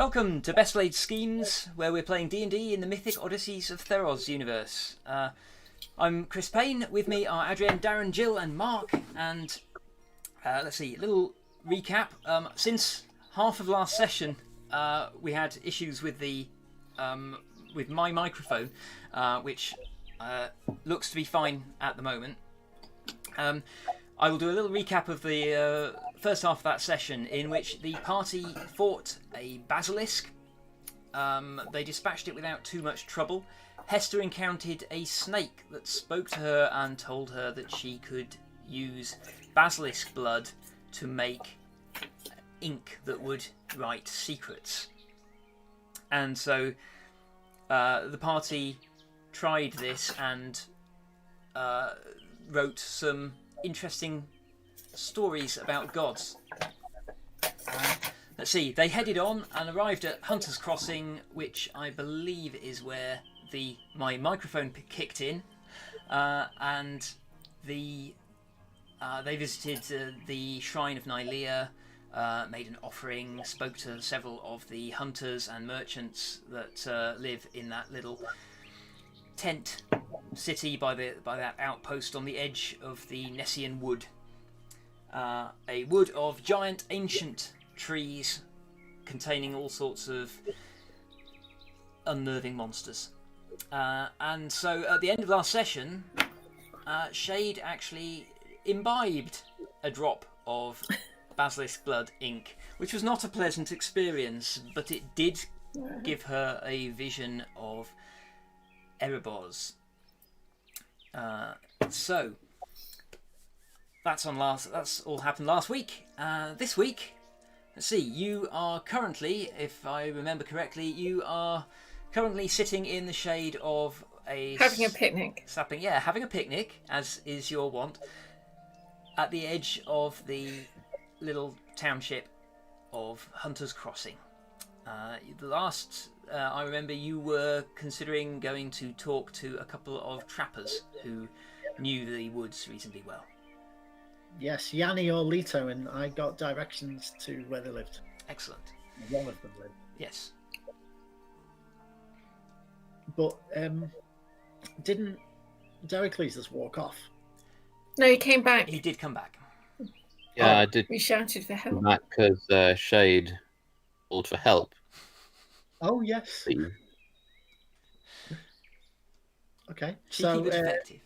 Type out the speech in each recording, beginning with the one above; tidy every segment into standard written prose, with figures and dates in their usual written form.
Welcome to Best Laid Schemes, where we're playing D&D in the Mythic Odysseys of Theros universe. I'm Chris Payne. With me are Adrian, Darren, Jill, and Mark. And let's see, a little recap. Since half of last session, we had issues with the with my microphone, which looks to be fine at the moment. I will do a little recap of the first half of that session, in which the party fought a basilisk. They dispatched it without too much trouble. Hester encountered a snake that spoke to her and told her that she could use basilisk blood to make ink that would write secrets. And so the party tried this and wrote some interesting stories about gods. Let's see, they headed on and arrived at Hunter's Crossing, which I believe is where my microphone kicked in, and they visited the Shrine of Nylea, made an offering, spoke to several of the hunters and merchants that live in that little tent city by that outpost on the edge of the Nessian Wood, a wood of giant ancient trees containing all sorts of unnerving monsters. And so at the end of last session, Shade actually imbibed a drop of basilisk blood ink, which was not a pleasant experience, but it did give her a vision of Erebos. So that's all happened last week. This week, let's see, you are currently, if I remember correctly, sitting in the shade of having a picnic. Having a picnic, as is your wont, at the edge of the little township of Hunter's Crossing. The last I remember, you were considering going to talk to a couple of trappers who knew the woods reasonably well. Yes, Yanni or Leto, and I got directions to where they lived. Excellent. One of them lived. Yes. But didn't Dericles just walk off? No, he came back. He did come back. Yeah, I did. We shouted for help. Back because Shade called for help. Oh, yes. Okay, Cheeky but effective.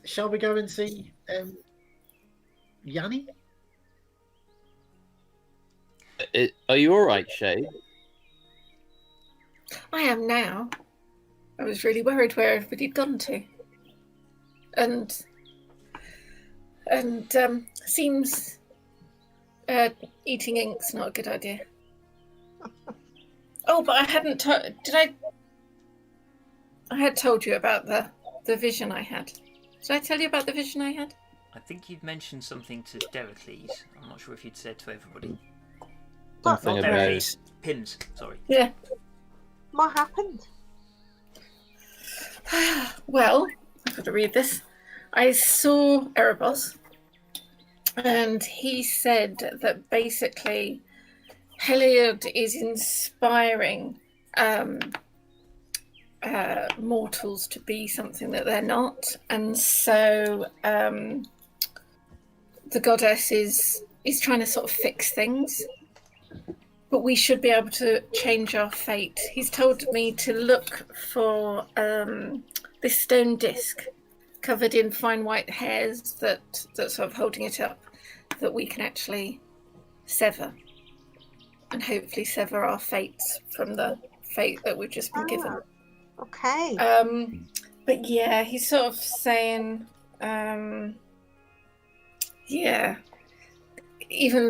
Shall we go and see Yanni? Are you all right, Shade? I am now. I was really worried where everybody'd gone to. And seems eating ink's not a good idea. Oh, but I hadn't I had told you about the vision I had. Did I tell you about the vision I had? I think you'd mentioned something to Dericles. I'm not sure if you'd said to everybody. Something Not about Dericles. Pims, sorry. Yeah. What happened? Well, I've got to read this. I saw Erebos, and he said that basically Heliod is inspiring mortals to be something that they're not, and so the goddess is trying to sort of fix things, but we should be able to change our fate. He's told me to look for this stone disc covered in fine white hairs that's sort of holding it up, that we can actually sever, and hopefully sever our fates from the fate that we've just been given. Okay. But yeah, he's sort of saying, even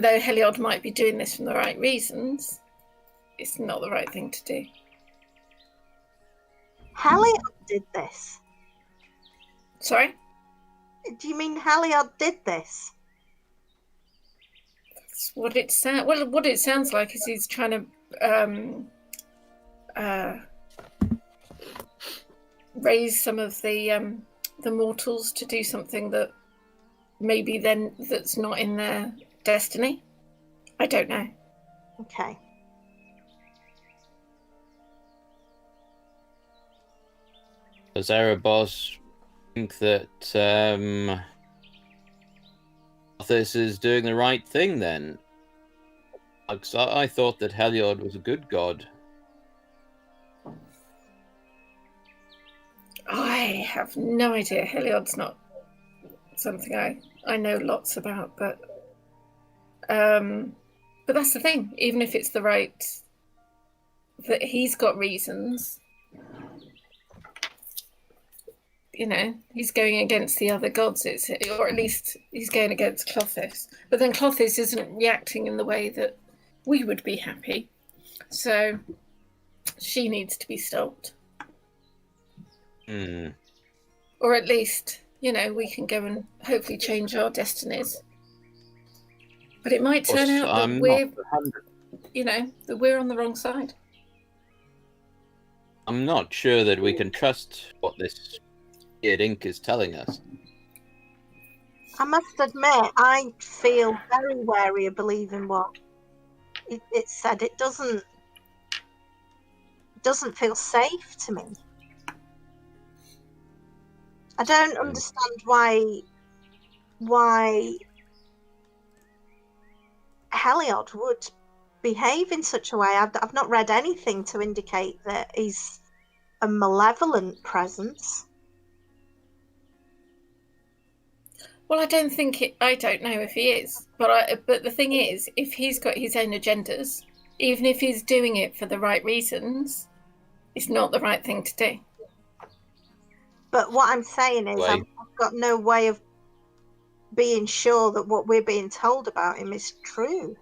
though Heliod might be doing this for the right reasons, it's not the right thing to do. Heliod did this? Sorry? Do you mean Heliod did this? That's what it sounds. Well, what it sounds like is he's trying to raise some of the mortals to do something that maybe then that's not in their destiny. I don't know. Okay. Does Erebos think that Arthas is doing the right thing then? Because I thought that Heliod was a good god. I have no idea. Heliod's not something I know lots about, but that's the thing. Even if it's the right, that he's got reasons. You know, he's going against the other gods, or at least he's going against Clothis. But then Clothis isn't reacting in the way that we would be happy. So she needs to be stopped. Or at least, you know, we can go and hopefully change our destinies. But it might turn out that we're on the wrong side. I'm not sure that we can trust what this weird ink is telling us. I must admit, I feel very wary of believing what it said. It doesn't feel safe to me. I don't understand why Heliod would behave in such a way. I've not read anything to indicate that he's a malevolent presence. Well, I don't know if he is, but the thing is, if he's got his own agendas, even if he's doing it for the right reasons, it's not the right thing to do. But what I'm saying is, I've got no way of being sure that what we're being told about him is true.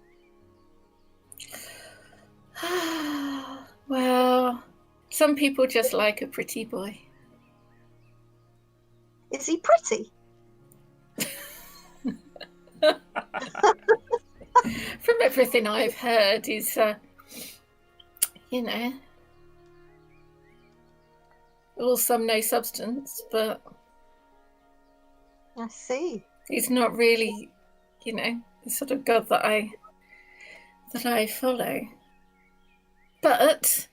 Well, some people just like a pretty boy. Is he pretty? From everything I've heard, he's, all some no substance, but I see. He's not really, the sort of god that I follow. But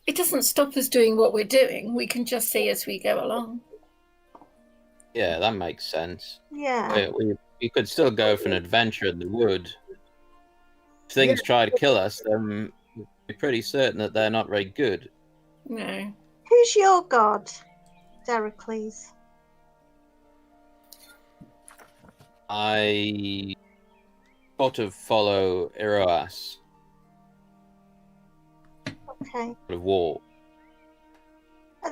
it doesn't stop us doing what we're doing. We can just see as we go along. Yeah, that makes sense. Yeah. We could still go for an adventure in the wood. If things try to kill us, then we're pretty certain that they're not very good. No. Who's your god, Dericles? I sort of follow Iroas. Okay. Of war.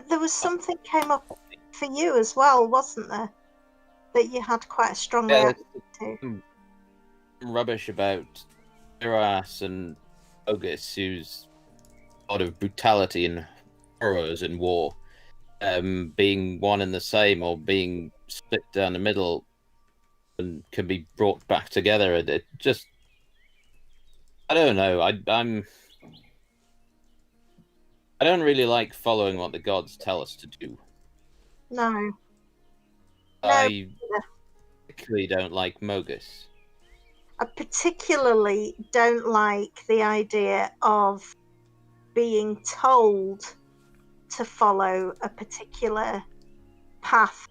There was something came up for you as well, wasn't there? That you had quite a strong reaction to. Rubbish about Iroas and Ogus, who's a lot of brutality and horrors in war, being one and the same or being split down the middle and can be brought back together. It just, I don't know. I don't really following what the gods tell us to do. No. I particularly don't like Mogus. I particularly don't like the idea of being told to follow a particular path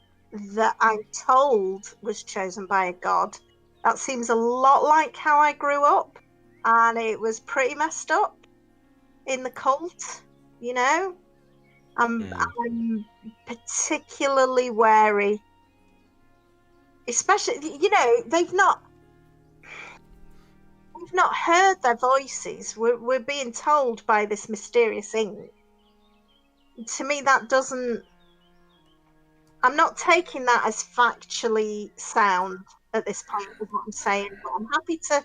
that I'm told was chosen by a god. That seems a lot like how I grew up, and it was pretty messed up in the cult, I'm particularly wary, especially, we've not heard their voices. We're being told by this mysterious ink. To me, that doesn't. I'm not taking that as factually sound at this point, is what I'm saying. But I'm happy to.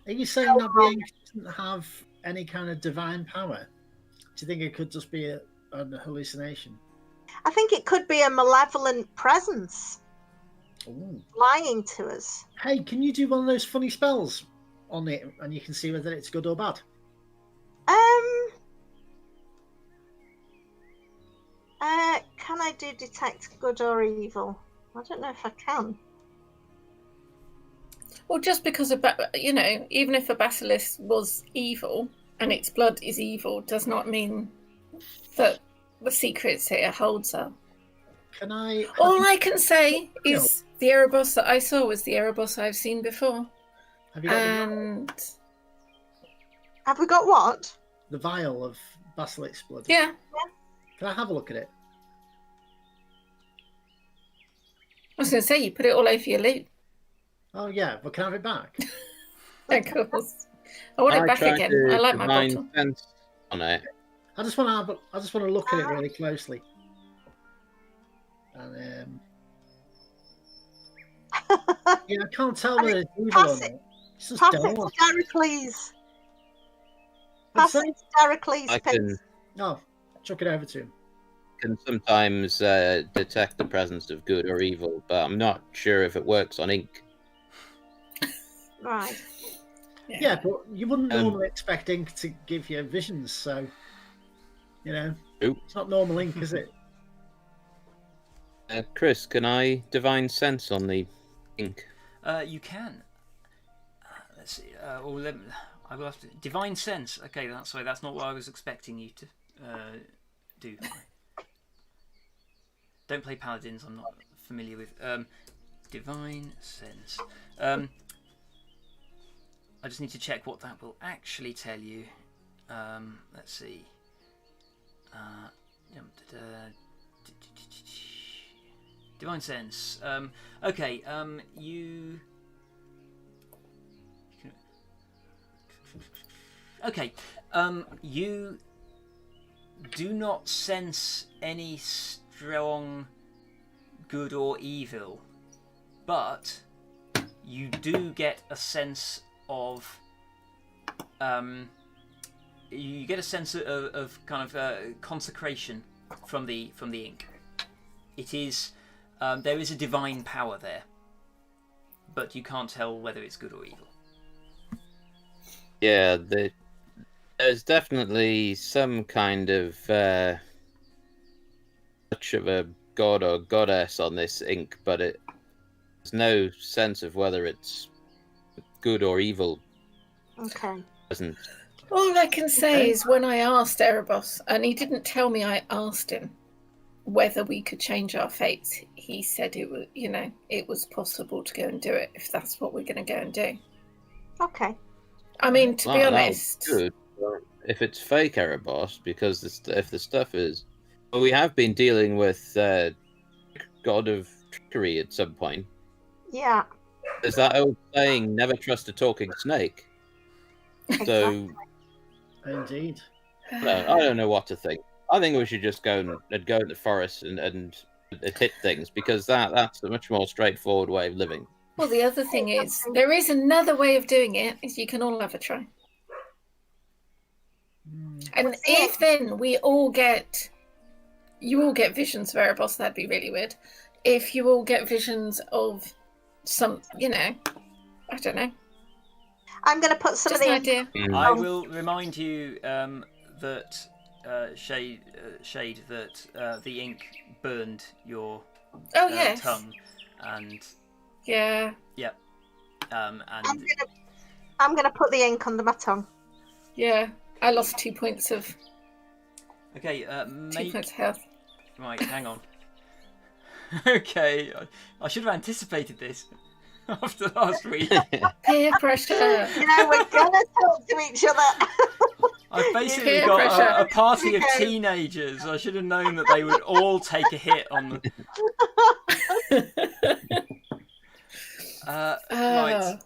Are you saying that the ink doesn't have any kind of divine power? Do you think it could just be a hallucination? I think it could be a malevolent presence. Ooh. Lying to us. Hey, can you do one of those funny spells on it, and you can see whether it's good or bad? Can I do detect good or evil? I don't know if I can. Well, just because even if a basilisk was evil and its blood is evil, does not mean that the secrets here holds up. Can I? All I can say is the Erebos that I saw was the Erebos I've seen before. Have you got And Have we got what? the vial of basilisk blood? yeah, Can I have a look at it? I was going to say you put it all over your loot. Oh yeah, but can I have it back? Of course. I want it back tried again. to I like my divine bottle. sense on it. I just want to look at it really closely. And yeah, I can't tell whether it's evil or Pass not. it. It's just Pass it dark. to Daricles. What's Pass that? it to Daricles. I Pins. Oh, chuck it over to him. can sometimes detect the presence of good or evil, but I'm not sure if it works on ink. Right. Yeah, but you wouldn't Um, normally expect ink to give you visions, so True. it's not normal ink, is it? Chris, can I divine sense on the ink? You can. Let's see. I will have to divine sense. Okay, that's not what I was expecting you to do. Don't play paladins. I'm not familiar with divine sense. I just need to check what that will actually tell you. Let's see. Divine sense. Okay. You. Okay. You do not sense any strong good or evil, but you do get a sense of you get a sense of kind of consecration from the ink. It is there is a divine power there, but you can't tell whether it's good or evil. Yeah, there's definitely some kind of touch of a god or goddess on this ink, but there's no sense of whether it's good or evil. Okay. Present. All I can say is when I asked Erebos, and he didn't tell me I asked him whether we could change our fates, he said it was, it was possible to go and do it if that's what we're going to go and do. Okay. I mean, to be Well, honest, that's good. But if it's fake Erebos, because if the stuff is, well, we have been dealing with god of trickery at some point. Yeah. There's that old saying, "Never trust a talking snake." So Indeed. no, I don't know what to think. I think we should just go in the forest and hit things, because that's a much more straightforward way of living. well, the other thing is, there is another way of doing it, is you can all have a try. And if then you all get visions of Erebos, that'd be really weird. If you all get visions of some, I don't know. I'm going to put some Just of an the idea. I will remind you that Shade that the ink burned your Oh, yes. tongue, and Yeah. and I'm gonna put the ink under my tongue. Yeah. I lost 2 points of okay, 2 points of health. right. Hang on. Okay, I should have anticipated this after last week. Peer pressure. We're gonna talk to each other. I've basically Peer got pressure. a party of teenagers. I should have known that they would all take a hit on the. Right.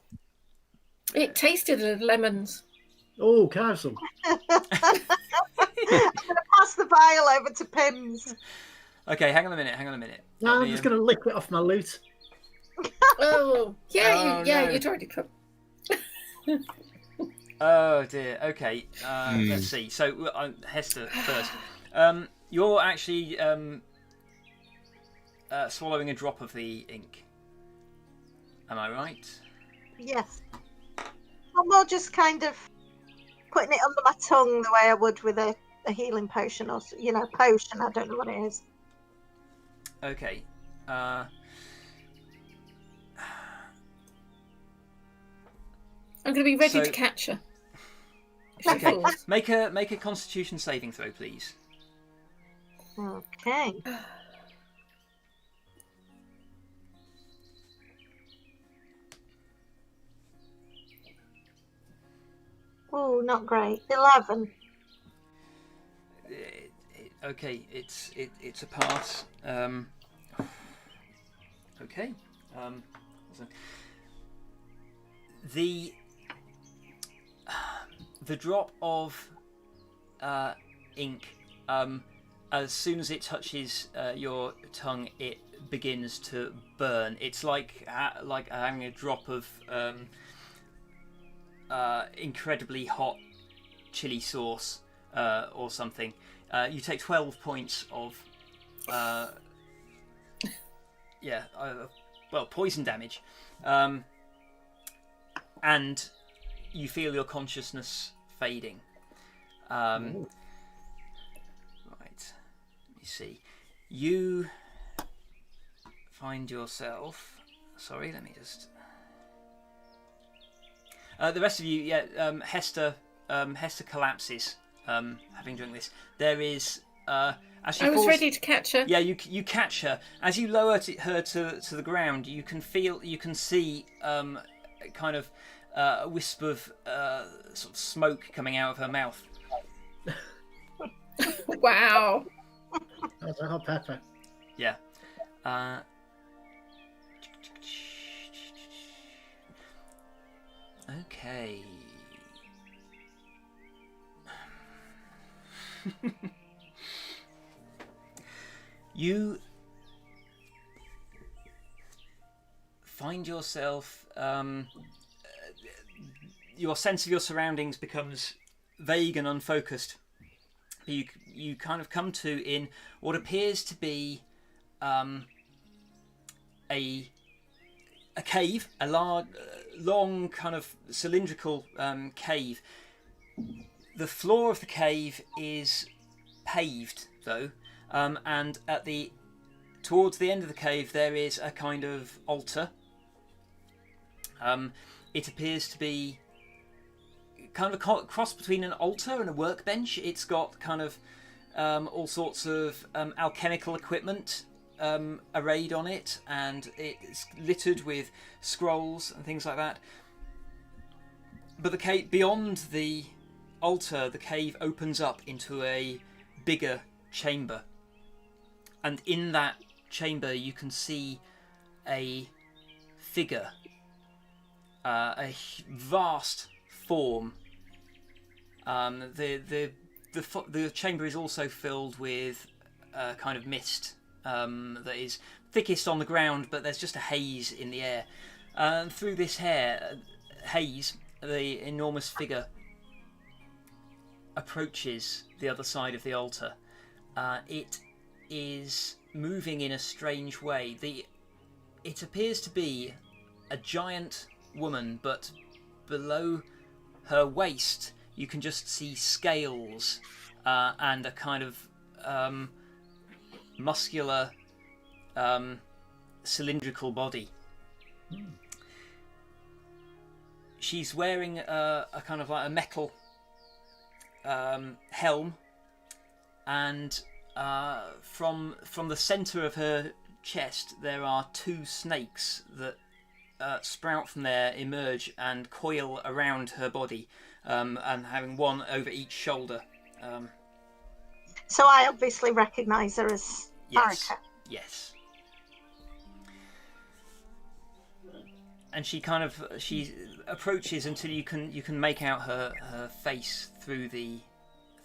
It tasted of lemons. Oh, can I have some? I'm gonna pass the vial over to Pims. Okay, hang on a minute. No, Let I'm me, just going to lick it off my loot. Oh, yeah, Oh, yeah, no. you'd already put. Oh dear. Okay. Let's see. So Hester first. You're actually swallowing a drop of the ink. Am I right? Yes. I'm more just kind of putting it under my tongue the way I would with a healing potion or potion. I don't know what it is. Okay. I'm going to be ready So- to catch her. If she Okay, falls. make a Constitution saving throw, please. Okay. Oh, not great. 11. Okay, it's a pass. Okay. So- the drop of ink, as soon as it touches your tongue, it begins to burn. It's like having a drop of incredibly hot chili sauce or something. You take 12 points of poison damage, and you feel your consciousness fading. Right, let me see. You find yourself. Sorry, let me just. The rest of you, Hester collapses, having drunk this. There is. As she I was falls, ready to catch her. Yeah, you catch her. As you lower her to the ground, you can see kind of a wisp of sort of smoke coming out of her mouth. Wow. That's a hot pepper. Yeah. Okay. You find yourself. Your sense of your surroundings becomes vague and unfocused. You kind of come to in what appears to be a cave, a large, long kind of cylindrical cave. The floor of the cave is paved, though, and towards the end of the cave there is a kind of altar. It appears to be kind of a cross between an altar and a workbench. It's got kind of all sorts of alchemical equipment arrayed on it, and it's littered with scrolls and things like that. But the cave, beyond the altar, the cave opens up into a bigger chamber, and in that chamber you can see a figure, a vast form. The chamber is also filled with kind of mist that is thickest on the ground, but there's just a haze in the air. Through this haze, the enormous figure approaches the other side of the altar. It is moving in a strange way. It appears to be a giant woman, but below her waist you can just see scales and a kind of muscular cylindrical body. She's wearing a kind of like a metal helm, and from the centre of her chest there are two snakes that sprout from there, emerge and coil around her body, and having one over each shoulder. So I obviously recognise her as Yes. Faraka. Yes. And she approaches until you can make out her face through the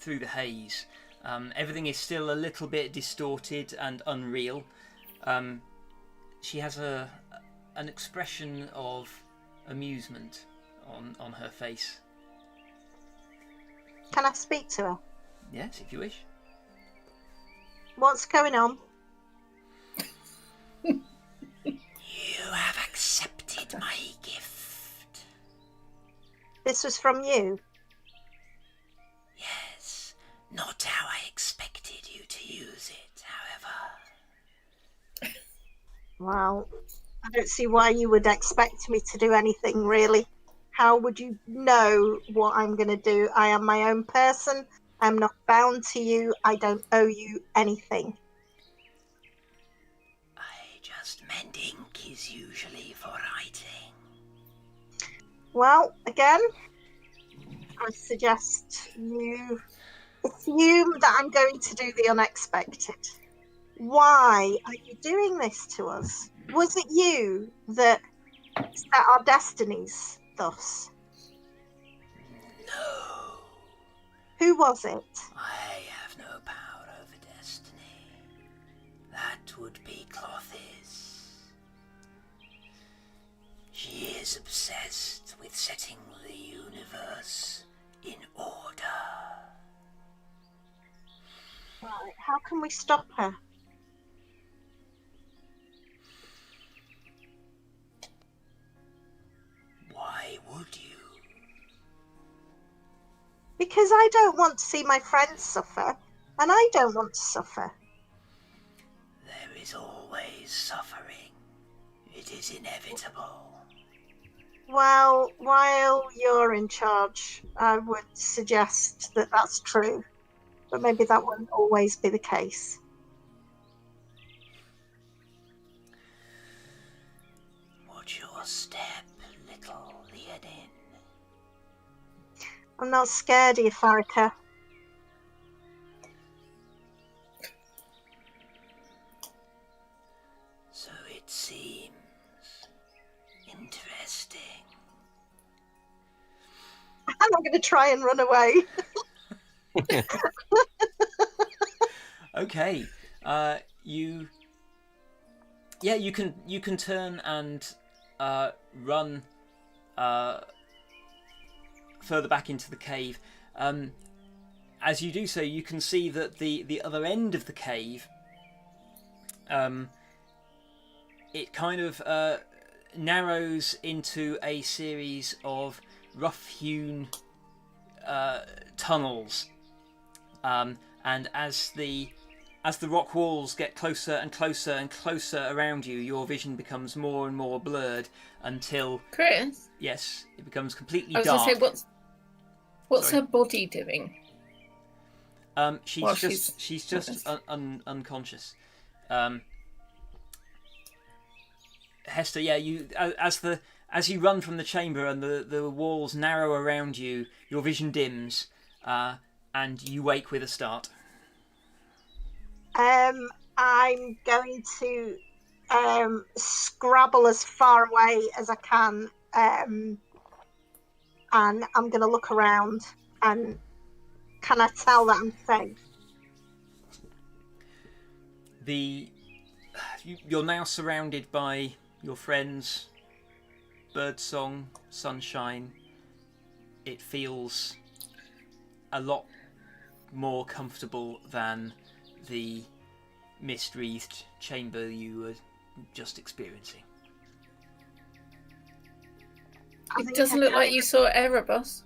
haze. Everything is still a little bit distorted and unreal. She has an expression of amusement on her face. Can I speak to her? Yes, if you wish. What's going on? You have accepted my gift. This was from you? Yes, not how I expected you to use it, however. Well, I don't see why you would expect me to do anything really How would you know what I'm going to do? I am my own person. I'm not bound to you. I don't owe you anything. I just meant ink is usually for writing. Well, again, I suggest you assume that I'm going to do the unexpected. Why are you doing this to us? Was it you that set our destinies thus? No, Who was it? I have no power over destiny. That would be Clothy's. She is obsessed with setting the universe in order. Right, how can we stop her? Why would you? Because I don't want to see my friends suffer, and I don't want to suffer. There is always suffering. It is inevitable. Well, while you're in charge, I would suggest that that's true. But maybe that won't always be the case. Watch your step, little Leonin. I'm not scared of you, Farika. So it seems. Interesting. I'm not going to try and run away. Okay. You can turn and run further back into the cave. As you do so, you can see that the other end of the cave, it kind of narrows into a series of rough-hewn tunnels, and as the rock walls get closer and closer and closer around you, your vision becomes more and more blurred until, Chris, yes, it becomes completely I was dark. going to say, what's Sorry. her body doing? She's Well, just she's unconscious. Hester, yeah, you as you run from the chamber and the walls narrow around you, your vision dims, and you wake with a start. I'm going to scrabble as far away as I can, and I'm going to look around. And can I tell that I'm safe? You're now surrounded by your friends, birdsong, sunshine. It feels a lot more comfortable than the mist-wreathed chamber you were just experiencing. It doesn't look like you saw Erebus.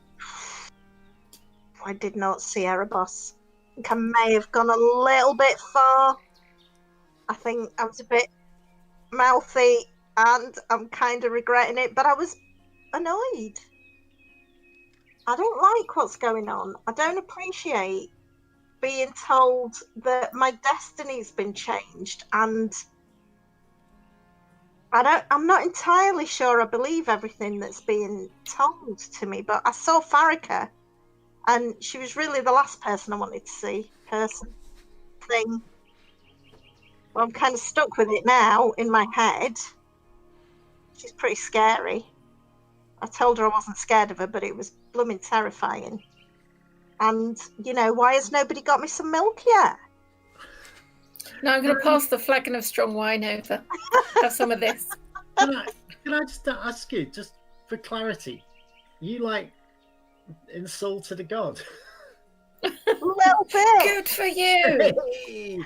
I did not see Erebus. I think I may have gone a little bit far. I think I was a bit mouthy and I'm kind of regretting it, but I was annoyed. I don't like what's going on. I don't appreciate being told that my destiny's been changed, and I'm not entirely sure I believe everything that's being told to me, but I saw Farika and she was really the last person I wanted to see. Thing. Well, I'm kind of stuck with it now in my head. She's pretty scary. I told her I wasn't scared of her, but it was blooming terrifying. And, why has nobody got me some milk yet? Now I'm going to pass the flagon of strong wine over. Have some of this. Can I just ask you, just for clarity, you insulted a god? A little bit. Good for you. Hey!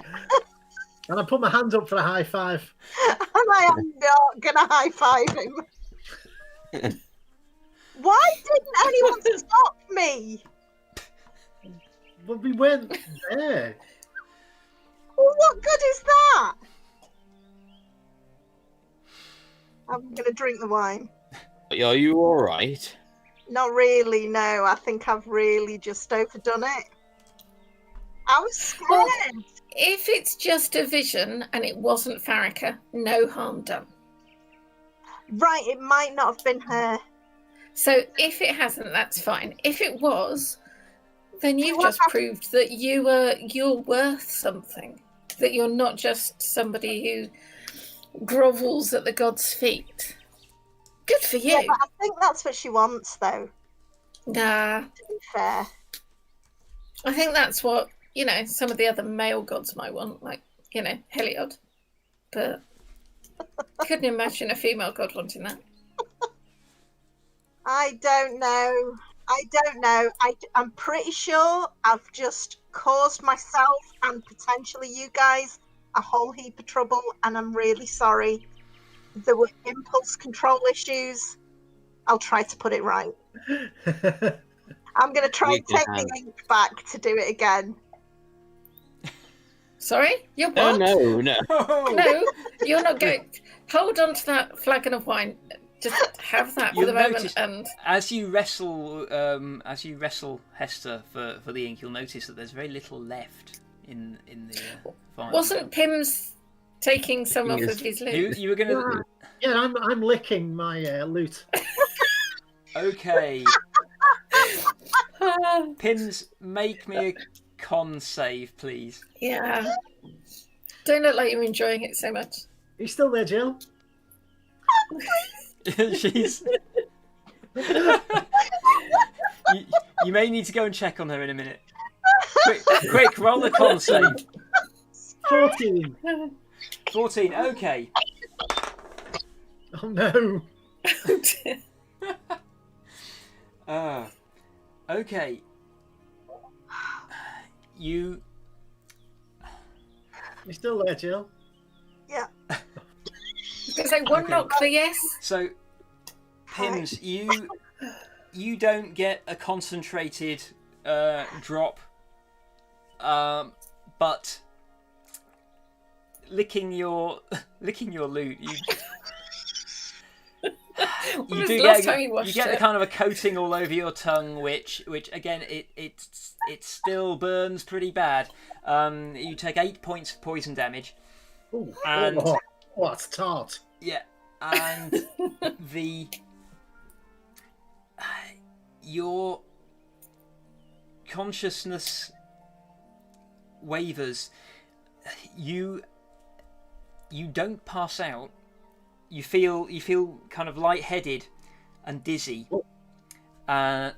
And I put my hand up for a high five. And I am not going to high five him. Why didn't anyone stop me? But we weren't there. Well, what good is that? I'm going to drink the wine. Are you all right? Not really, no. I think I've really just overdone it. I was scared. Well, if it's just a vision and it wasn't Farrakha, no harm done. Right, it might not have been her. So if it hasn't, that's fine. If it was, then you've what just proved that you're worth something. That you're not just somebody who grovels at the gods' feet. Good for you. Yeah, but I think that's what she wants, though, Nah, to be fair. I think that's what, some of the other male gods might want, like, Heliod. But couldn't imagine a female god wanting that. I don't know. I'm pretty sure I've just caused myself and potentially you guys a whole heap of trouble, and I'm really sorry. There were impulse control issues. I'll try to put it right. I'm going to try and take the link back to do it again. Sorry? You're what? No. No, you're not going. Hold on to that flagon of wine. Just have that for You'll the moment. notice, And as you wrestle Hester for the ink, you'll notice that there's very little left in the fire. wasn't Pims taking some off of his loot? You were going to... Yeah, I'm licking my loot. Okay. Pims, make me a con save, please. Yeah. Don't look like you're enjoying it so much. Are you still there, Jill? She's... you may need to go and check on her in a minute. Quick, roll the con save. 14. 14, okay. Oh no. Okay. You still there, Jill? Yeah. Because I one knock for yes. So, Pims, you don't get a concentrated drop, but licking your loot, you do get the kind of a coating all over your tongue, which again it still burns pretty bad. You take 8 points of poison damage. Ooh, and that's tart. Yeah, and your consciousness wavers. You don't pass out. You feel kind of lightheaded and dizzy, and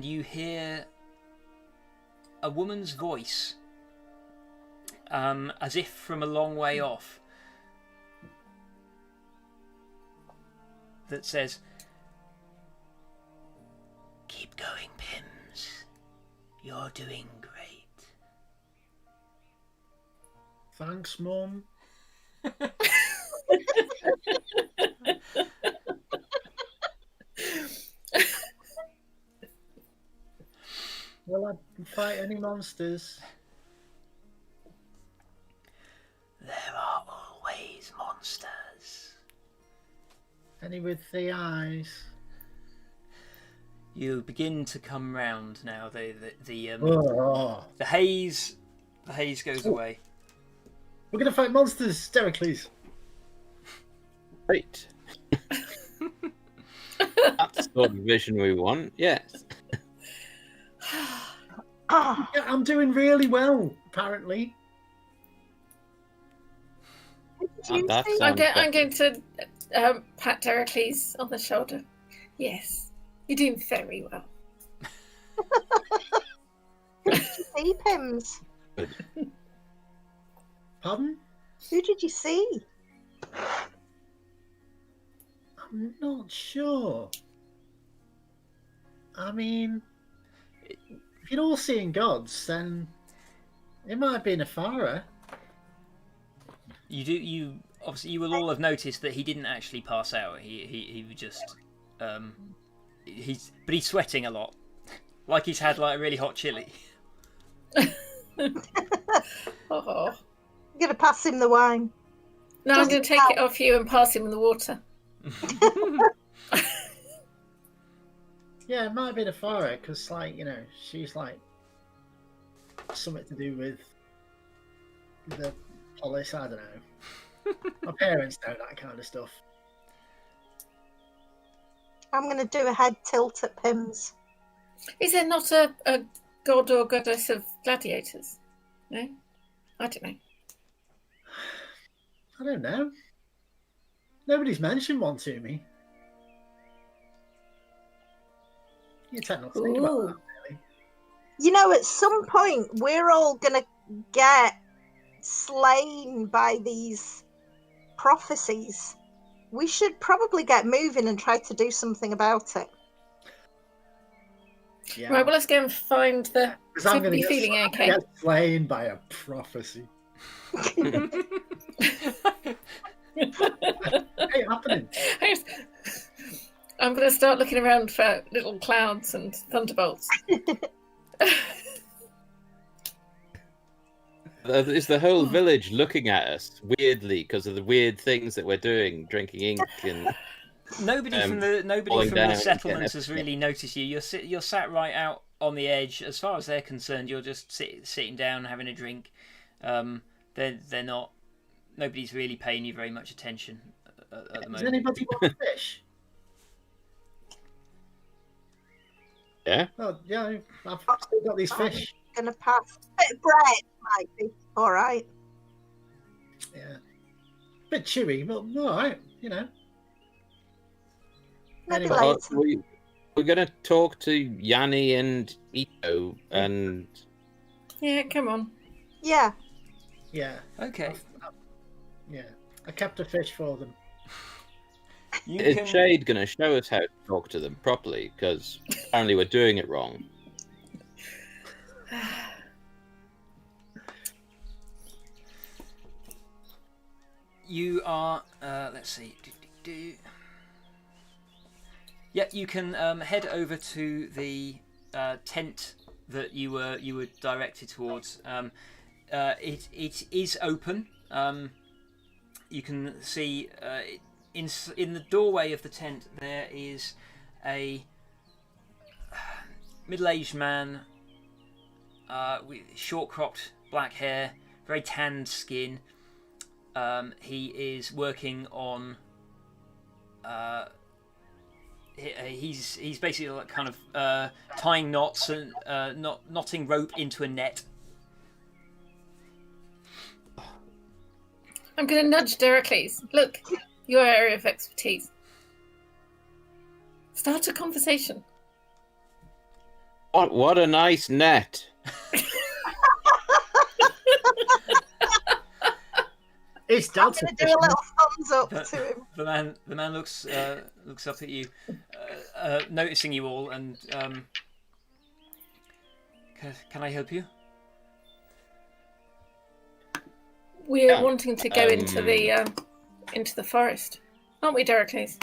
you hear a woman's voice, as if from a long way off, that says, "Keep going, Pims. You're doing great." Thanks, Mum. Will I fight any monsters? There are always monsters. Any with the eyes? You begin to come round now. The Oh. haze goes away. We're gonna fight monsters, Dericles. Great. That's the sort of vision we want, yes. Yeah, I'm doing really well, apparently. I'm going to pat Dericles on the shoulder. Yes, you're doing very well. Who did you see, Pims? Pardon? Who did you see? I'm not sure. I mean, if you're all seeing gods, then it might have been a Farah. You obviously you will all have noticed that he didn't actually pass out. He was just he's sweating a lot, like he's had like a really hot chili. Oh. I'm gonna pass him the wine. No, I'm going to take it off you and pass him in the water. Yeah, it might be the Farah, because, like, you know, she's, like, something to do with the police, I don't know. My parents know that kind of stuff. I'm going to do a head tilt at Pims. Is there not a god or goddess of gladiators? No? I don't know. I don't know. Nobody's mentioned one to me. You tend not to think about that, really. You know, at some point, we're all going to get slain by these prophecies. We should probably get moving and try to do something about it. Yeah. Right, well, let's go and find the... Because I'm going to feeling okay. get slain by a prophecy. Ain't happening. I'm going to start looking around for little clouds and thunderbolts. Is the whole village looking at us weirdly because of the weird things that we're doing, drinking ink and Nobody from the falling down and settlements has getting really noticed you. You're sat right out on the edge. As far as they're concerned, you're just sitting down having a drink. They're not. Nobody's really paying you very much attention at the moment. Does anybody want fish? Yeah. Oh, yeah, I've still got these fish. I'm going to pass. A bit of bread might be all right. Yeah. Bit chewy, but all right, you know. Maybe Anyway. later. We're going to talk to Yanni and Ito and... Yeah, come on. Yeah. Yeah. Okay. Yeah. I kept a fish for them. Is Shade going to show us how to talk to them properly? Because apparently we're doing it wrong. You are. Let's see. Yeah, you can head over to the tent that you were directed towards. It is open. You can see in the doorway of the tent there is a middle-aged man with short-cropped black hair, very tanned skin. He is working on. He's basically like kind of tying knots and knotting rope into a net. I'm going to nudge Deracles. Look, your area of expertise. Start a conversation. What a nice net. It's I'm going to do a little thumbs up to him. The man looks up at you, noticing you all, and can I help you? We're wanting to go into the forest, aren't we, Deracles?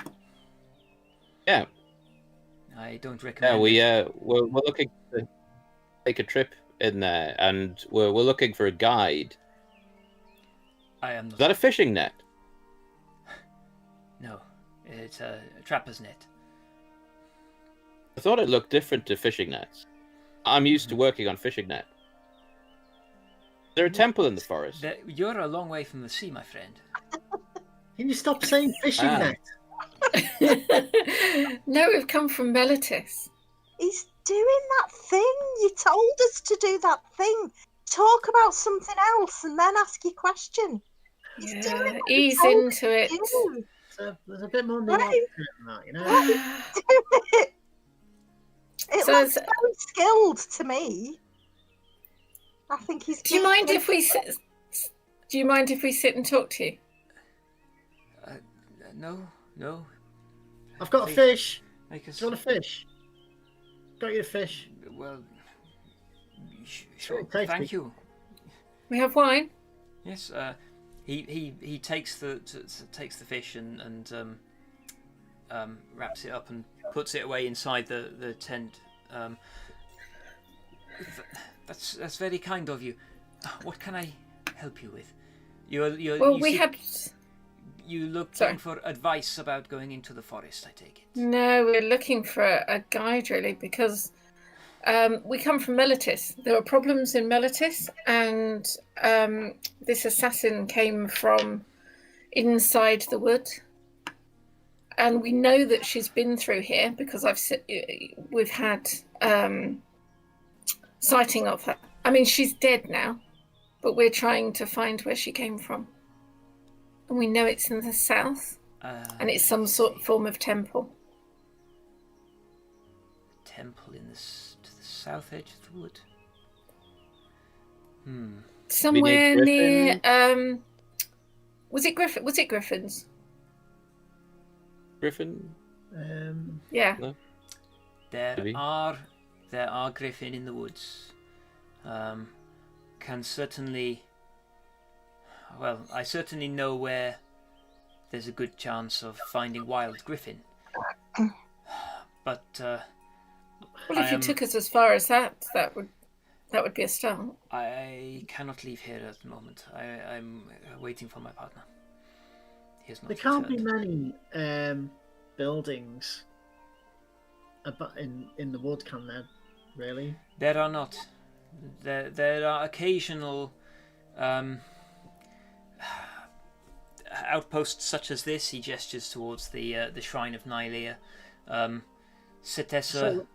Yeah. I don't recommend. Yeah, we're looking to take a trip in there, and we're looking for a guide. I am not. Is that a fishing net? No, it's a trapper's net. I thought it looked different to fishing nets. I'm used to working on fishing net. Is there a temple in the forest? You're a long way from the sea, my friend. Can you stop saying fishing net? No, we've come from Melitus. He's doing that thing. You told us to do that thing. Talk about something else and then ask your question. He's doing what he Ease told into it. you to do. There's a bit more nuance Right. to it than that, you know. Do it. It So looks it's- very skilled to me. I think he's. Do you mind if we sit? Do you mind if we sit and talk to you? No. I've got a fish. Make us. Do you want a fish? Got you a fish. Well, sure. Tasty. Thank you. We have wine. Yes. He takes the fish and wraps it up and puts it away inside the tent. That's very kind of you. What can I help you with? you looking Sorry. for advice about going into the forest, I take it? No, we're looking for a guide, really, because we come from Melitis. There were problems in Melitis, and this assassin came from inside the wood. And we know that she's been through here because we've had sighting of her. I mean, she's dead now, but we're trying to find where she came from. And we know it's in the south, and it's some form of temple. Temple to the south edge of the wood. Somewhere Griffin? near. Was it Griffin? Was it Griffin's? Griffin? Yeah. No? There Maybe. are griffin in the woods. Can certainly. Well, I certainly know where there's a good chance of finding wild griffin. But Well, if you took us as far as that would be a start. I cannot leave here at the moment. I'm waiting for my partner. He has not There can't be returned. many buildings in the wood, can there? Really? There are not. There are occasional outposts such as this. He gestures towards the shrine of Nylea. Setessa.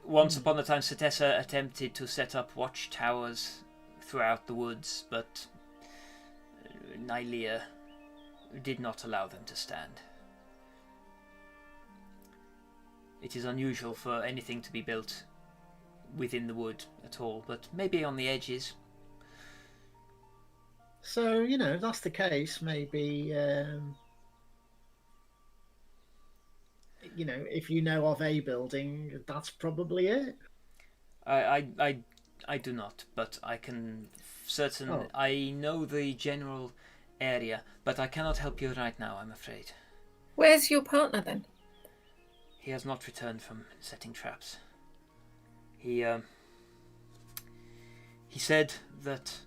Once upon a time, Setessa attempted to set up watchtowers throughout the woods, but Nylea did not allow them to stand. It is unusual for anything to be built within the wood at all, but maybe on the edges. So, if that's the case, maybe, if you know of a building, that's probably it. I do not, but I can certain. Oh. I know the general area, but I cannot help you right now, I'm afraid. Where's your partner then? He has not returned from setting traps. He said that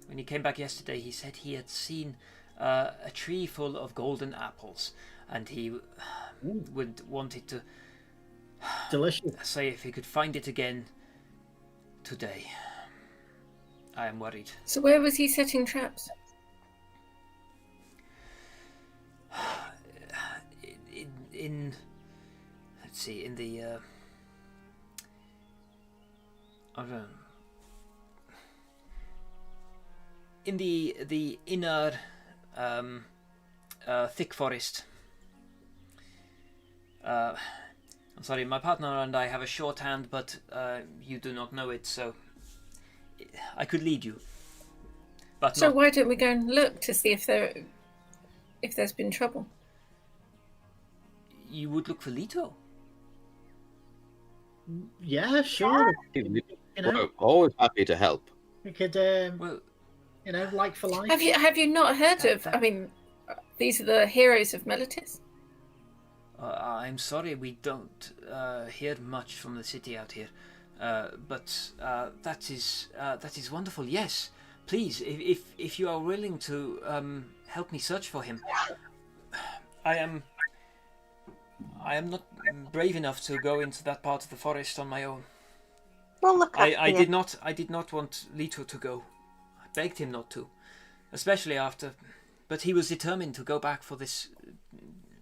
when he came back yesterday, he said he had seen a tree full of golden apples, and he wanted to Delicious. say if he could find it again today. I am worried. So where was he setting traps? In let's see, in the in the inner thick forest. I'm sorry, my partner and I have a shorthand, but you do not know it, so I could lead you. But So not, why don't we go and look to see if there's been trouble? you would look for Leto. Yeah, sure. We're always happy to help. We could, Well, like for like. Have you not heard of? I mean, these are the heroes of Melitis. I'm sorry, we don't hear much from the city out here, but that is wonderful. Yes, please, if you are willing to help me search for him, I am not brave enough to go into that part of the forest on my own. Well, look, I did not want Leto to go. I begged him not to, especially after, but he was determined to go back for this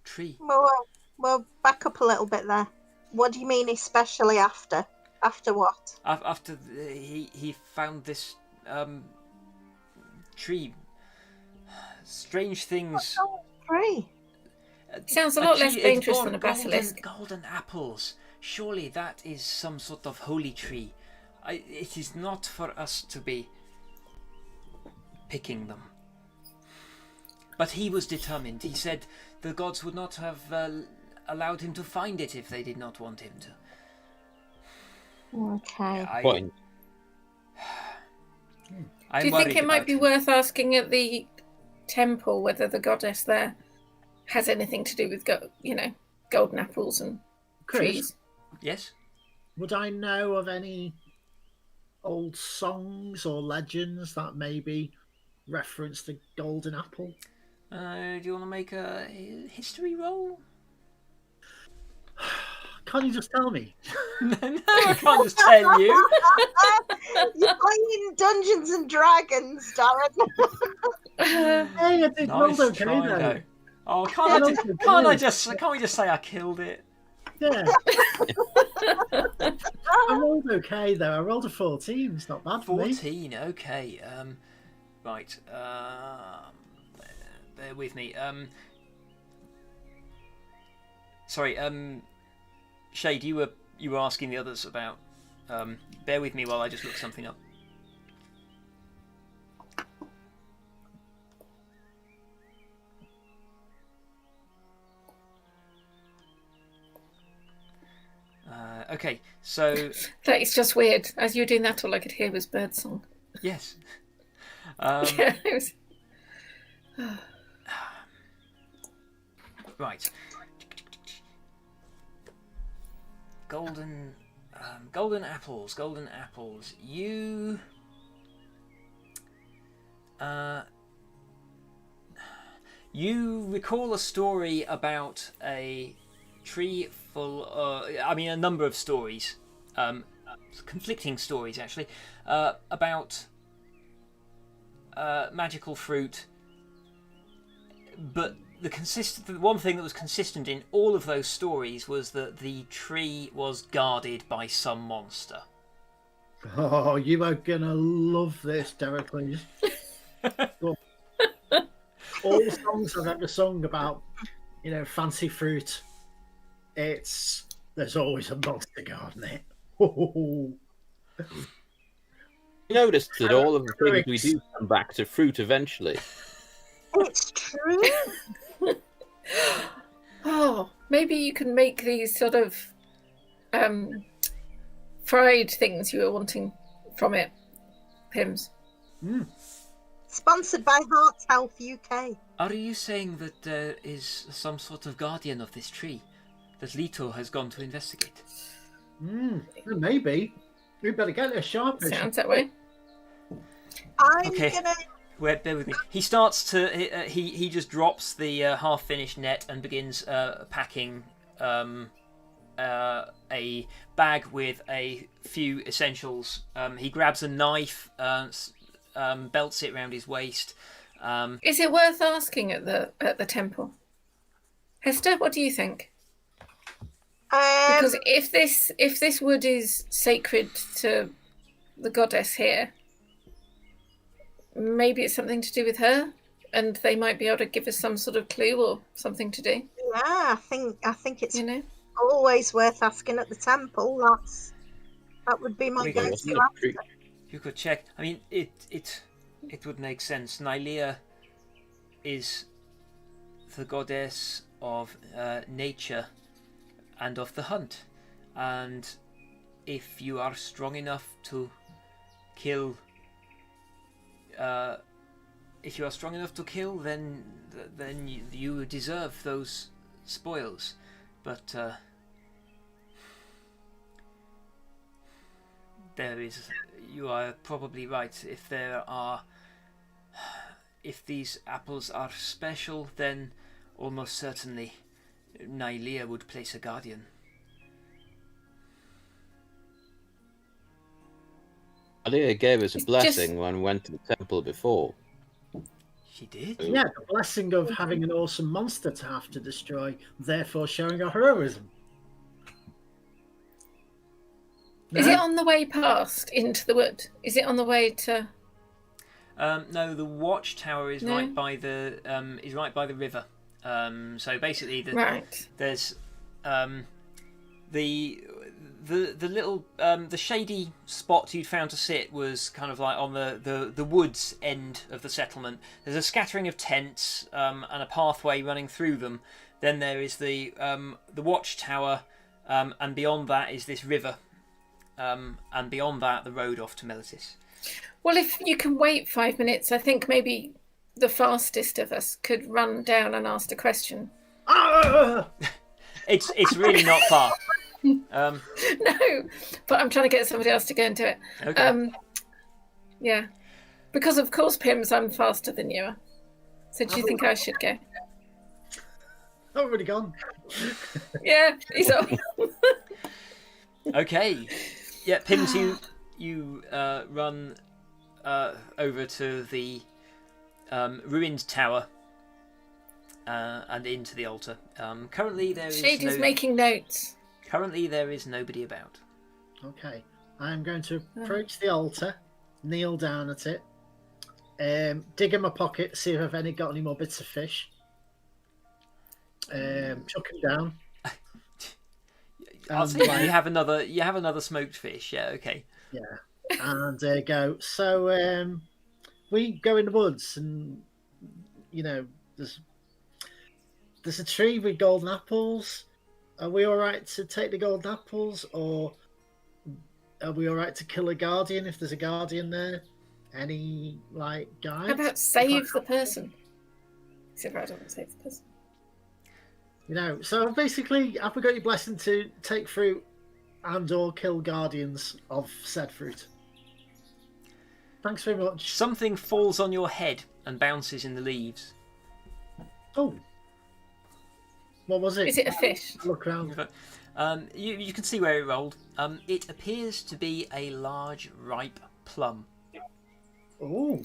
tree. Well, back up a little bit there. What do you mean, especially after? After what? After he found this tree, strange things. Oh, free. Sounds a lot less dangerous than a basilisk. Golden apples. Surely that is some sort of holy tree. It is not for us to be picking them. But he was determined. He said the gods would not have allowed him to find it if they did not want him to. Okay. Point. Do you think it might be worth asking at the temple whether the goddess there has anything to do with golden apples and Chris, trees? Yes. would I know of any old songs or legends that maybe reference the golden apple? Do you want to make a history roll? Can't you just tell me? No, I can't just tell you. You're playing Dungeons and Dragons, Darren. Hey, I did Nice roll okay try, though. though. Oh, can't we just say I killed it? Yeah. I rolled okay though. I rolled a 14. It's not bad for me. 14. Okay. Right. Bear with me. Sorry. Shade, you were asking the others about. Bear with me while I just look something up. Okay, so That is just weird. As you were doing that, all I could hear was birdsong. yes. Yeah, it was... Right. Golden apples. You. You recall a story about a tree full. A number of stories, conflicting stories actually, about magical fruit. But the one thing that was consistent in all of those stories was that the tree was guarded by some monster. Oh, you are gonna love this, Derek. All the songs I've ever sung about, fancy fruit, there's always a monster guarding it. You noticed that all of the things we do come back to fruit eventually. It's true. Oh, maybe you can make these sort of fried things you were wanting from it, Pims. Sponsored by Hearts Health UK. Are you saying that there is some sort of guardian of this tree that Leto has gone to investigate? Maybe. We better get a sharpish. Sounds that way. I'm Okay. gonna. Wait, bear with me. He starts to. He just drops the half-finished net and begins packing a bag with a few essentials. He grabs a knife, belts it around his waist. Is it worth asking at the temple? Hester, what do you think? Because if this wood is sacred to the goddess here, maybe it's something to do with her, and they might be able to give us some sort of clue or something to do. Yeah, I think it's You know, always worth asking at the temple. That would be my go-to answer. You could check. I mean, it would make sense. Nylea is the goddess of nature and of the hunt, and if you are strong enough to kill, then you deserve those spoils. But you are probably right. If these apples are special, then almost certainly Nylea would place a guardian. Alia gave us a blessing when we went to the temple before. She did? Yeah, the blessing of having an awesome monster to have to destroy, therefore showing our heroism. is it on the way past into the wood? Is it on the way to? No, the watchtower is No? right by the river. So basically, Right. there's the little the shady spot you'd found to sit was kind of like on the woods end of the settlement. There's a scattering of tents and a pathway running through them. Then there is the watchtower, and beyond that is this river, and beyond that the road off to Melitis. Well, if you can wait 5 minutes, I think maybe the fastest of us could run down and ask a question. Ah! It's really not far. No, but I'm trying to get somebody else to go and do it. Okay. Yeah, because of course, Pims, I'm faster than you are. So do you think I should go? I've already gone. Yeah, he's up. Okay. Yeah, Pims, you run over to the ruined tower and into the altar. Currently, there is Shady's making notes. Currently, there is nobody about. Okay. I'm going to approach the altar, kneel down at it, dig in my pocket, see if I've got any more bits of fish. Chuck him down. I'll see. You have another smoked fish. Yeah. Okay. Yeah. And go. So we go in the woods, and there's a tree with golden apples. Are we all right to take the golden apples, or are we all right to kill a guardian if there's a guardian there? Any guides? How about save the person? Except I don't want to save the person. So basically, have we got your blessing to take fruit and/or kill guardians of said fruit? Thanks very much. Something falls on your head and bounces in the leaves. Oh. What was it? Is it a fish? Look around. You can see where it rolled. It appears to be a large, ripe plum. Oh.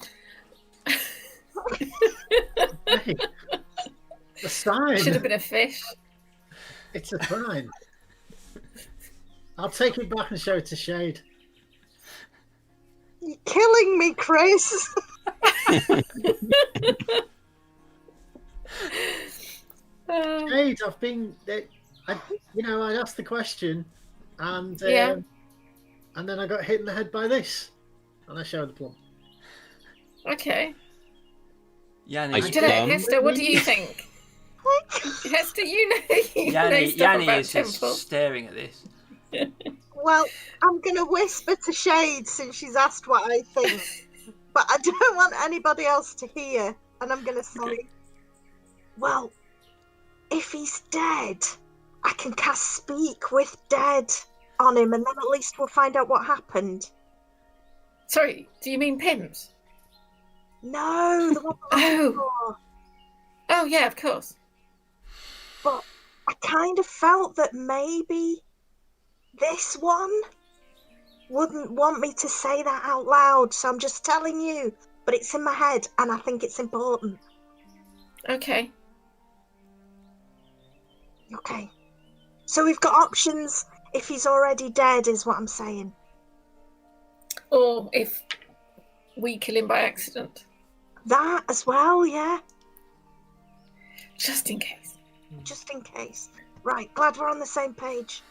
Hey. A sign. Should have been a fish. It's a sign. I'll take it back and show it to Shade. You're killing me, Chris. Shade, I've been. I asked the question, and and then I got hit in the head by this, and I showed the plum. Okay. Yanni, I don't know, Hester, what do you think? Hester, you know stuff Yanni about is just temples. staring at this. Well, I'm going to whisper to Shade since she's asked what I think. But I don't want anybody else to hear. And I'm going to say, well, if he's dead, I can cast Speak with Dead on him, and then at least we'll find out what happened. Sorry, do you mean Pims? No, the one before. Oh, yeah, of course. But I kind of felt that maybe this one wouldn't want me to say that out loud, so I'm just telling you. But it's in my head, and I think it's important. Okay. Okay. So we've got options if he's already dead, is what I'm saying. Or if we kill him by accident. That as well, yeah. Just in case. Just in case. Right, glad we're on the same page.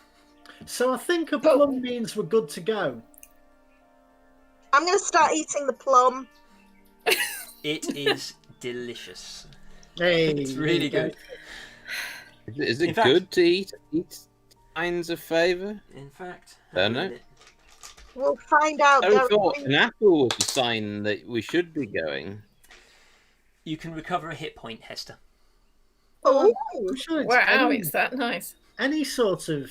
So I think a plum means we're good to go. I'm going to start eating the plum. It is delicious. Hey, It's really good. Is it In fact- good to eat signs of favour? In fact, Don't know. We'll find out. I There thought an apple was a sign that we should be going. you can recover a hit point, Hester. Oh, I'm sure it's Wow, any, it's that nice. any sort of,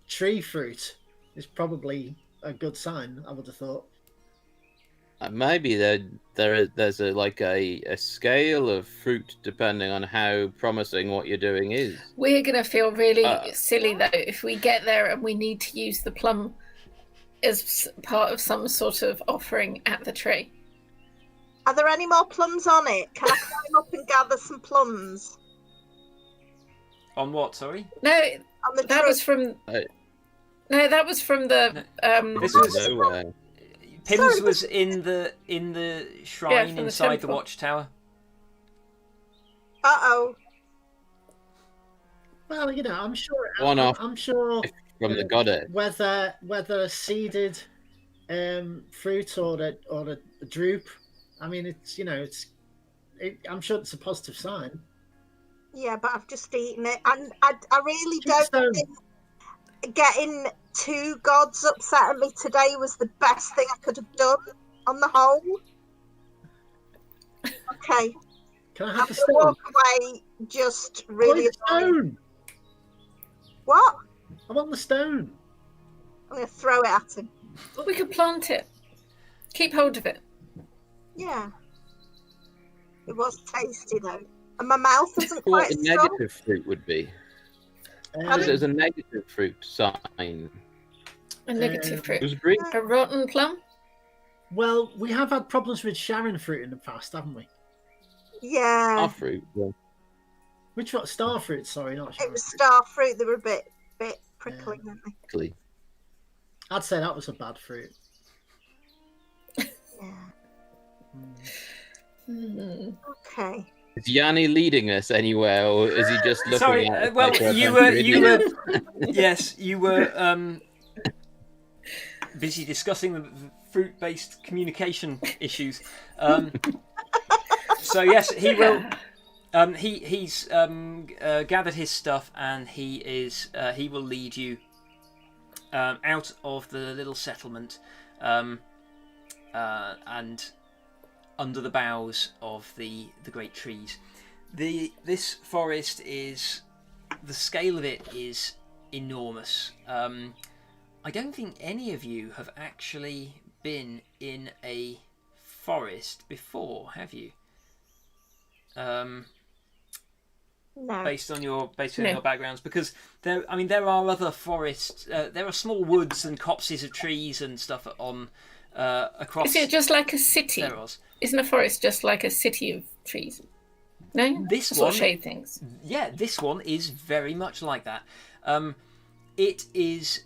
tree fruit is probably a good sign, I would have thought. Maybe there's a scale of fruit depending on how promising what you're doing is. We're going to feel really silly, though, if we get there and we need to use the plum as part of some sort of offering at the tree. are there any more plums on it? Can I climb up and gather some plums? On what? Sorry. No, On the that tree? was from... No, that was from the... This was Nowhere. Pims Sorry, was in the shrine from the inside the temple. watchtower. Uh-oh. Well, I'm sure. One off. I'm sure From the goddess. whether a seeded fruit or a droop. I mean, I'm sure it's a positive sign. Yeah, but I've just eaten it. And I really don't So, think getting two gods upset at me today was the best thing I could have done on the whole. Okay. can I I'm have going the to stone? walk away just I really want the annoyed. stone. What? I want the stone. I'm going to throw it at him. Well, we could plant it. Keep hold of it. Yeah. It was tasty though. And my mouth isn't What quite a strong. negative fruit would be. Um, There's a negative fruit sign. A negative fruit. Gooseberry? A rotten plum? well, we have had problems with Sharon fruit in the past, haven't we? Yeah. Our fruit. Yeah. Which one? Star fruit, sorry, not It Sharon was fruit. star fruit. They were a bit prickly, weren't they? Actually. I'd say that was a bad fruit. Yeah. Hmm. Okay. Is Yanni leading us anywhere, or is he just looking Sorry, at us well, like we're a you bunch were, of idiots? yes, you were busy discussing the fruit-based communication issues. So yes, he will. He's gathered his stuff, and he will lead you out of the little settlement, and under the boughs of the great trees. This forest is, the scale of it is enormous. I don't think any of you have actually been in a forest before, have you? No. Based on your No. your backgrounds, because there are other forests. There are small woods and copses of trees and stuff on across. Is it just like a city? Theros. Isn't a forest just like a city of trees? No? This Sort of one- shade things. Yeah, this one is very much like that. It is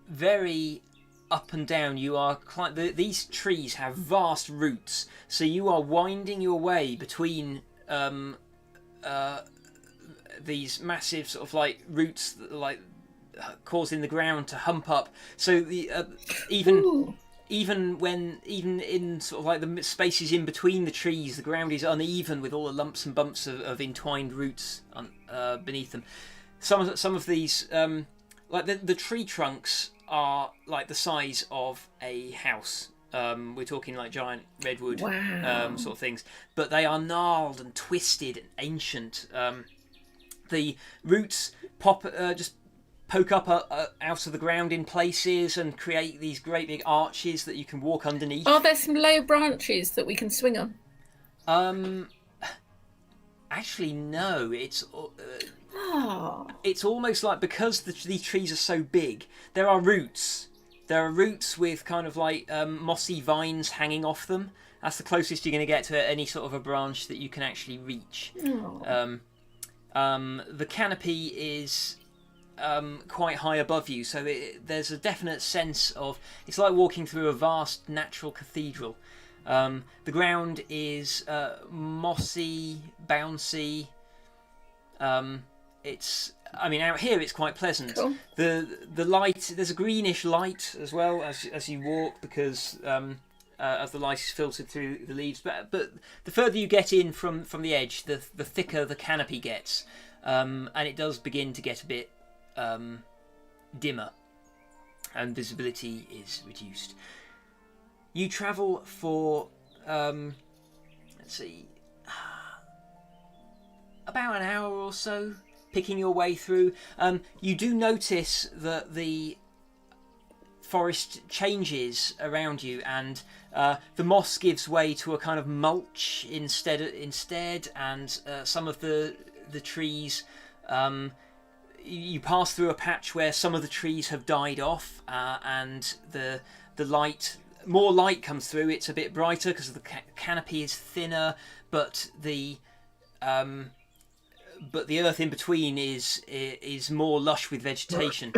very up and down. You are these trees have vast roots, so you are winding your way between these massive sort of like roots that, like causing the ground to hump up. So the Ooh. even in sort of like the spaces in between the trees, the ground is uneven with all the lumps and bumps of entwined roots beneath them. Some of these, like the tree trunks, are like the size of a house. We're talking like giant redwood Wow. sort of things, but they are gnarled and twisted and ancient. The roots just poke up out of the ground in places and create these great big arches that you can walk underneath. Are there some low branches that we can swing on? Actually, no. Oh. It's almost like, because these trees are so big, there are roots. There are roots with kind of like mossy vines hanging off them. That's the closest you're going to get to any sort of a branch that you can actually reach. Oh. The canopy is quite high above you, so there's a definite sense of, it's like walking through a vast natural cathedral. The ground is mossy, bouncy. Out here it's quite pleasant. Cool. The light, there's a greenish light as well as you walk, because as the light is filtered through the leaves. But the further you get in from the edge, the thicker the canopy gets, and it does begin to get a bit dimmer, and visibility is reduced. You travel for about an hour or so, picking your way through. You do notice that the forest changes around you, and the moss gives way to a kind of mulch instead, and some of the trees. You pass through a patch where some of the trees have died off, and the light. More light comes through. It's a bit brighter because the canopy is thinner, but the earth in between is more lush with vegetation.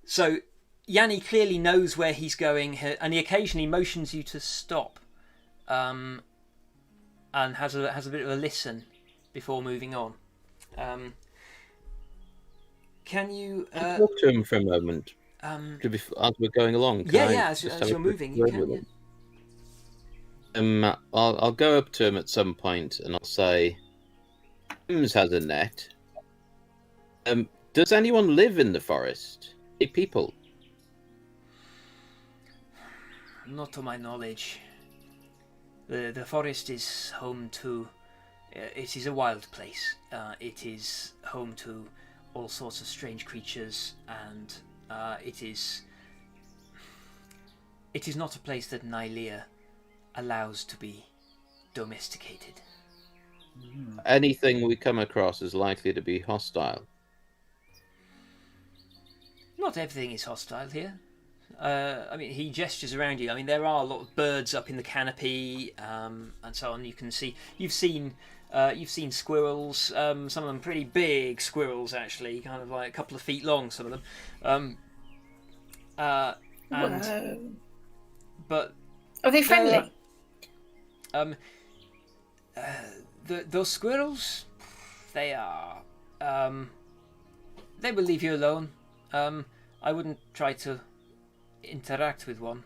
So Yanni clearly knows where he's going, and he occasionally motions you to stop, and has a bit of a listen before moving on. Can you Talk to him for a moment. As we're going along. As you're moving, you can. Yeah. I'll go up to him at some point and I'll say, "Sims has a net. Does anyone live in the forest? Any people?" Not to my knowledge. The forest is home to. It is a wild place. It is home to all sorts of strange creatures, and it is not a place that Nylea allows to be domesticated. Anything we come across is likely to be hostile. Not everything is hostile here. I mean, he gestures around you. I mean, there are a lot of birds up in the canopy, and so on. You can see. You've seen squirrels. Some of them pretty big squirrels, actually, kind of like a couple of feet long. Some of them. Whoa. But Are they friendly? Those squirrels, they are. They will leave you alone. I wouldn't try to interact with one.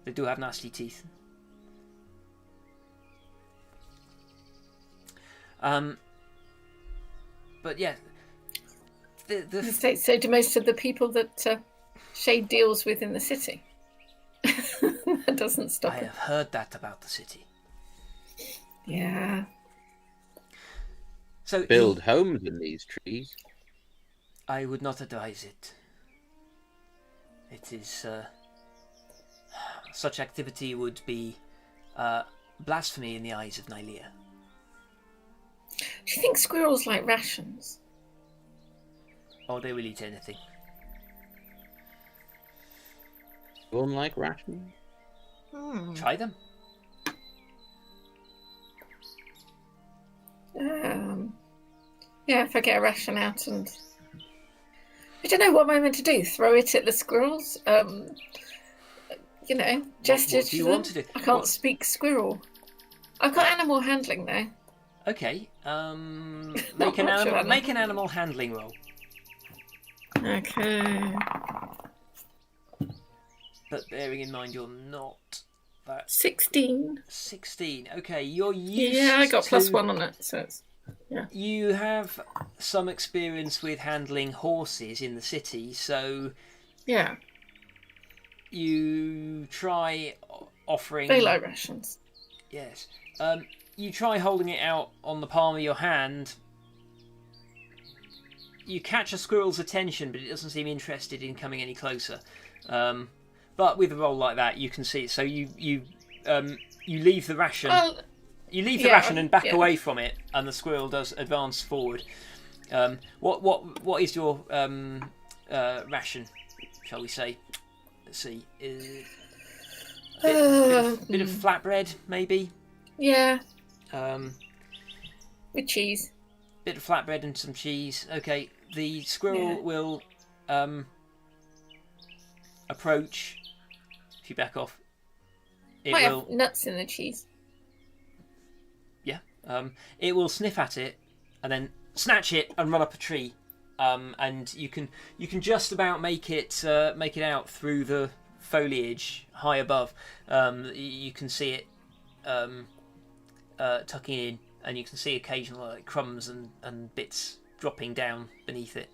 They do have nasty teeth. But yeah, So do most of the people that Shade deals with in the city. That doesn't stop I it. have heard that about the city. Yeah. So Build homes in these trees. I would not advise it. It is such activity would be blasphemy in the eyes of Nylea. Do you think squirrels like rations? Or they will eat anything. Don't like rations? Try them. Yeah, if I get a ration out and I don't know what am I meant to do. Throw it at the squirrels? Gesture What do you want to do? I can't speak squirrel. I've got animal handling though. Okay. Not Make an much of animal. it. Make an animal handling roll. Okay. But bearing in mind you're not that 16. 16. Okay, you're used. Yeah, I got to, +1 on it, so it's You have some experience with handling horses in the city, so yeah. you try offering. They like rations. Yes. You try holding it out on the palm of your hand. You catch a squirrel's attention, but it doesn't seem interested in coming any closer. But with a roll like that, you can see it. So you leave the ration. You leave the ration and back away from it, and the squirrel does advance forward. What is your ration? Shall we say? Let's see. Bit of flatbread, maybe. Yeah. With cheese. Bit of flatbread and some cheese. Okay. The squirrel will approach. If you back off, it Might will have nuts in the cheese. Yeah. It will sniff at it and then snatch it and run up a tree. And you can just about make it out through the foliage high above. You can see it tucking in, and you can see occasional crumbs and bits dropping down beneath it.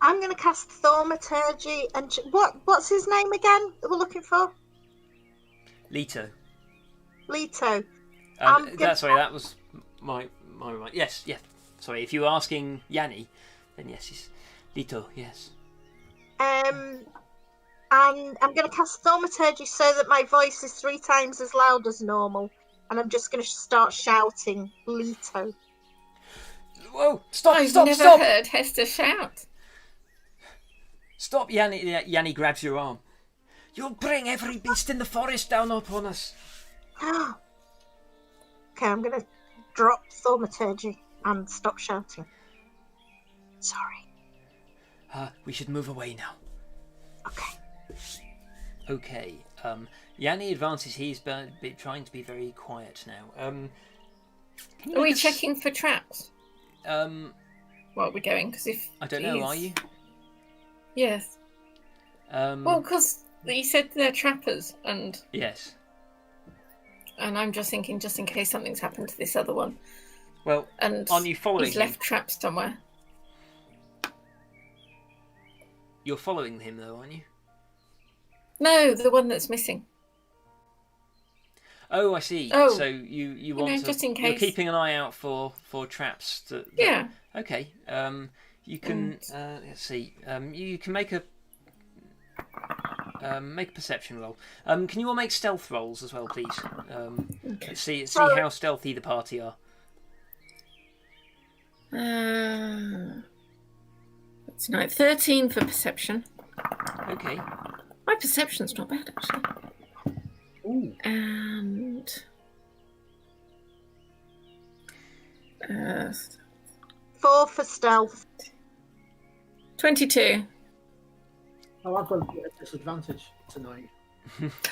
I'm going to cast Thaumaturgy and what's his name again that we're looking for? Leto. Leto. Sorry, that was my remark. Yes, yeah. Sorry, if you were asking Yanni, then yes, it's Leto. Yes. And I'm going to cast Thaumaturgy so that my voice is 3 times as loud as normal, and I'm just going to start shouting Leto. Whoa! Stop! I've stop! never Stop! heard Hester shout. Stop! Yanni grabs your arm. You'll bring every beast in the forest down upon us. Okay, I'm going to drop Thaumaturgy and stop shouting. Sorry. We should move away now. Okay. Okay. Yanni advances. He's been trying to be very quiet now. Are we checking for traps? Well, are we going? Because if I don't know. Are you? Yes. Well, because you said they're trappers, and yes. And I'm just thinking, just in case something's happened to this other one. Well, and aren't you following he's him? left traps somewhere. You're following him, though, aren't you? No, the one that's missing. Oh, I see. Oh, so you want to, just in case. You're keeping an eye out for traps. Yeah. Okay. You can let's see. You can make a Make a perception roll. Can you all make stealth rolls as well, please? Okay. Let's see Sorry. how stealthy the party are. That's no 13 for perception. Okay. My perception's not bad actually. Ooh. And 4 for stealth. 22. Oh, I've got a bit of disadvantage tonight.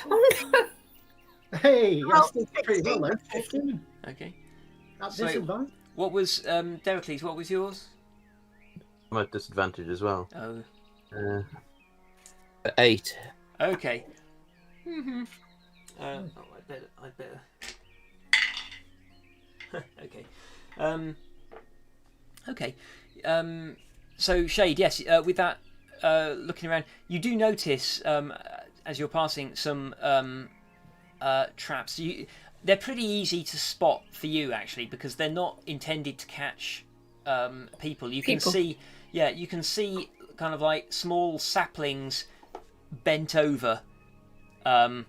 Oh no! Hey, Oh, that's pretty well 16. then. 15. Okay. At So- disadvantage. What was Derocles? What was yours? I'm at disadvantage as well. Oh. 8. Okay. Mm-hmm. I better. Okay. Okay. So Shade, yes. With that, looking around, you do notice as you're passing some traps. They're pretty easy to spot for you actually because they're not intended to catch people. You can see, you can see kind of like small saplings bent over. And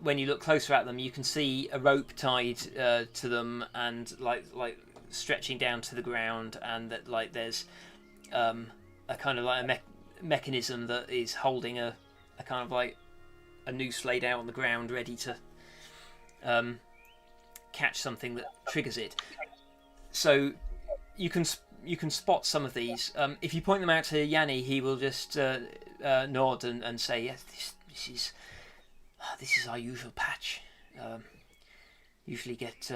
when you look closer at them, you can see a rope tied to them, and like stretching down to the ground, and that like there's a kind of like a mechanism that is holding a kind of like a noose laid out on the ground, ready to catch something that triggers it. So you can spot some of these. If you point them out to Yanni, he will just nod and say, "Yes, this is our usual patch. Usually get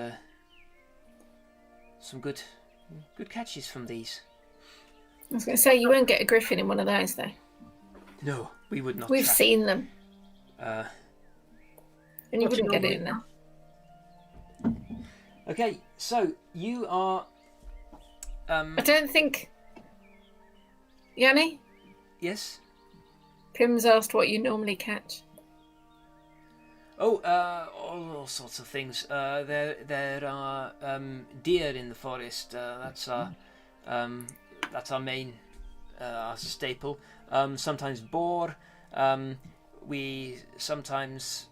some good catches from these." I was going to say, you won't get a griffin in one of those, though. No, we would not. We've trap. seen them, Uh, and you What do wouldn't you get it in there. okay, so you are. I don't think. Yanni? Yes. Pim's asked what you normally catch. Oh, all sorts of things. There are deer in the forest. That's our main our staple. Sometimes boar. We sometimes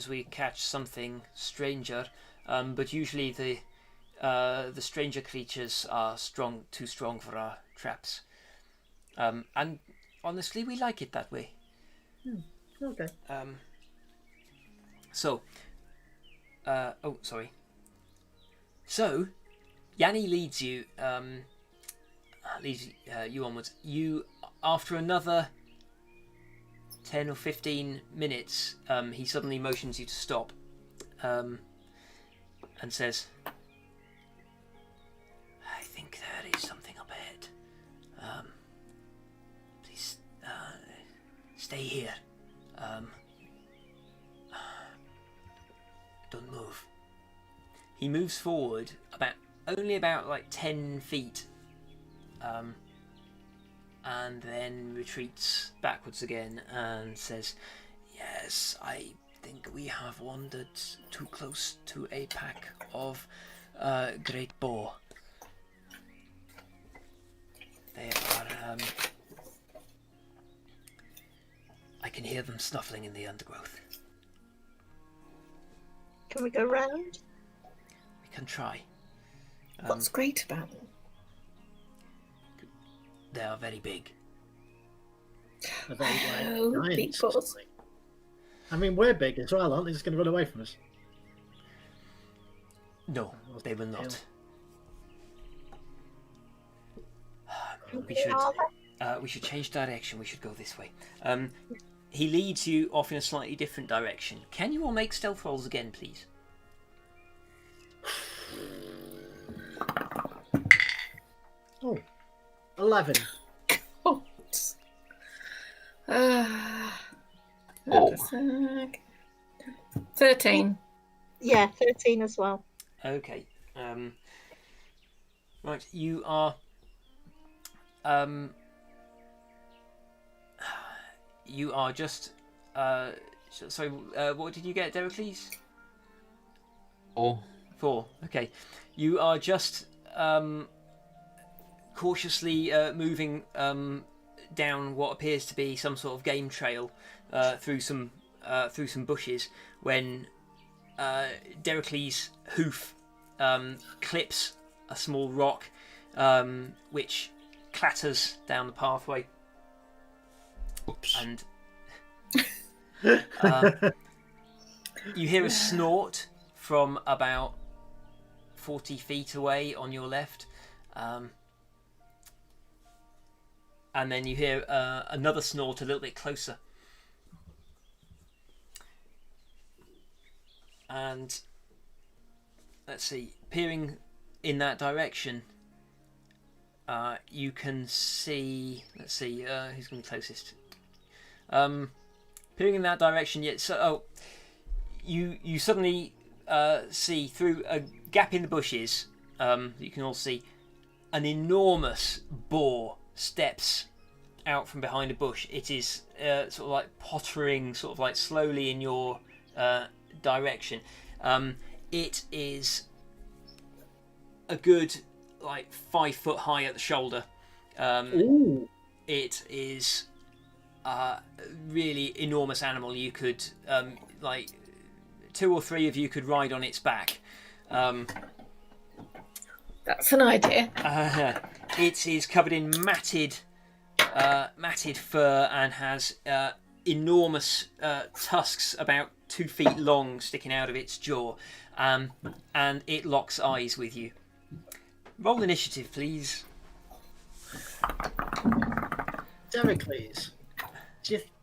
we catch something stranger, but usually the stranger creatures are too strong for our traps. And honestly, we like it that way. Okay. So, Yanni leads you onwards. You, after another 10 or 15 minutes, he suddenly motions you to stop, and says, "I think there is something up ahead. Please, stay here. Don't move." He moves forward only about like 10 feet, and then retreats backwards again and says, "Yes, I think we have wandered too close to a pack of great boar. They are I can hear them snuffling in the undergrowth. Can we go round? We can try. What's great about them? They are very big." Are they, Oh, giants big or balls. something? I mean, we're big as well, aren't they? Just going to run away from us. No, they will not. We should change direction. We should go this way. He leads you off in a slightly different direction. Can you all make stealth rolls again, please? Oh, 11. Oh. 13. Yeah, 13 as well. Okay. Right, you are. You are just. Sorry. What did you get, Derocles? 4. 4. Okay. You are just cautiously moving down what appears to be some sort of game trail through some bushes when Dericles' hoof clips a small rock, which clatters down the pathway. Oops. And you hear a snort from about 40 feet away on your left. And then you hear another snort a little bit closer. And let's see, peering in that direction, you can see. Let's see, who's going to be closest? Peering in that direction, you suddenly see through a gap in the bushes. You can all see an enormous boar steps out from behind a bush. It is sort of like pottering, sort of like slowly in your direction. It is a good like 5 foot high at the shoulder. It is a really enormous animal. You could like 2 or 3 of you could ride on its back. That's an idea. It is covered in matted fur and has enormous tusks about 2 feet long sticking out of its jaw, and it locks eyes with you. Roll initiative, please. Dericles.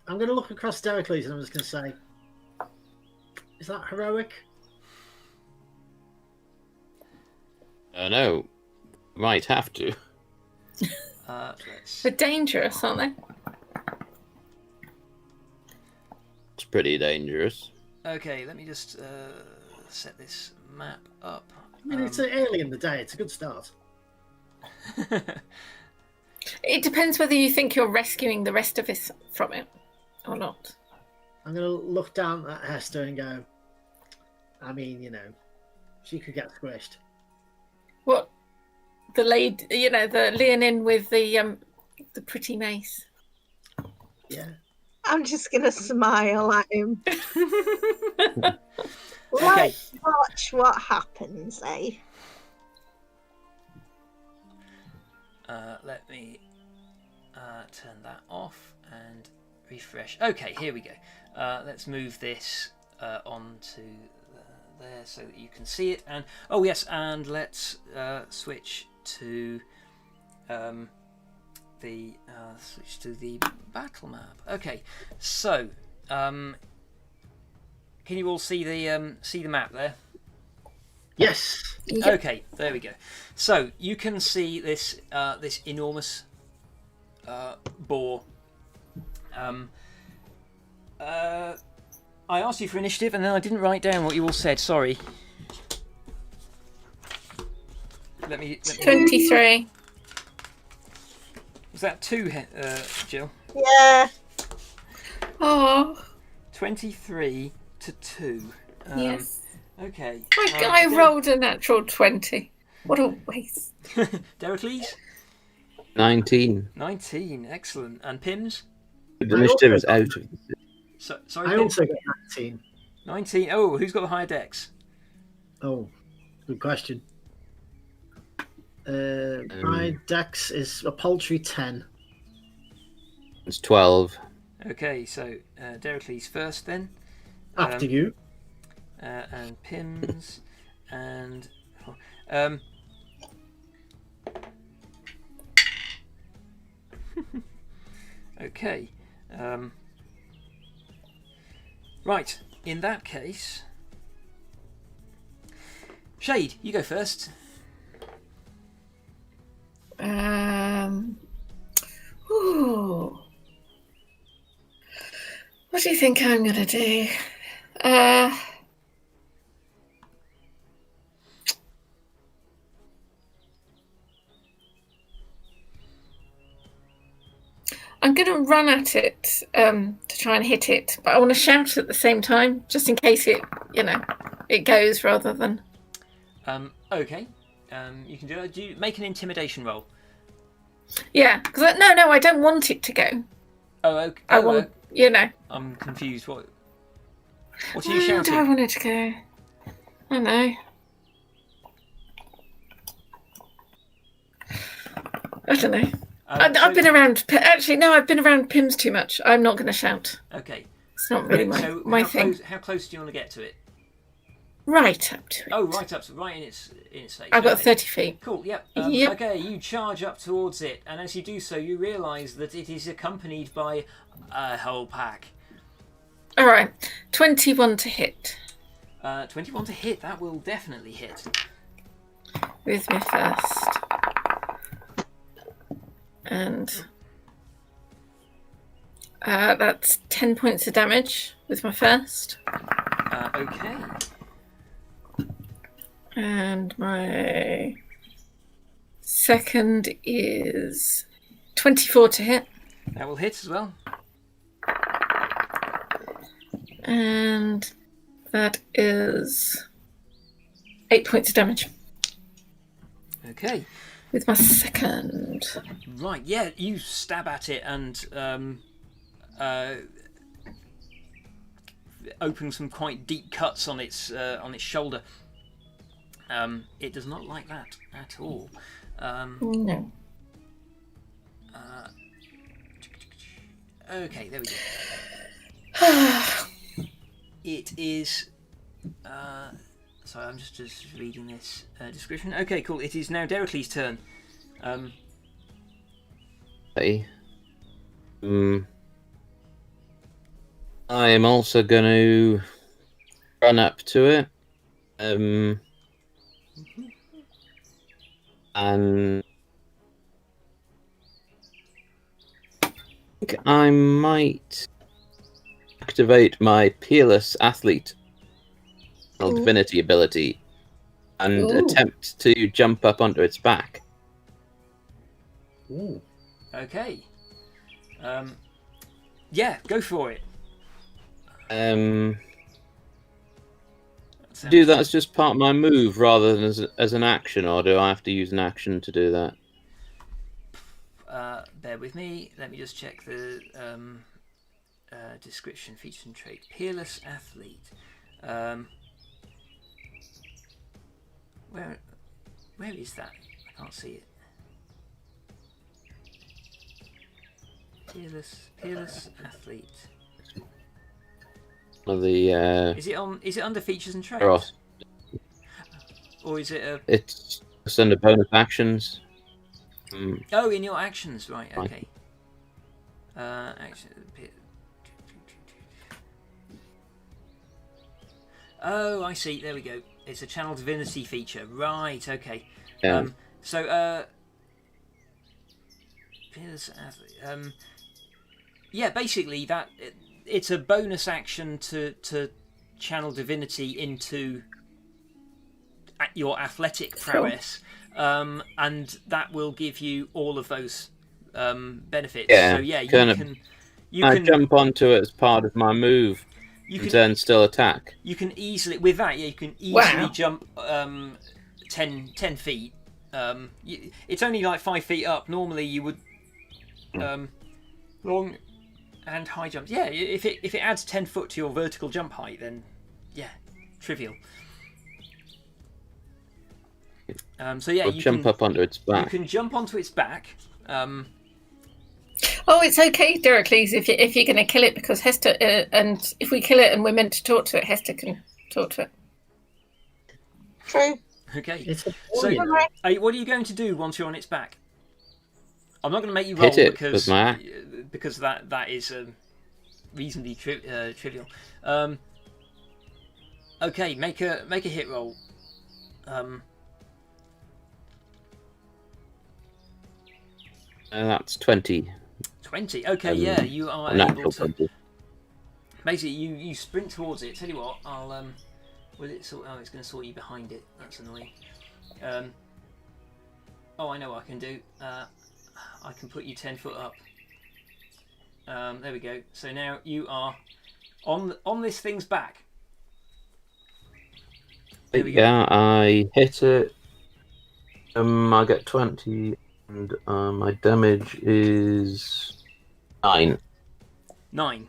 I'm going to look across Dericles and I'm just going to say, is that heroic? No, might have to. They're dangerous, aren't they? It's pretty dangerous. Okay, let me just set this map up. I mean, it's early in the day. It's a good start. It depends whether you think you're rescuing the rest of us from it or not. I'm going to look down at Hester and go, I mean, she could get squished. What? The lady, the Leonin with the pretty mace. Yeah. I'm just going to smile at him. Okay. Let's watch what happens, eh? Let me turn that off and refresh. Okay, here we go. Let's move this onto there so that you can see it. And oh yes, and let's switch to the battle map. Okay, so can you all see the map there? Yes. Yep. Okay, there we go. So you can see this this enormous boar. I asked you for initiative, and then I didn't write down what you all said. Sorry. Let me 23. Was that 2, Jill? Yeah. Oh, 23 to 2. yes. Okay. I rolled a natural 20. What a waste. Dericles? 19. 19. Excellent. And Pims? The initiative is out of. Sorry, I Pims? also got 19. 19. Oh, who's got the higher dex? Oh, good question. My dex is a paltry 10. It's 12. Okay, so Dericles first then. After you. And Pims. And... okay. Right, in that case... Shade, you go first. Ooh. What do you think I'm going to do? I'm going to run at it to try and hit it, but I want to shout at the same time, just in case it goes rather than... Okay. You can do that. Do you make an intimidation roll? Yeah, because no, I don't want it to go. Oh, okay. I want, I'm confused. What are you Where shouting? do I want it to go? I don't know. I don't know. I've been around. Actually, no, I've been around Pims too much. I'm not going to shout. Okay. It's not really my thing. How close do you want to get to it? Right up to it. Oh, right up to right in its stage. I've got 30 feet. Cool. Yep. Yep. Okay, you charge up towards it, and as you do so, you realise that it is accompanied by a whole pack. All right, 21 to hit. 21 to hit. That will definitely hit. With my first. And that's 10 points of damage with my first. Okay. And my second is 24 to hit. That will hit as well. And that is 8 points of damage. Okay. With my second. Right, yeah, you stab at it and open some quite deep cuts on its shoulder. It does not like that at all. No. Okay, there we go. It is. Sorry, I'm just reading this description. Okay, cool. It is now Dericles' turn. Okay. I am also going to run up to it. And I think I might activate my Peerless Athlete Divinity ability and attempt to jump up onto its back. Ooh. Okay. Yeah, go for it. Do that as just part of my move rather than as an action, or do I have to use an action to do that? Bear with me. Let me just check the description, features and trait. Peerless Athlete. Where is that? I can't see it. Peerless Athlete. One of the Is it under features and traits? Theros. Or is it a? It's just under bonus actions. Oh, in your actions, right? Okay. Action. Oh, I see. There we go. It's a channel divinity feature, right? Okay. Yeah. Yeah, basically that it's a bonus action to channel divinity into your athletic prowess, and that will give you all of those benefits. Yeah, so yeah, you I can jump onto it as part of my move, and then still attack. You can easily with that. Yeah, you can easily jump 10 feet. It's only like 5 feet up. Normally you would long and high jumps. Yeah, if it adds 10 foot to your vertical jump height, then yeah, trivial. So yeah, you jump up onto its back. You can jump onto its back. Oh, it's okay, Dericles, if you're going to kill it, because Hester, and if we kill it and we're meant to talk to it, Hester can talk to it. True. Okay. So, what are you going to do once you're on its back? I'm not going to make you roll Hit it because with my axe. Because that is reasonably trivial. Okay, make a hit roll. That's 20. 20. Okay, yeah, you are able to. 20. Basically, you sprint towards it. Tell you what, I'll will it sort? Oh, it's going to sort you behind it. That's annoying. Oh, I know what I can do. I can put you 10 foot up. There we go. So now you are on this thing's back. There we go. Yeah, I hit it. I get 20. And my damage is 9. 9.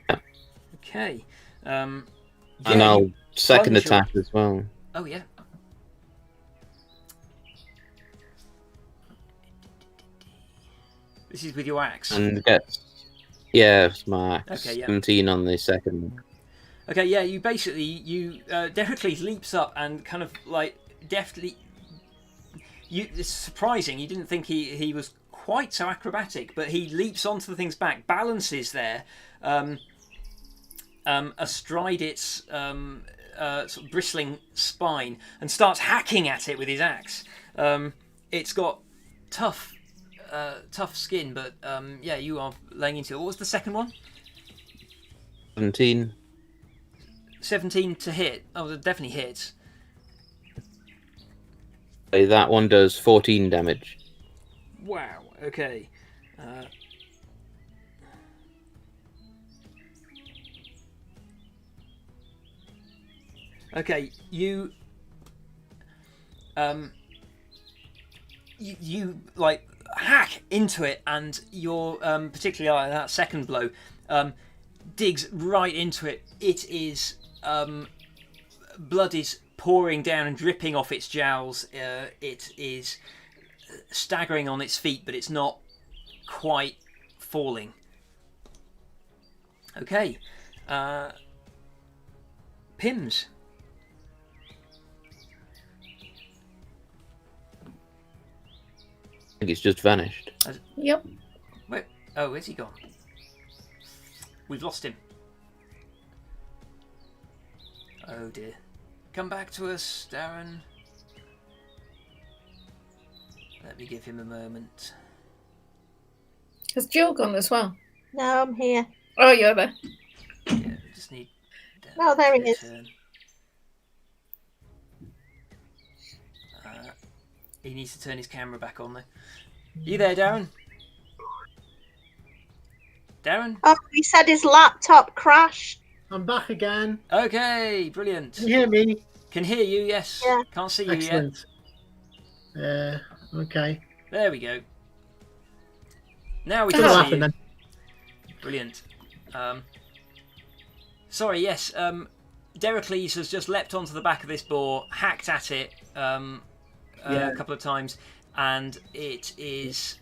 Yeah. Okay. And Yeah, I'll you second plunge your- attack as well. Oh yeah. This is with your axe. And gets. Yeah, it's my axe. Okay, yeah. 17 on the second. Okay, yeah. You basically Deracles leaps up and kind of like deftly. It's surprising. You didn't think he was quite so acrobatic, but he leaps onto the thing's back, balances there, astride its sort of bristling spine, and starts hacking at it with his axe. It's got tough skin, but yeah, you are laying into it. What was the second one? 17. 17 to hit. Oh, it definitely hits. That one does 14 damage. Wow. Okay. Okay. You like hack into it, and your particularly that second blow digs right into it. It is blood is pouring down and dripping off its jowls. It is staggering on its feet, but it's not quite falling. Okay. Pims. I think it's just vanished. Yep. Wait. Oh, where's he gone? We've lost him. Oh dear. Come back to us, Darren. Let me give him a moment. Has Jill gone as well? No, I'm here. Oh, you're there. Yeah, just need. Oh, there he is. Turn. He needs to turn his camera back on though. You there, Darren? Darren? Oh, he said his laptop crashed. I'm back again. Okay, brilliant. Can you hear me? Can hear you, yes. Yeah. Can't see you Excellent. Okay. yet. There we go. Now we What's can see happened you. then? Brilliant. Sorry, yes. Deracles has just leapt onto the back of this boar, hacked at it a couple of times, and it is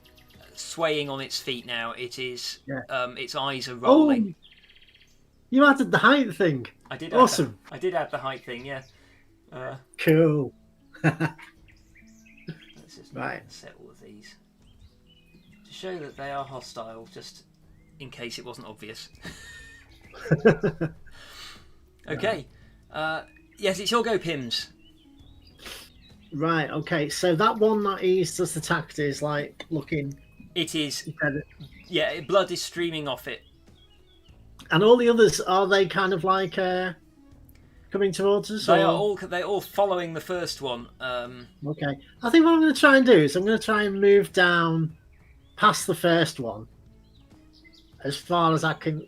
swaying on its feet now. It is. Its eyes are rolling. Oh, you added the height thing. I did. Awesome. I did add the height thing. Yeah. Cool. Let's just Right. set all of these to show that they are hostile, just in case it wasn't obvious. Okay. Yes, it's your go, Pims. Right. Okay. So that one that he's just attacked is like looking. It is. Yeah, blood is streaming off it. And all the others, are they kind of like coming towards us? They're or... all following the first one. Okay. I think what I'm going to try and do is I'm going to try and move down past the first one as far as I can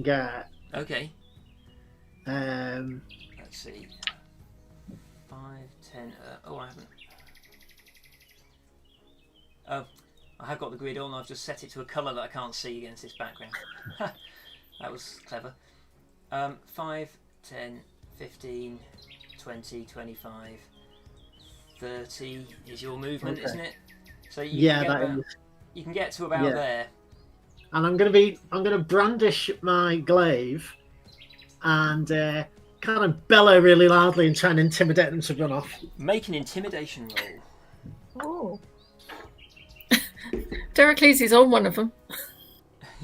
get. Okay. Um. Let's see. 5, 10. Oh, I haven't. Oh, I have got the grid on. I've just set it to a colour that I can't see against this background. That was clever. 5, 10, 15, 20, 25, 30 is your movement, Okay. isn't it? So you can get that about, is. you can get to about Yeah. there. And I'm going to brandish my glaive and kind of bellow really loudly and try and intimidate them to run off. Make an intimidation roll. Oh. Deracles is on one of them.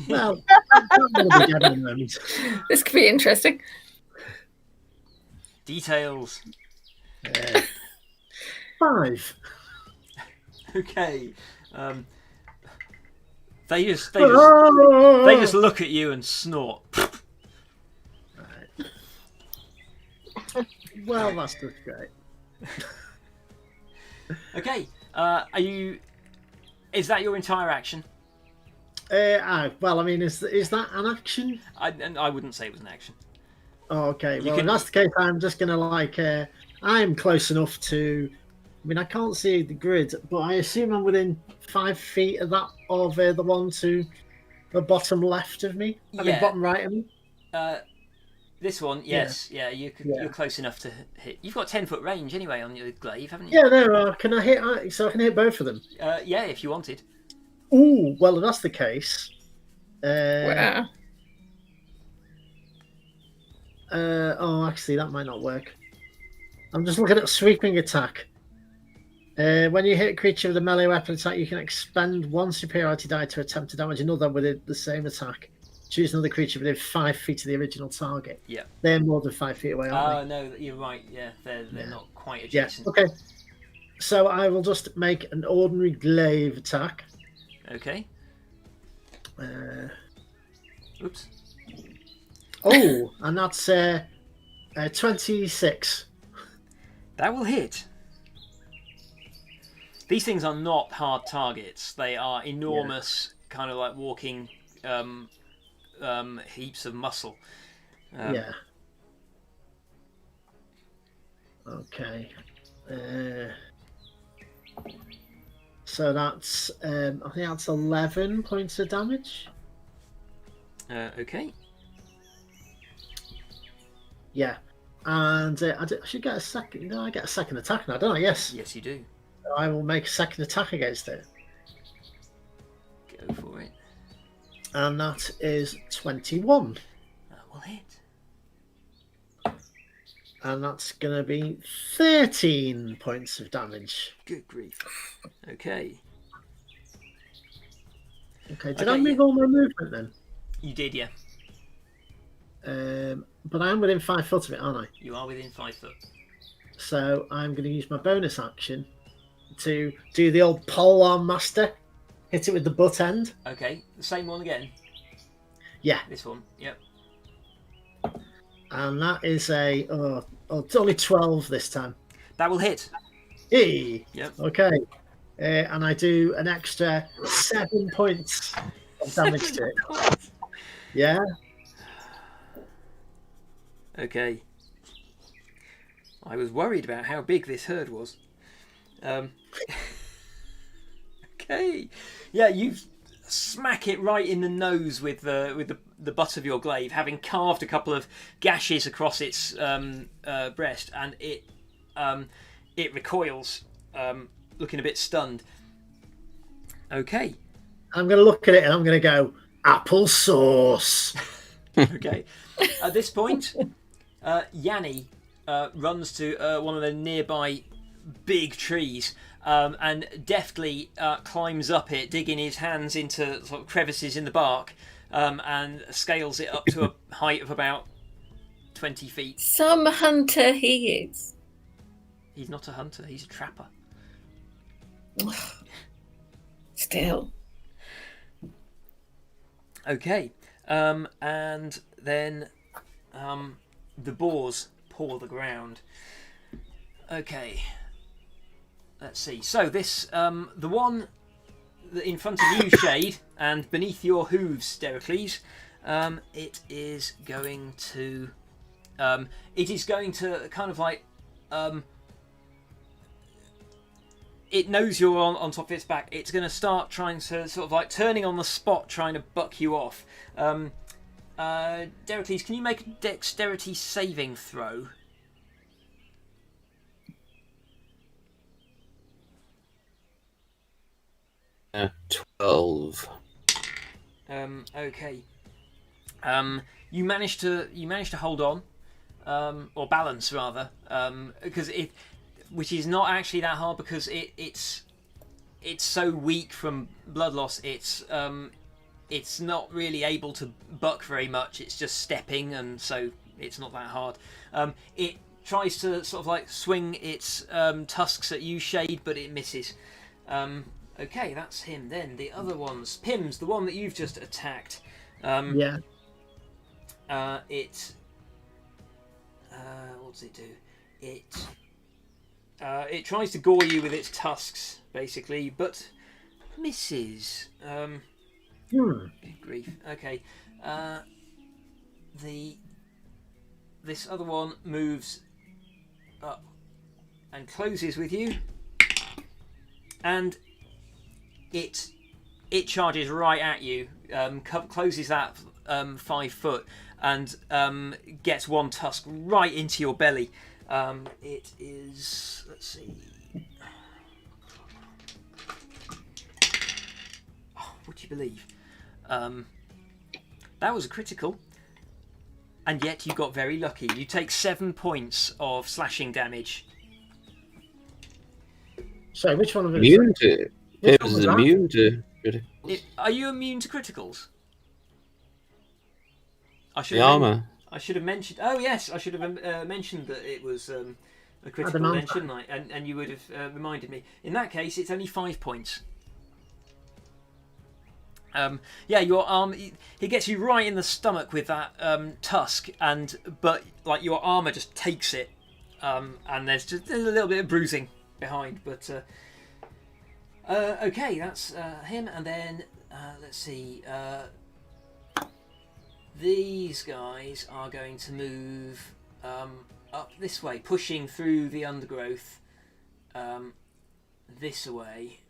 Well, I'm going to be dead in a moment. This could be interesting. Details. 5. Okay. They just look at you and snort. Well, that's just great. Okay. Are you? Is that your entire action? Well, I mean, is that an action? I wouldn't say it was an action. Oh, okay. You Well, can- if that's the case, I'm just going to I'm close enough to I mean, I can't see the grid, but I assume I'm within 5 feet of that of the one to the bottom left of me. I mean, Yeah. bottom right of me. This one, yes, yeah, you're close enough to hit. You've got 10-foot range anyway on your glaive, haven't you? Yeah, there are. Can I hit? So I can hit both of them. Yeah, if you wanted. Ooh, well, if that's the case. Wow. Oh, actually, that might not work. I'm just looking at sweeping attack. When you hit a creature with a melee weapon attack, you can expend one superiority die to attempt to damage another with the same attack. Choose another creature within 5 feet of the original target. Yeah. They're more than 5 feet away, aren't they? No, you're right. Yeah, they're not quite Yeah. adjacent. Okay. So I will just make an ordinary glaive attack. Okay. Oops. Oh, and that's 26. That will hit. These things are not hard targets. They are enormous, kind of like walking heaps of muscle. Yeah. Okay. So that's I think that's 11 points of damage. Okay. Yeah. And I should get a second. No, I get a second attack now, don't I? Yes. Yes, you do. I will make a second attack against it. Go for it. And that is 21. That will hit. And that's going to be 13 points of damage. Good grief. Okay. Okay, did I move all my movement then? You did, yeah. But I'm within 5 foot of it, aren't I? You are within 5 foot. So I'm going to use my bonus action to do the old polearm master. Hit it with the butt end. Okay, the same one again? Yeah. This one, yep. And that is it's only 12 this time. That will hit. Hey. Yep. Okay. And I do an extra 7 points of damage to it. Yeah. Okay. I was worried about how big this herd was. Okay. Yeah, you smack it right in the nose with the butt of your glaive, having carved a couple of gashes across its breast, and it recoils, looking a bit stunned. Okay. I'm going to look at it and I'm going to go, applesauce. Okay. At this point, Yanni runs to one of the nearby big trees and deftly climbs up it, digging his hands into sort of crevices in the bark, and scales it up to a height of about 20 feet. Some hunter he is. He's not a hunter, he's a trapper. Still. Okay, and then the boars paw the ground. Okay, let's see. So this, the one in front of you, Shade, and beneath your hooves, Deracles, it is going to kind of like, it knows you're on top of its back. It's going to start trying to sort of like turning on the spot, trying to buck you off. Deracles, can you make a dexterity saving throw? Uh, 12. Okay. You managed to hold on, or balance rather, because which is not actually that hard because it's so weak from blood loss. It's not really able to buck very much. It's just stepping, and so it's not that hard. It tries to sort of like swing its tusks at you, Shade, but it misses. Okay, that's him. Then the other ones, Pims, the one that you've just attacked. Yeah. What does it do? It tries to gore you with its tusks, basically, but misses. Good grief. Okay. This other one moves up and closes with you. and it charges right at you, closes that 5 foot, and gets one tusk right into your belly. It is, let's see. Oh, would you believe? That was a critical. And yet you got very lucky. You take 7 points of slashing damage. So which one of us? Immune to. Which It one was was that? immune to criticals. Are you immune to criticals? The armor. I should have mentioned. Oh yes, I should have mentioned that it was a critical then, shouldn't I? And you would have reminded me. In that case, it's only 5 points. Yeah, your arm. He gets you right in the stomach with that tusk, but like your armor just takes it, and there's a little bit of bruising behind. But okay, that's him. And then let's see. These guys are going to move up this way, pushing through the undergrowth this way.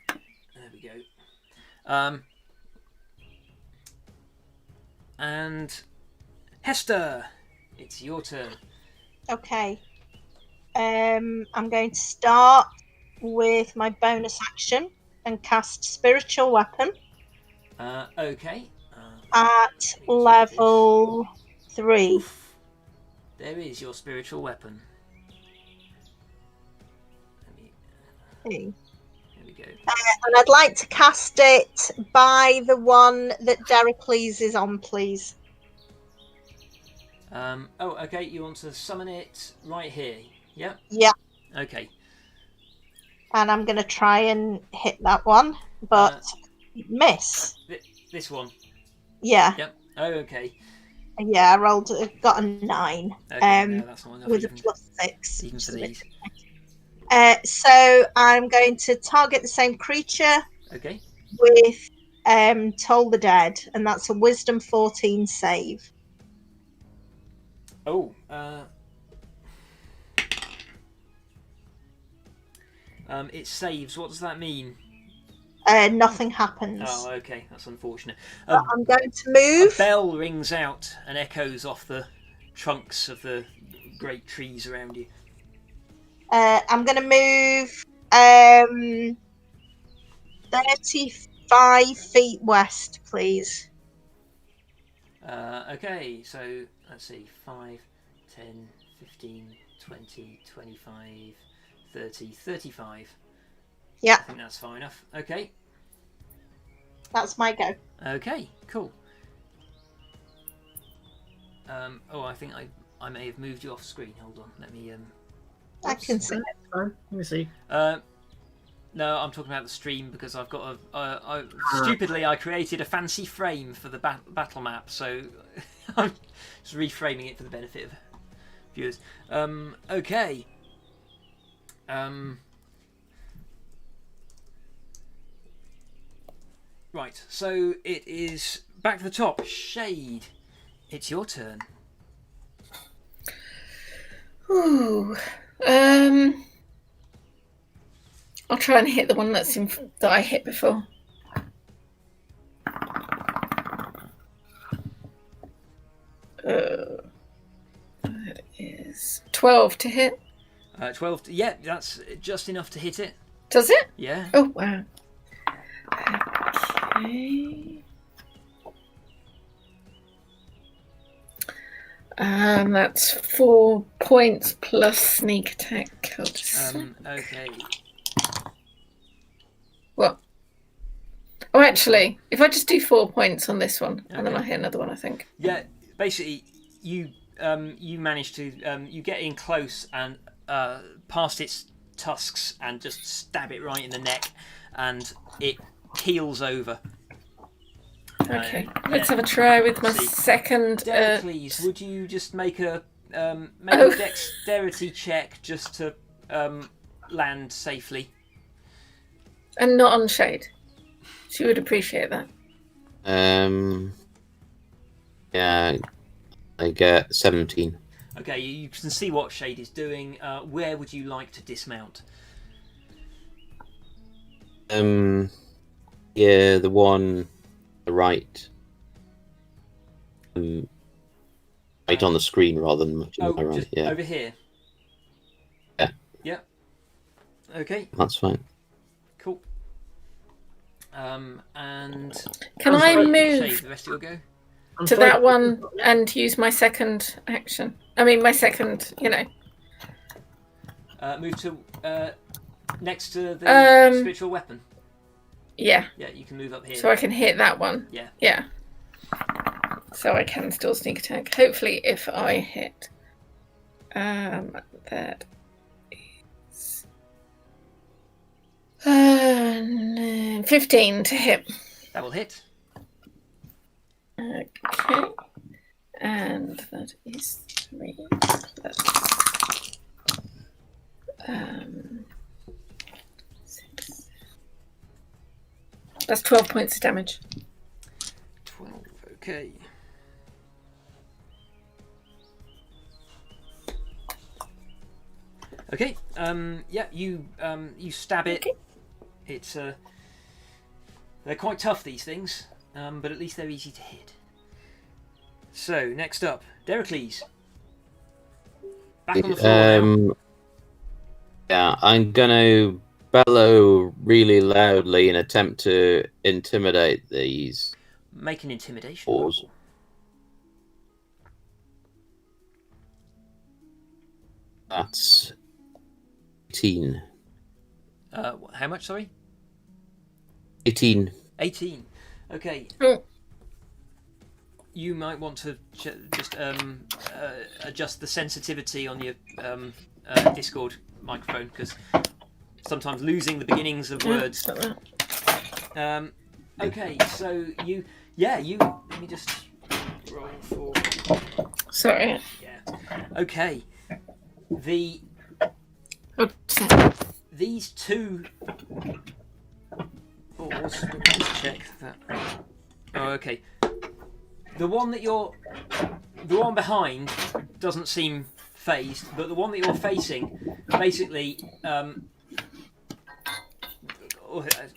There we go. And Hester, it's your turn. Okay. I'm going to start with my bonus action and cast Spiritual Weapon Okay. at level 3. Oof. There is your spiritual weapon. Here we go. And I'd like to cast it by the one that Dericles is on, please. Oh, okay. You want to summon it right here? Yeah. Yeah. Okay. And I'm going to try and hit that one, but miss. This one. Yeah. Yep. Oh, okay. Yeah, I got a 9. Okay, no, that's not enough with even, a +6. even for these. So I'm going to target the same creature. Okay. With Toll the Dead, and that's a Wisdom 14 save. Oh. It saves. What does that mean? Nothing happens. Oh, okay. That's unfortunate. I'm going to move. A bell rings out and echoes off the trunks of the great trees around you. I'm going to move 35 feet west, please. Okay, so let's see. 5, 10, 15, 20, 25, 30, 35. Yeah. I think that's far enough. Okay. That's my go. Okay, cool. Oh, I think I may have moved you off screen. Hold on. Let me... I can see it. Let me see. No, I'm talking about the stream because I've got stupidly I created a fancy frame for the battle map, so I'm just reframing it for the benefit of viewers. Okay. Right, so it is back to the top. Shade, it's your turn. Ooh. I'll try and hit the one that I hit before. That is 12 to hit. 12. Yeah, that's just enough to hit it. Does it? Yeah. Oh, wow. Okay. That's 4 points plus sneak attack. Okay. What? Oh, actually, if I just do 4 points on this one, and then I hit another one, I think. Yeah, basically, you manage to you get in close and past its tusks and just stab it right in the neck, and it keels over. Okay, let's have a try with my second. Please, would you just make a dexterity check just to land safely? And not on Shade. She would appreciate that. Yeah, I get 17. Okay, you can see what Shade is doing. Where would you like to dismount? Yeah, the one, the right, right on the screen rather than much on my right. Just Yeah, over here. Yeah. Yeah. Okay. that's fine. Cool. And Can I sorry, move Shade, the rest of your go. to that one and use my second action? I mean, my second, Move to next to the spiritual weapon. Yeah. Yeah, you can move up here. So I can hit that one. Yeah. Yeah. So I can still sneak attack. Hopefully, if I hit, that is 15 to hit. That will hit. Okay. And that is 3 plus 6. That's 12 points of damage. 12. Okay. Okay. Yeah. You stab it. Okay. It's they're quite tough, these things, but at least they're easy to hit. So next up, Deracles. Back on the floor now. Yeah, I'm gonna bellow really loudly and attempt to intimidate these. Make an intimidation Pause. roll. That's 18. How much? Sorry. 18. 18. Okay. Oh. You might want to just adjust the sensitivity on your Discord microphone, because sometimes losing the beginnings of words. Okay, so you let me just roll for. Sorry. Yeah. Okay. These two balls. Let me just check that. Oh, okay. The one behind doesn't seem phased, but the one that you're facing basically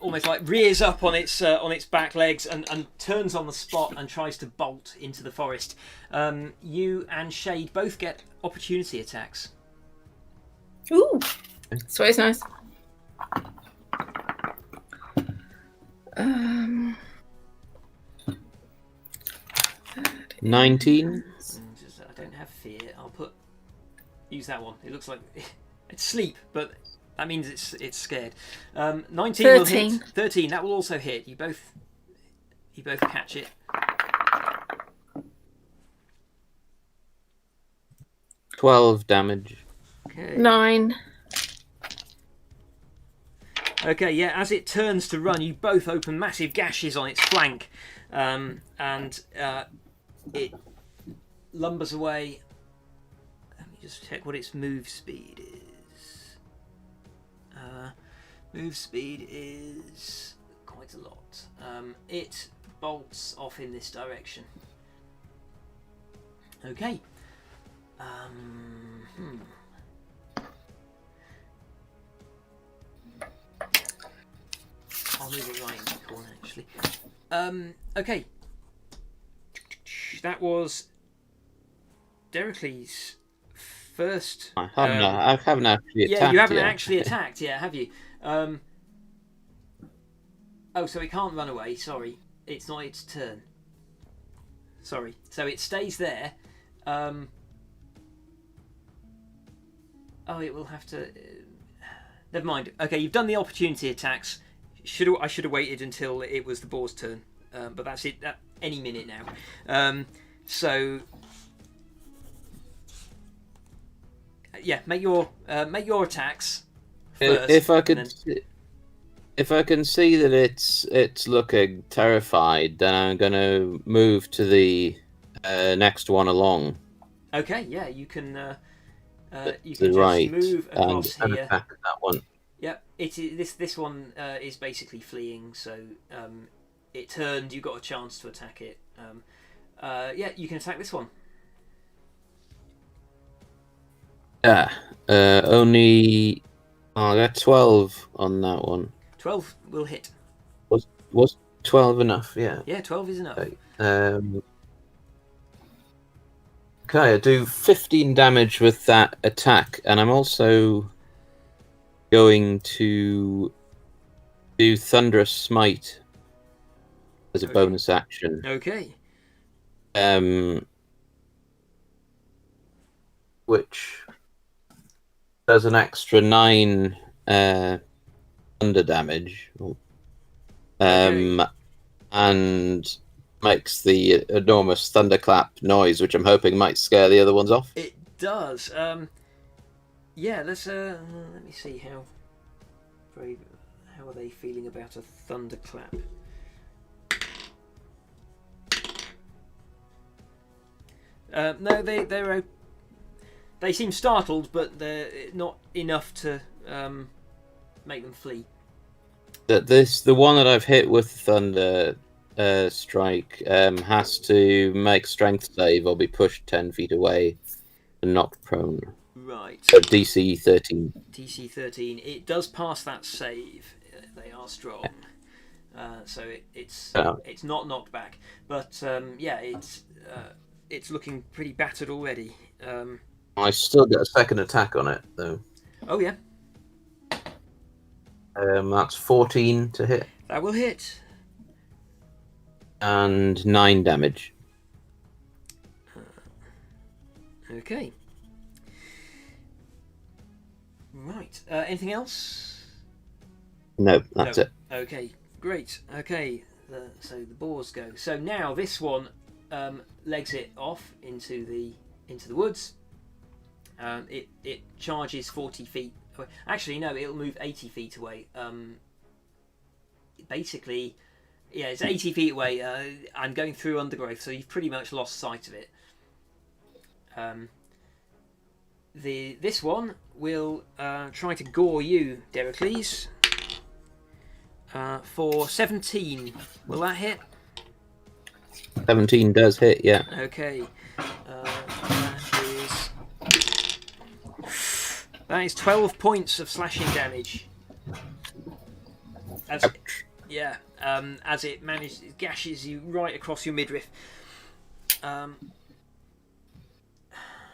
almost like rears up on its back legs and turns on the spot and tries to bolt into the forest. You and Shade both get opportunity attacks. Ooh. It's always nice. 19. I don't have fear. I'll use that one. It looks like it's sleep, but that means it's scared. 19 will hit. 13. That will also hit. You both catch it. 12 damage. Okay. 9. Okay, yeah, as it turns to run, you both open massive gashes on its flank, and it lumbers away. Let me just check what its move speed is. Move speed is quite a lot. It bolts off in this direction. Okay. I'll move it right in the corner, actually. Okay. That was Deracles' first. I haven't actually attacked. Yeah, you haven't yet. actually attacked, yeah, have you? Oh, so it can't run away. Sorry, it's not its turn. Sorry, so it stays there. Oh, it will have to. Never mind. Okay, you've done the opportunity attacks. I should have waited until it was the boar's turn, but that's it. Any minute now. So yeah, make your attacks first. If I can see that it's looking terrified, then I'm gonna move to the next one along. Okay, yeah, you can. You To can the just right move across and here. attack that one. Yep, this one is basically fleeing, so it turned. You got a chance to attack it. Yeah, you can attack this one. Yeah, only. Oh, I got 12 on that one. 12 will hit. Was 12 enough? Yeah. Yeah, 12 is enough. Okay. Okay, I do 15 damage with that attack, and I'm also going to do Thunderous Smite as a bonus action. Okay. Which does an extra 9 thunder damage. Okay. And makes the enormous thunderclap noise, which I'm hoping might scare the other ones off. It does. Yeah, let's let me see how are they feeling about a thunderclap. No, they seem startled, but they're not enough to make them flee. The one that I've hit with thunder strike has to make strength save or be pushed 10 feet away and knocked prone. Right. So DC 13. DC 13. It does pass that save. They are strong, so it's not knocked back. But yeah, it's looking pretty battered already. I still get a second attack on it though. Oh yeah. That's 14 to hit. That will hit. And 9 damage. Okay. Right. Anything else? No, that's it. Okay. Great. Okay. So the boars go. So now this one legs it off into the woods. It charges 40 feet. Actually, no. It'll move 80 feet away. Basically, yeah, it's 80 feet away. I'm going through undergrowth, so you've pretty much lost sight of it. This one will try to gore you, Dericles, for 17. Will that hit? 17 does hit, yeah. Okay. That is 12 points of slashing damage. As it gashes you right across your midriff.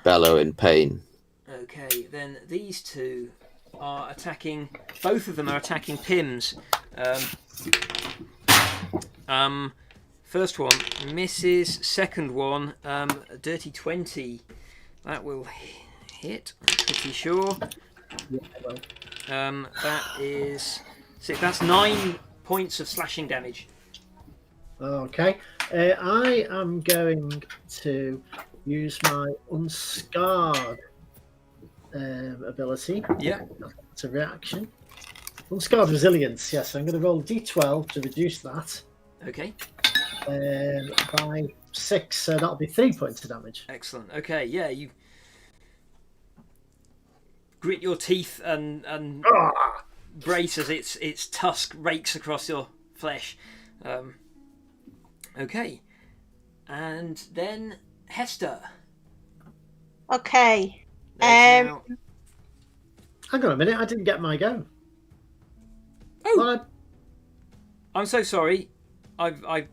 Bellow in pain. Okay, then these two are attacking. Both of them are attacking Pims. First one misses. Second one, dirty 20. That will hit. I'm pretty sure. That is. So that's 9 points of slashing damage. Okay. I am going to use my Unscarred ability. Yeah. It's a reaction. Unscarred Resilience, yes. I'm going to roll a d12 to reduce that. Okay. By 6, so that'll be 3 points of damage. Excellent. Okay, yeah, you grit your teeth and brace as its tusk rakes across your flesh. Okay. And then Hester. Okay. Now... Hang on a minute, I didn't get my go. Oh! I'm so sorry. I've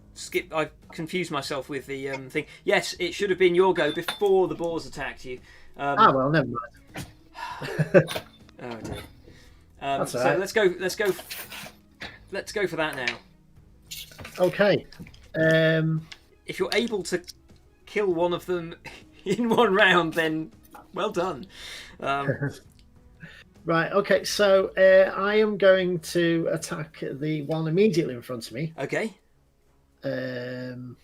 confused myself with the thing. Yes, it should have been your go before the boars attacked you. Well, never mind. Oh dear. That's so all right. let's go for that now. Okay. If you're able to kill one of them in one round, then well done. Right, okay, so I am going to attack the one immediately in front of me. Okay. And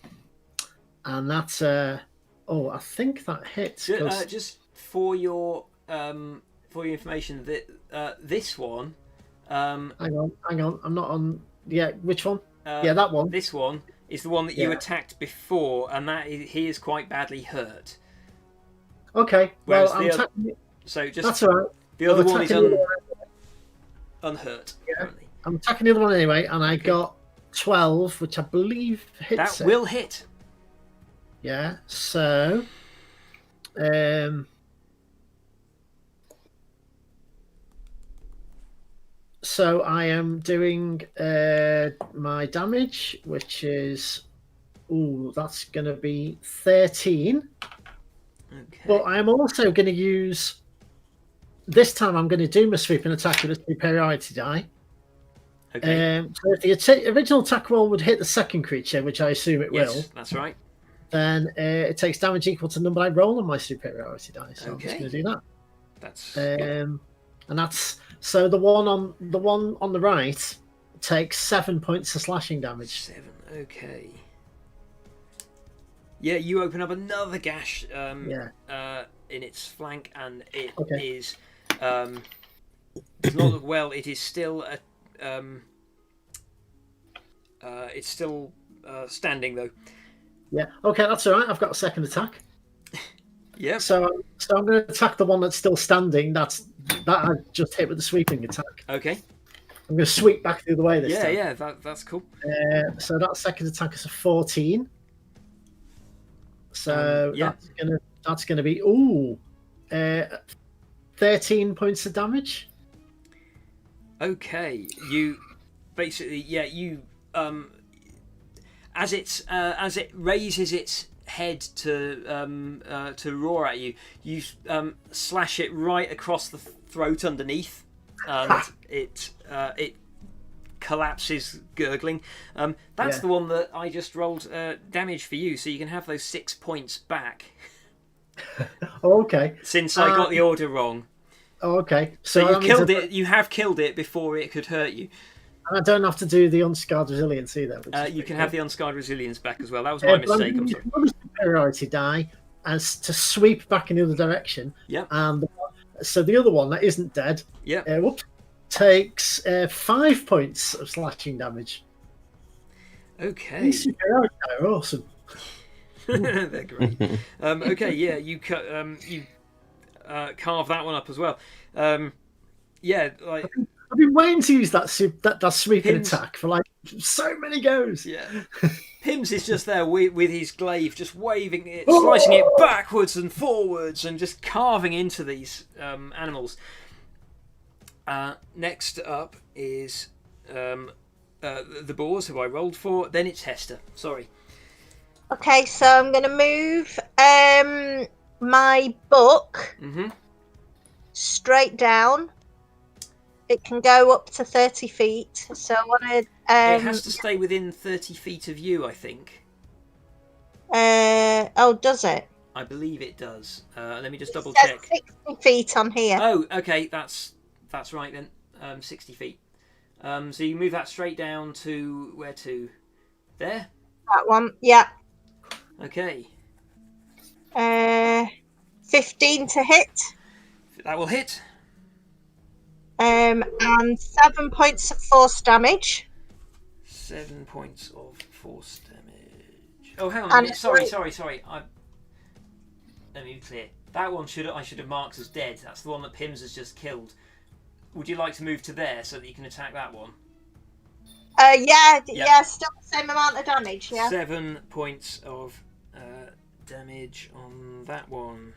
that's I think that hits. Just for your information, that this one. Hang on, I'm not on. Yeah, which one? Yeah, that one. This one is the one that you attacked before, and he is quite badly hurt. Okay, Whereas well, I'm attacking. So just that's all right. The other one is unhurt. Yeah, I'm attacking the other one anyway, and I got 12, which I believe hits. That will hit. Yeah. So, So I am doing my damage, which is that's going to be 13. Okay. But I am also going to use. This time I'm going to do my sweeping attack with a superiority die. Okay. So if the original attack roll would hit the second creature, which I assume it will, Yes, that's right. then it takes damage equal to the number I roll on my superiority die. So I'm just Okay. going to do that. That's good. And that's so the one on the right takes 7 points of slashing damage. 7. Okay. Yeah, you open up another gash in its flank, and it is does not look well. It is still it's still standing though. Yeah. Okay, that's all right. I've got a second attack. Yeah. So I'm going to attack the one that's still standing. That I just hit with the sweeping attack. Okay. I'm going to sweep back the other way this time. Yeah, that's cool. So that second attack is a 14. So that's gonna be 13 points of damage. Okay, you basically you as it raises its head to roar at you, you slash it right across the throat underneath, and it collapses gurgling. That's the one that I just rolled damage for you, so you can have those 6 points back. Okay. Since I got the order wrong. Okay. So you killed it. You have killed it before it could hurt you. And I don't have to do the unscarred resilience either. You can have the unscarred resilience back as well. That was my mistake. I'm sorry. Superiority die as to sweep back in the other direction. Yep. And so the other one that isn't dead. Yep. Takes 5 points of slashing damage. Okay. These superiority die are awesome. They're great. Okay, yeah, you carve that one up as well. I've been waiting to use that sweeping attack for like so many goes. Yeah. Pims is just there with his glaive, just waving it, slicing it backwards and forwards, and just carving into these animals. Next up is the boars who I rolled for. Then it's Hester. Sorry. Okay, so I'm going to move my book straight down. It can go up to 30 feet. So I want to. It has to stay within 30 feet of you, I think. Does it? I believe it does. Let me just double check. 60 feet on here. Oh, okay, that's right then. 60 feet. So you move that straight down to where to? There? That one, yeah. Okay. 15 to hit. That will hit. And 7 points of force damage. 7 points of force damage. Oh, hang on a minute. Sorry. Let me be clear. That one I should have marked as dead. That's the one that Pims has just killed. Would you like to move to there so that you can attack that one? Yeah, still the same amount of damage, yeah. 7 points of damage on that one.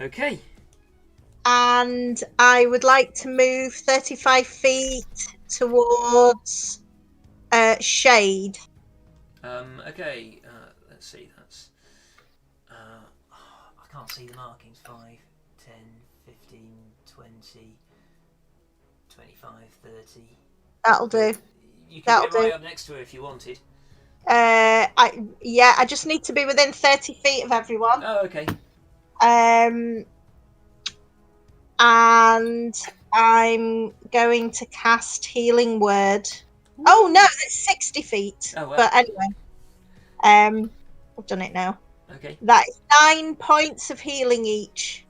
Okay. And I would like to move 35 feet towards Shade. Okay, let's see, that's... I can't see the markings. 5, 10, 15, 20, 25, 30... That'll do. You can get right up next to her if you wanted. I just need to be within 30 feet of everyone. Oh, okay. And I'm going to cast Healing Word. Oh no, that's 60 feet. Oh, wow. But anyway, I've done it now. Okay. That is 9 points of healing each.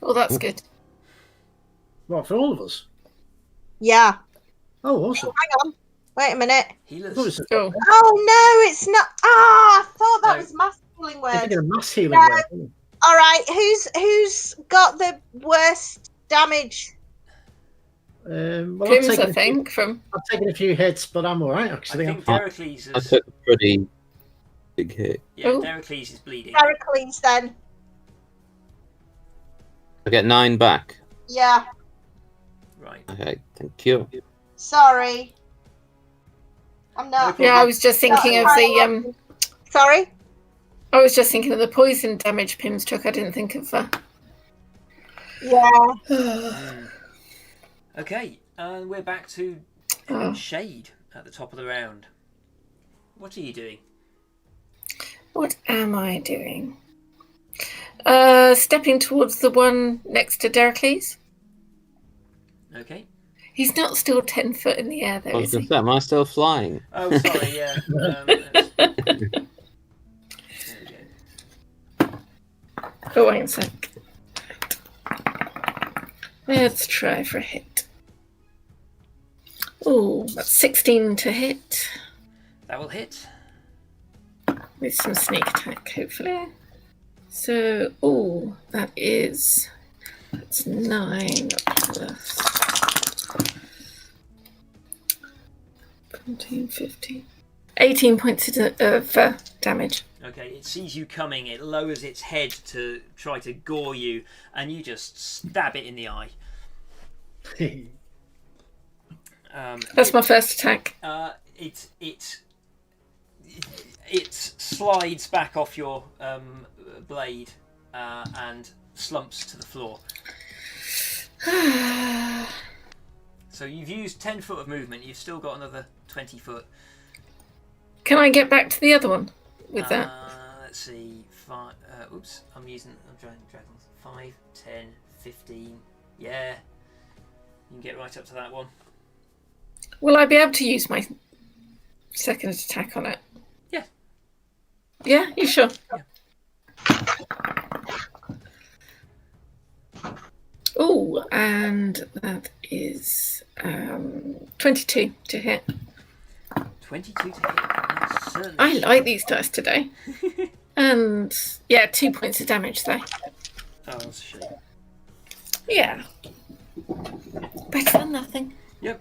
Oh, that's good. Well, for all of us. Yeah. Oh, awesome. Hang on. Wait a minute. Healers. Oh. Oh no, it's not. I thought that was mass healing I think word. a mass healing word. All right, who's got the worst damage? Well, Pims, I've I think, from... taken a few hits, but I'm all right, I actually. think Deracles I is... took a pretty big hit. Yeah, Oh. Deracles is bleeding. Heracles, then. I get 9 back. Yeah. Right. Okay, thank you. Sorry. I'm not. No Yeah, I was just thinking of the Sorry? I was just thinking of the poison damage Pims took. I didn't think of Yeah. Okay, and we're back to Oh. Shade at the top of the round. What are you doing? What am I doing? Stepping towards the one next to Deracles. Okay. He's not still 10 foot in the air, though, I was is going he? to say, am I still flying? Oh, sorry, yeah. There we go. Oh, wait a sec. Let's try for a hit. Oh, that's 16 to hit. That will hit. With some sneak attack, hopefully. So, that's 9 plus 14, 15. 18 points of damage. Okay, it sees you coming, it lowers its head to try to gore you, and you just stab it in the eye. That's my first attack. It slides back off your blade and slumps to the floor. So you've used 10 foot of movement. You've still got another 20 foot. Can I get back to the other one with that? Let's see. I'm trying dragons. 5, 10, 15. Yeah. You can get right up to that one. Will I be able to use my second attack on it? Yeah. Yeah, you sure? Yeah. Oh, and that is 22 to hit. 22 to hit. That's certainly... I like these dice today. And yeah, 2 points of damage though. Oh, that's a shame. Yeah. Better than nothing. Yep.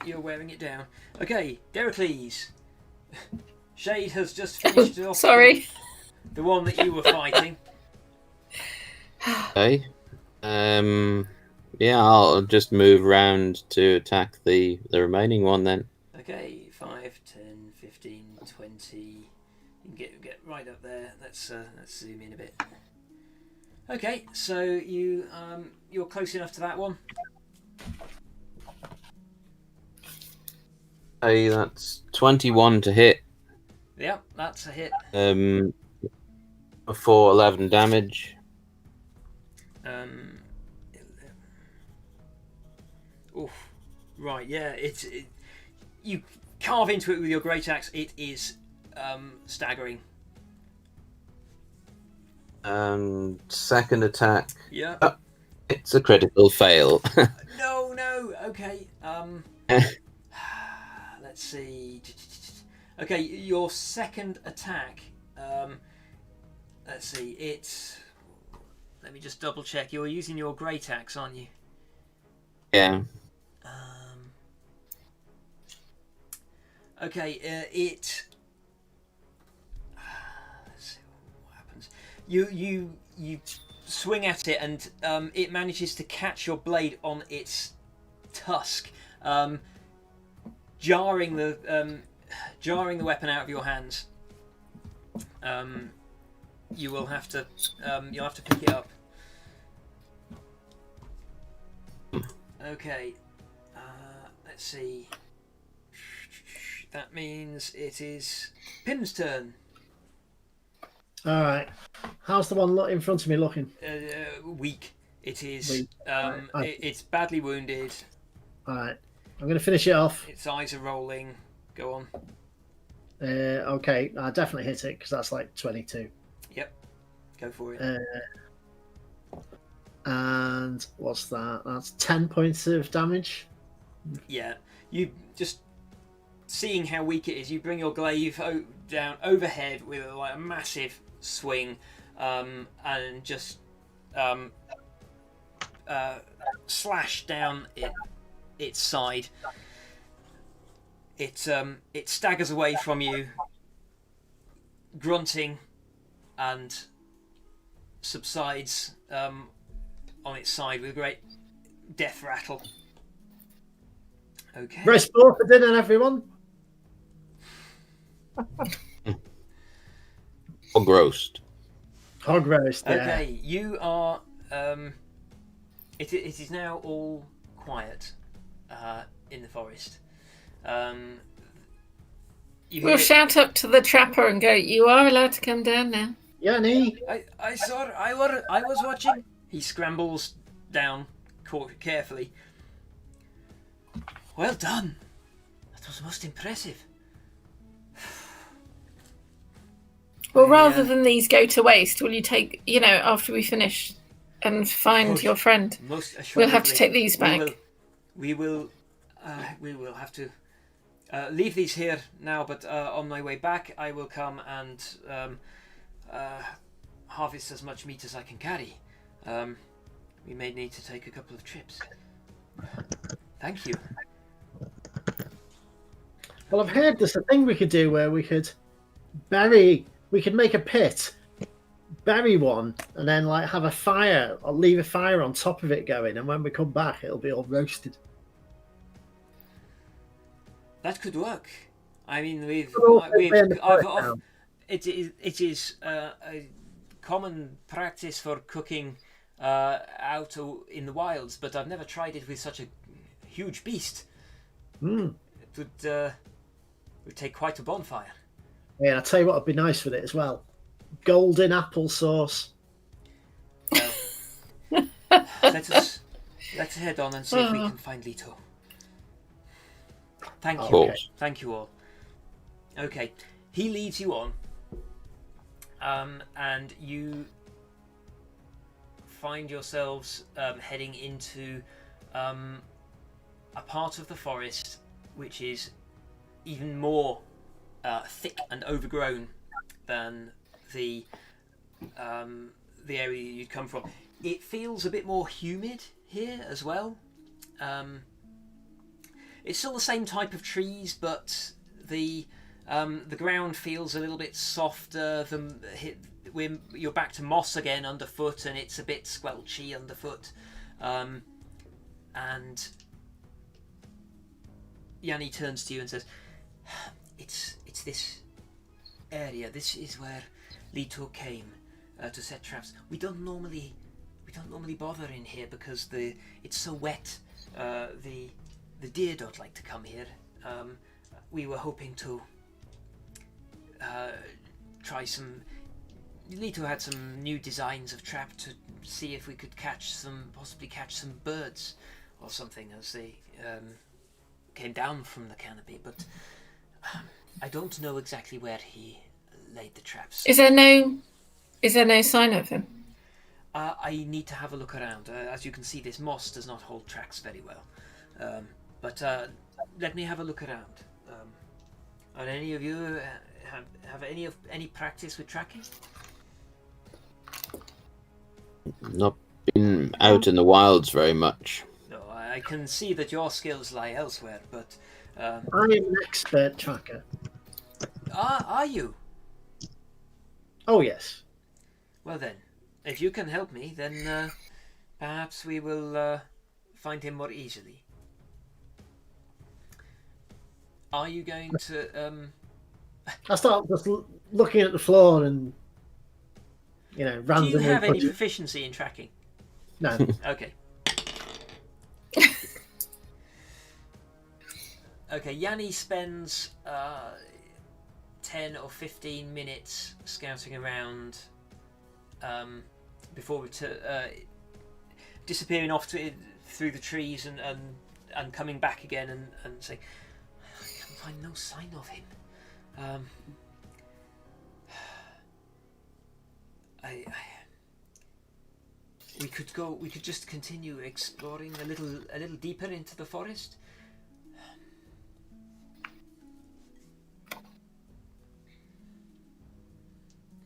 You're wearing it down. Okay, Deracles. Shade has just finished off. Sorry. The one that you were fighting. Okay. Yeah, I'll just move around to attack the remaining one then. Okay, 5, 10, 15, 20. You can get right up there. Let's zoom in a bit. Okay, so you're close enough to that one. Okay, that's 21 to hit. Yep, that's a hit. For 11 damage. Oof. Right, yeah. You carve into it with your great axe. It is staggering. Second attack. Yeah. Oh, it's a critical fail. No. Okay. Let's see. Okay, your second attack. Let's see. Let me just double check. You're using your great axe, aren't you? Yeah. Okay. Let's see what happens. You swing at it, and it manages to catch your blade on its tusk, jarring the weapon out of your hands. You'll have to pick it up. Okay. Let's see. That means it is Pim's turn. All right. How's the one in front of me looking? Weak. It is. Weak. It's badly wounded. All right. I'm going to finish it off. Its eyes are rolling. Go on. Okay. I definitely hit it because that's like 22. Yep. Go for it. And what's that? That's 10 points of damage. Yeah. You just seeing how weak it is. You bring your glaive down overhead with a massive swing, and just slash down its side. It staggers away from you, grunting, and subsides on its side with a great death rattle. Okay. Roast pork for dinner, everyone. Hog roast. Hog roast, yeah. Okay, you are. It is now all quiet in the forest. You We'll hear, shout up to the trapper and go, "You are allowed to come down now." Yanni. I saw. I was watching. He scrambles down carefully. Well done. That was most impressive. Well, rather than these go to waste, will you take, after we finish and find your friend, Most we'll have to assuredly, take these back. We will have to leave these here now. But on my way back, I will come and harvest as much meat as I can carry. We may need to take a couple of trips. Thank you. Well, I've heard there's a thing we could do where we could make a pit, bury one, and then like have a fire or leave a fire on top of it going, and when we come back, it'll be all roasted. That could work. I mean, it is a common practice for cooking out in the wilds, but I've never tried it with such a huge beast. Mm. It would take quite a bonfire. Yeah, I'll tell you what would be nice with it as well. Golden apple sauce. Well, let's head on and see if we can find Leto. Thank you. Okay. Thank you all. Okay, he leads you on, and you find yourselves heading into a part of the forest which is even more thick and overgrown than the area you'd come from. It feels a bit more humid here as well. It's still the same type of trees, but the ground feels a little bit softer. You're back to moss again underfoot, and it's a bit squelchy underfoot. And Yanni turns to you and says, "It's this area. This is where Leto came to set traps. We don't normally bother in here because it's so wet. The deer don't like to come here. We were hoping to try some. Leto had some new designs of trap to see if we could possibly catch some birds or something as they came down from the canopy. But I don't know exactly where he laid the traps. Is there no sign of him? I need to have a look around. As you can see, this moss does not hold tracks very well. But let me have a look around. Are any of you have any practice with tracking? Not been out in the wilds very much. No, I can see that your skills lie elsewhere. But I am an expert tracker. are you? Oh yes. Well then, if you can help me, then perhaps we will find him more easily. Are you going to? I start just looking at the floor and Do you randomly. have any proficiency in tracking? No. Okay. Okay, Yanni spends 10 or 15 minutes scouting around before disappearing off through the trees and coming back again and saying, I can find no sign of him. We could just continue exploring a little deeper into the forest.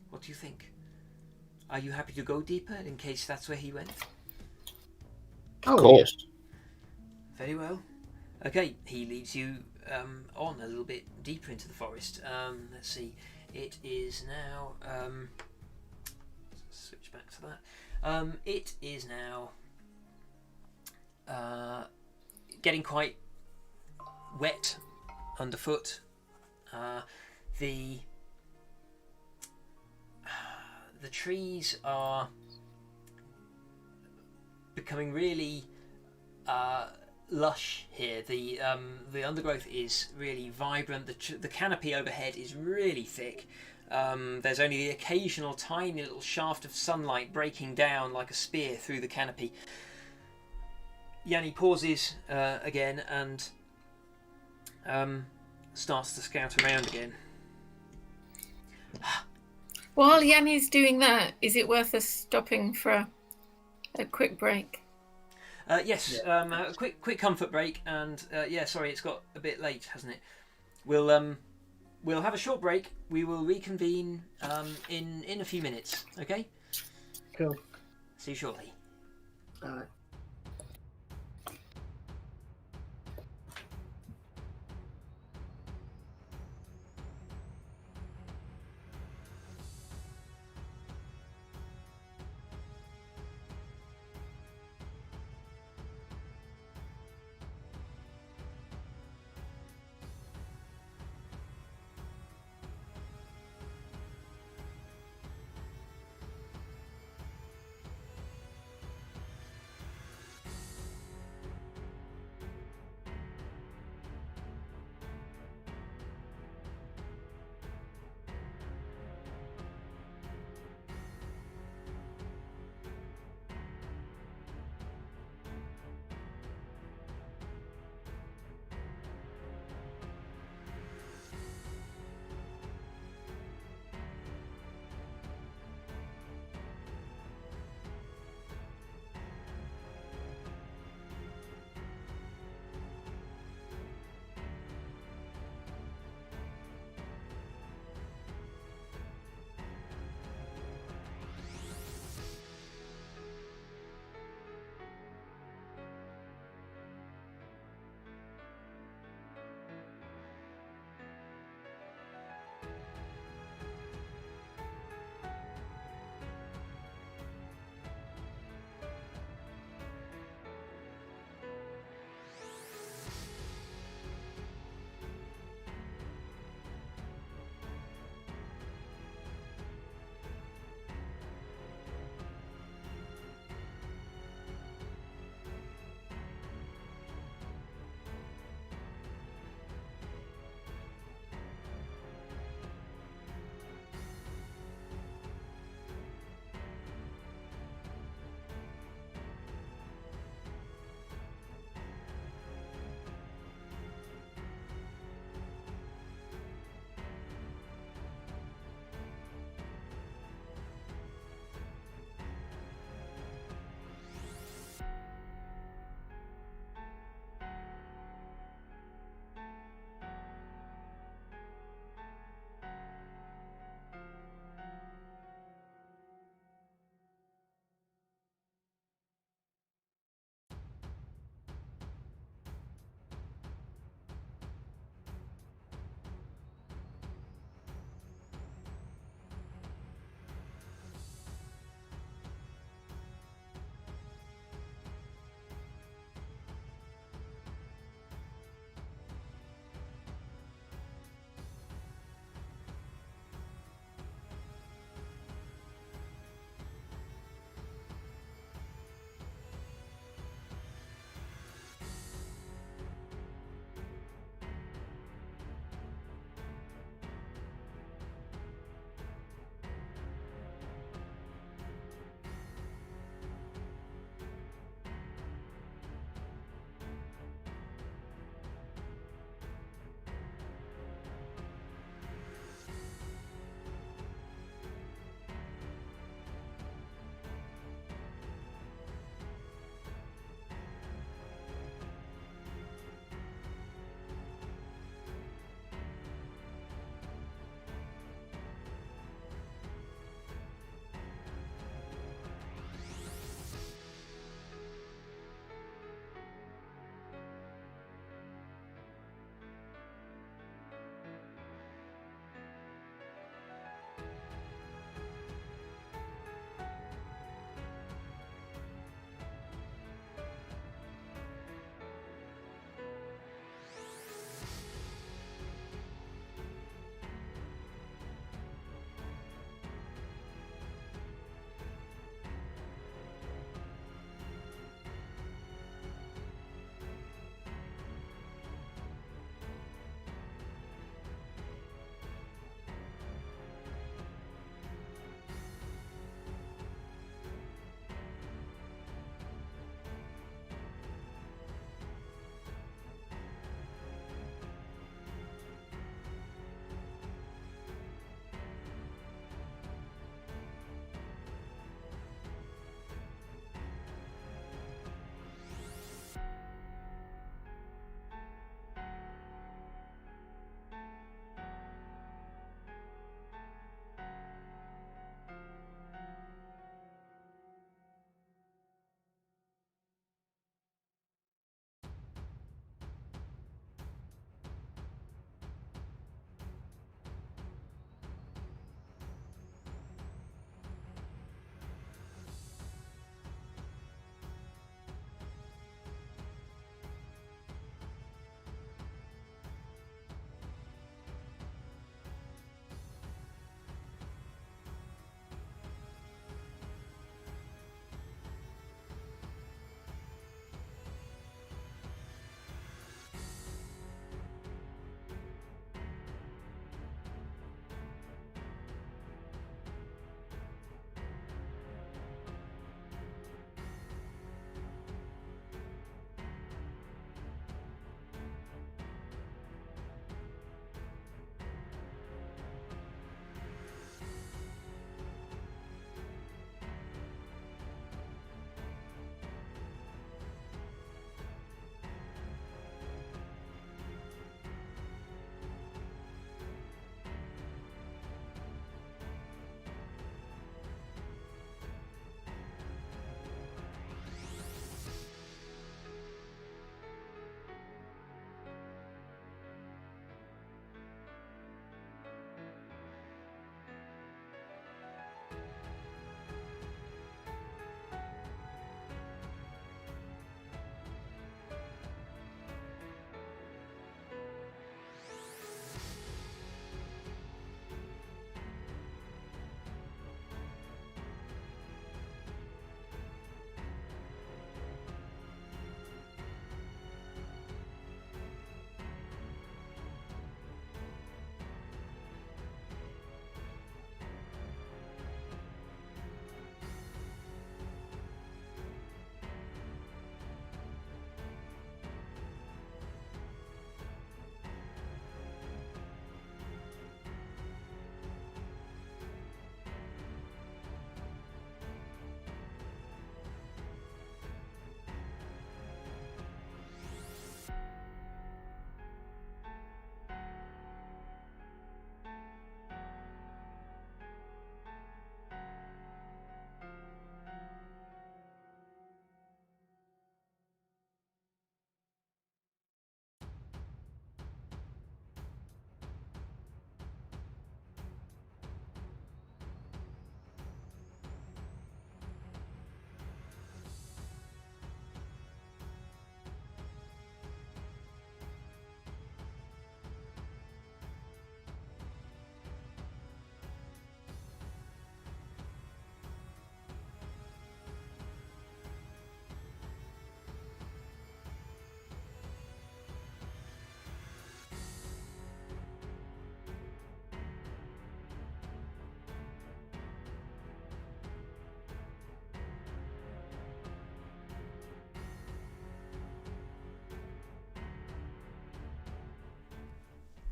What do you think? Are you happy to go deeper in case that's where he went? Oh, Of course. Very well. Okay, he leads you on a little bit deeper into the forest. Let's see. It is now. Switch back to that. It is now getting quite wet underfoot. The trees are becoming really lush here. The undergrowth is really vibrant. The canopy overhead is really thick. There's only the occasional tiny little shaft of sunlight breaking down like a spear through the canopy. Yanni pauses again and starts to scout around again. While Yanni's doing that, is it worth us stopping for a quick break? Yes, a quick comfort break, and sorry, it's got a bit late, hasn't it? We'll have a short break. We will reconvene in a few minutes. Okay. Cool. See you shortly. All right.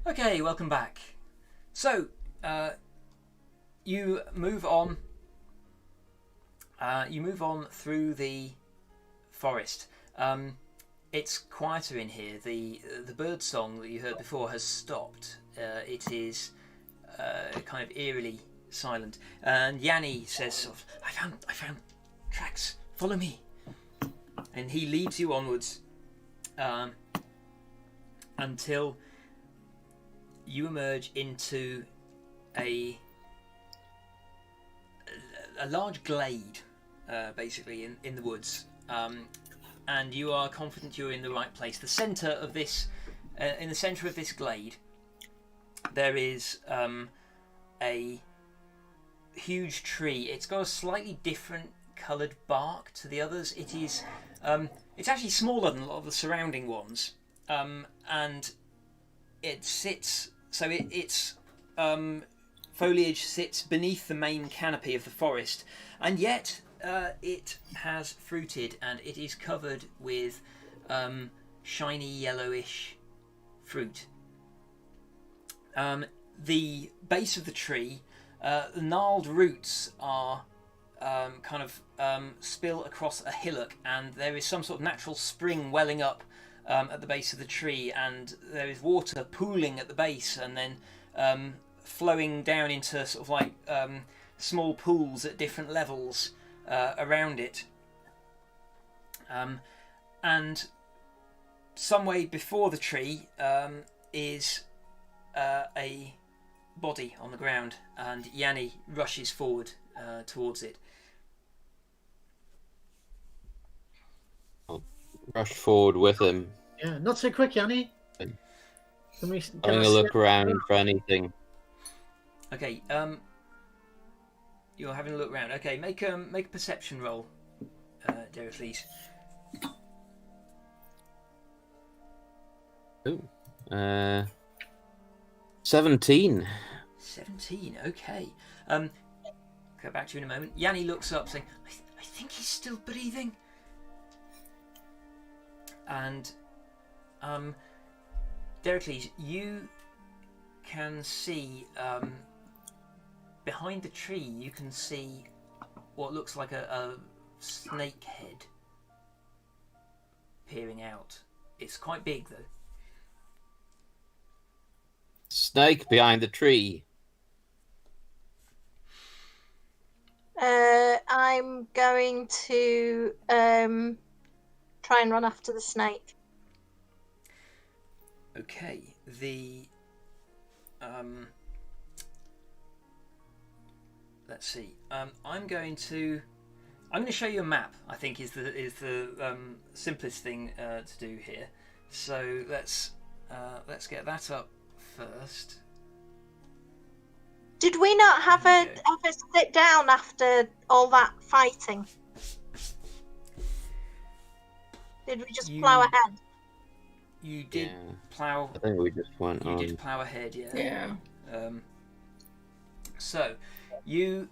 Okay, welcome back. So, you move on. You move on through the forest. It's quieter in here. The bird song that you heard before has stopped. It is kind of eerily silent. And Yanni says, sort of, I found tracks. Follow me. And he leads you onwards until you emerge into a large glade, basically in the woods, and you are confident you're in the right place. The centre of this, in the centre of this glade, there is a huge tree. It's got a slightly different coloured bark to the others. It is, it's actually smaller than a lot of the surrounding ones, and it sits. So its foliage sits beneath the main canopy of the forest, and yet it has fruited and it is covered with shiny yellowish fruit. The base of the tree, the gnarled roots are kind of spill across a hillock, and there is some sort of natural spring welling up at the base of the tree, and there is water pooling at the base and then flowing down into sort of like small pools at different levels around it. And some way before the tree is a body on the ground, and Yanni rushes forward towards it. I'll rush forward with him, Yeah, not so quick, Yanni. Okay. Can having I a look step- around for anything. Okay, you're having a look around. Okay, make a perception roll, Deracles. Ooh. 17. 17. Okay. Go back to you in a moment. Yanni looks up, saying, "I think he's still breathing." And Deracles, you can see behind the tree. You can see what looks like a snake head peering out. It's quite big, though. Snake behind the tree. I'm going to try and run after the snake. Okay, let's see. I'm going to show you a map. I think is the simplest thing to do here. So let's get that up first. Did we not have a sit down after all that fighting? Did we just plough ahead? You did Yeah. plough. I think we just went You on. did plough ahead, yeah. Yeah. So you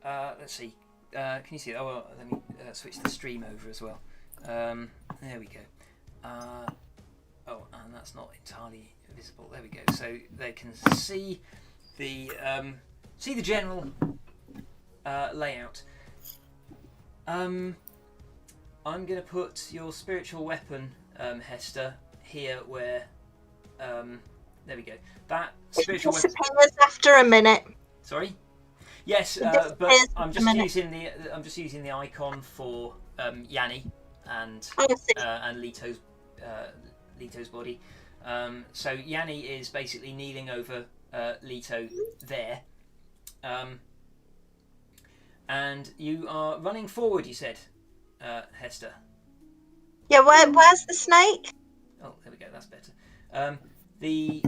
let's see. Can you see? Oh, well, let me switch the stream over as well. There we go. Oh, and that's not entirely visible. There we go. So they can see the general layout. I'm going to put your spiritual weapon, Hester, here where. There we go. That spiritual weapon. Disappears after a minute. Sorry. Yes, disappears but I'm just after a minute. using the icon for Yanni and Oh, I see. and Lito's body. So Yanni is basically kneeling over Leto there, and you are running forward. You said, Hester. Yeah, where's the snake? Oh, there we go. That's better. The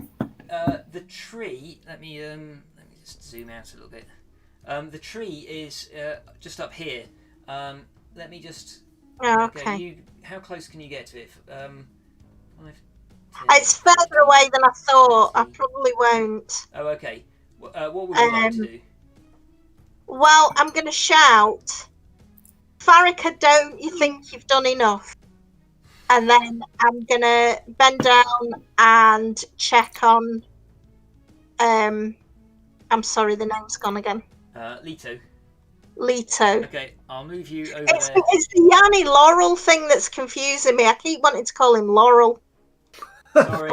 tree. Let me just zoom out a little bit. The tree is just up here. Let me just. Oh, okay. How close can you get to it? 5, 10, It's further away than I thought. I 20. probably won't. Oh, okay. What would you like to do? Well, I'm going to shout, Farrakha, don't you think you've done enough? And then I'm gonna bend down and check on. I'm sorry, the name's gone again. Leto. Leto. Okay, I'll move you over It's there. the Yanni Laurel thing that's confusing me. I keep wanting to call him Laurel. Sorry.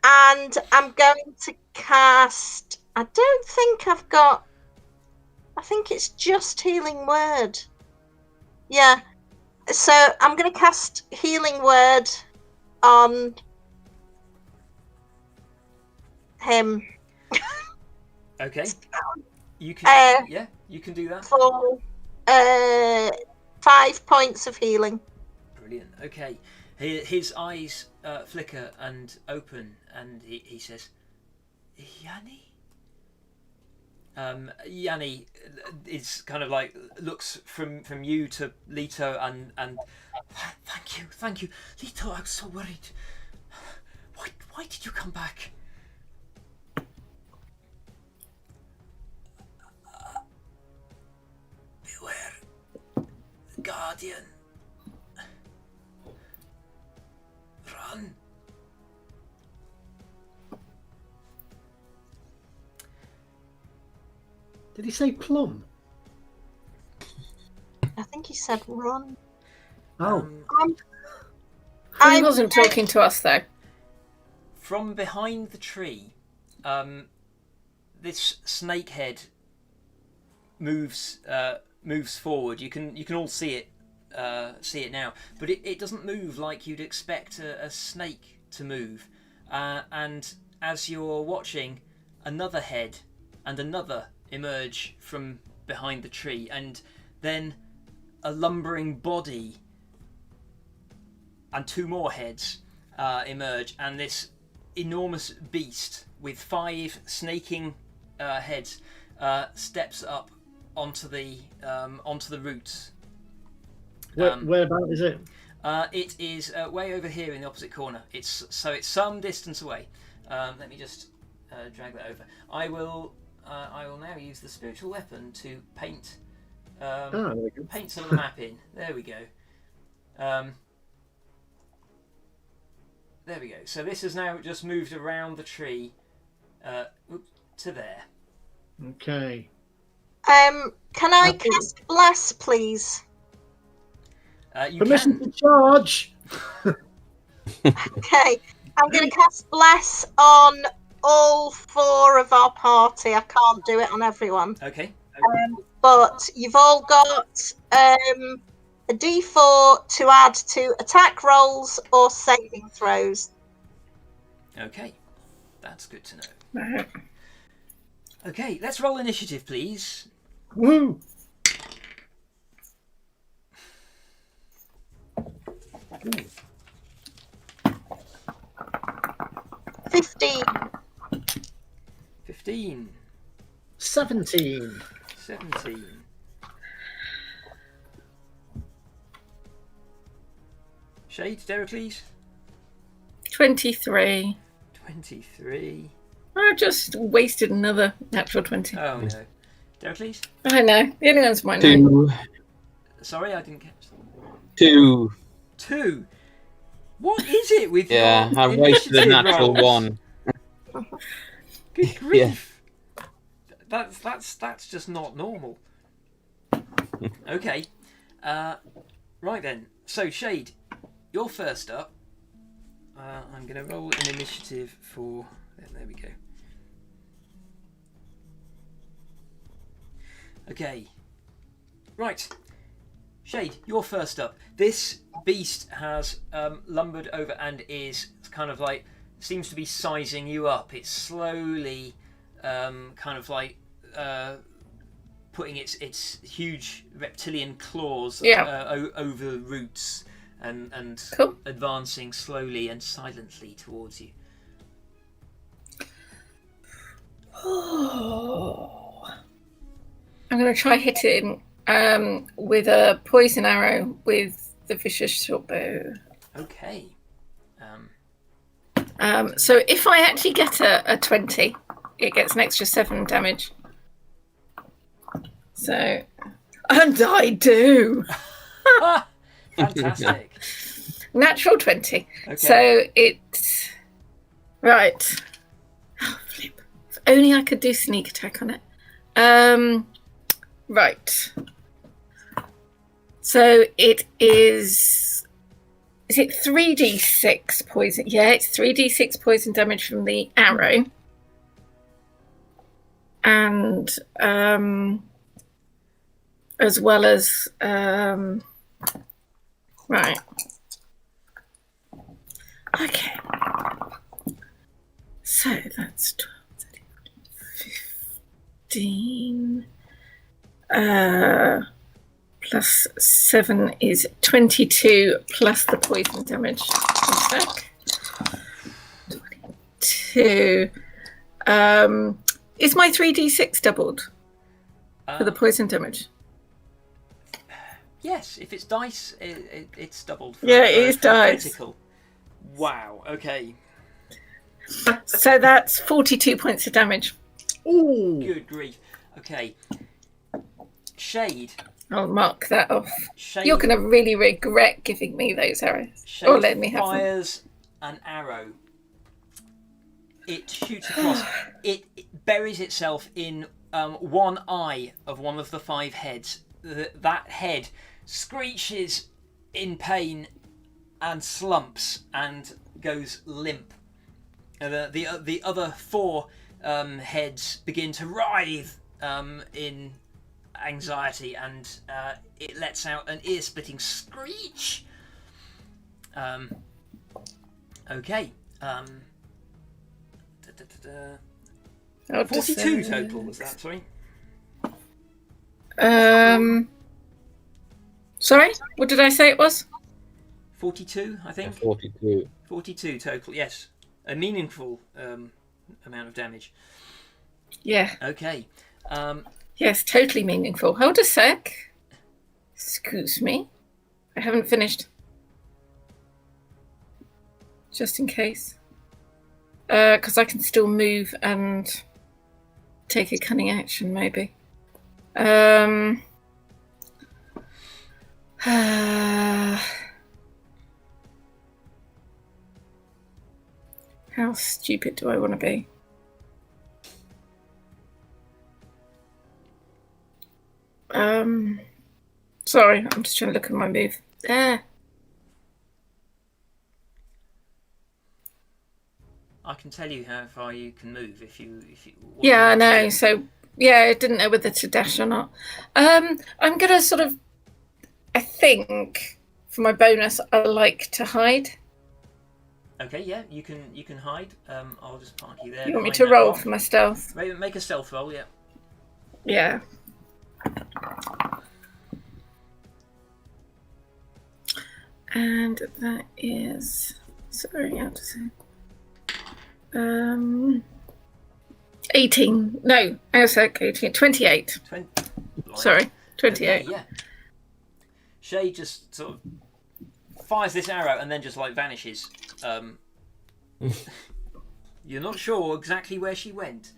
And I'm going to cast. I don't think I've got. I think it's just Healing Word. Yeah. So I'm going to cast Healing Word on him. Okay. You can. Yeah, you can do that. For 5 points of healing. Brilliant. Okay. His eyes flicker and open, and he says, "Yanni." Yanni is kind of like looks from you to Leto and thank you, Leto. I'm so worried. Why did you come back? Beware, Guardian. Run. Did he say plum? I think he said run. Oh. He wasn't talking to us, though. From behind the tree, this snake head moves forward. You can all see it now, but it doesn't move like you'd expect a snake to move. And as you're watching, another head and another emerge from behind the tree, and then a lumbering body and 2 more heads emerge, and this enormous beast with 5 snaking heads steps up onto the roots. Where about is it? It is way over here in the opposite corner. It's some distance away. Let me just drag that over. I will now use the spiritual weapon to paint paint some of the map in. There we go. There we go. So this has now just moved around the tree to there. Okay. Can I cast Bless, please? You Permission can. to charge. Okay. I'm going to cast Bless on all 4 of our party. I can't do it on everyone. Okay. But you've all got a D4 to add to attack rolls or saving throws. Okay. That's good to know. Right. Okay, let's roll initiative, please. Woo! Ooh. 15. 15. 17. 17. Shade, Deracles? 23. 23. I just wasted another natural 20. Oh no. Deracles? I know. The only one's mine. Right? 2. Sorry, I didn't catch that. 2. 2. What is it with Yeah, your I wasted a initiative natural rolls? 1. Good grief. That's just not normal. Okay. Right then. So Shade, you're first up. I'm going to roll an initiative for. There we go. Okay. Right. Shade, you're first up. This beast has lumbered over and is kind of like seems to be sizing you up. It's slowly kind of like putting its huge reptilian claws over roots and Cool. advancing slowly and silently towards you. I'm going to try hitting with a poison arrow with the vicious short bow. Okay. So if I actually get a 20, it gets an extra 7 damage. So, and I do. Fantastic. Natural 20. Okay. So it's right. Oh, flip. If only I could do sneak attack on it. Right. So it is. Is it 3d6 poison? Yeah, it's 3d6 poison damage from the arrow. And as well as right. Okay. So that's 12, 13, 15. Plus 7 is 22 plus the poison damage. 22. Is my 3d6 doubled for the poison damage? Yes, if it's dice, it's doubled. Yeah, it is dice. Critical. Wow. Okay. So that's 42 points of damage. Ooh. Good grief. Okay. Shade. I'll mark that off. Shade. You're going to really regret giving me those arrows. Shade Or letting me have them. fires an arrow. It shoots across. It buries itself in one eye of one of the 5 heads. That head screeches in pain and slumps and goes limp. The other 4 heads begin to writhe in anxiety, and it lets out an ear-splitting screech. Okay. 42 total was that? Sorry. Sorry, what did I say it was? 42, I think. 42. 42 total. Yes, a meaningful amount of damage. Yeah. Okay. Yes, totally meaningful. Hold a sec. Excuse me. I haven't finished. Just in case. Because I can still move and take a cunning action, maybe. How stupid do I want to be? Sorry, I'm just trying to look at my move. There. I can tell you how far you can move if you. Yeah, I know. So yeah, I didn't know whether to dash or not. I'm gonna sort of. I think for my bonus, I like to hide. Okay, yeah, you can hide. I'll just park you there. You want me behind to that roll rock. for my stealth? Make a stealth roll, yeah. Yeah. And that is. Sorry, I have to say. 18. No, I was like 18. 28. Sorry, 28. Okay, yeah. Shay just sort of fires this arrow and then just like vanishes. You're not sure exactly where she went.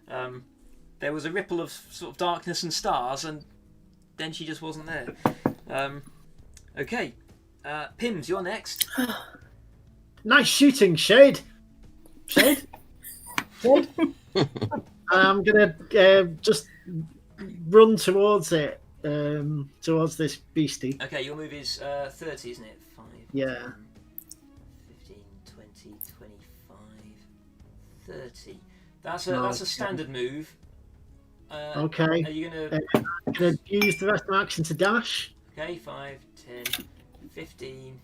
There was a ripple of sort of darkness and stars, and then she just wasn't there. Okay, Pims, you're next. Nice shooting, Shade. Shade? Shade? I'm going to just run towards it, towards this beastie. Okay, your move is 30, isn't it? 5, Yeah. 10, 15, 20, 25, 30. That's a standard move. Okay. Are you gonna? I'm going to use the rest of my action to dash. Okay, 5, 10, 15,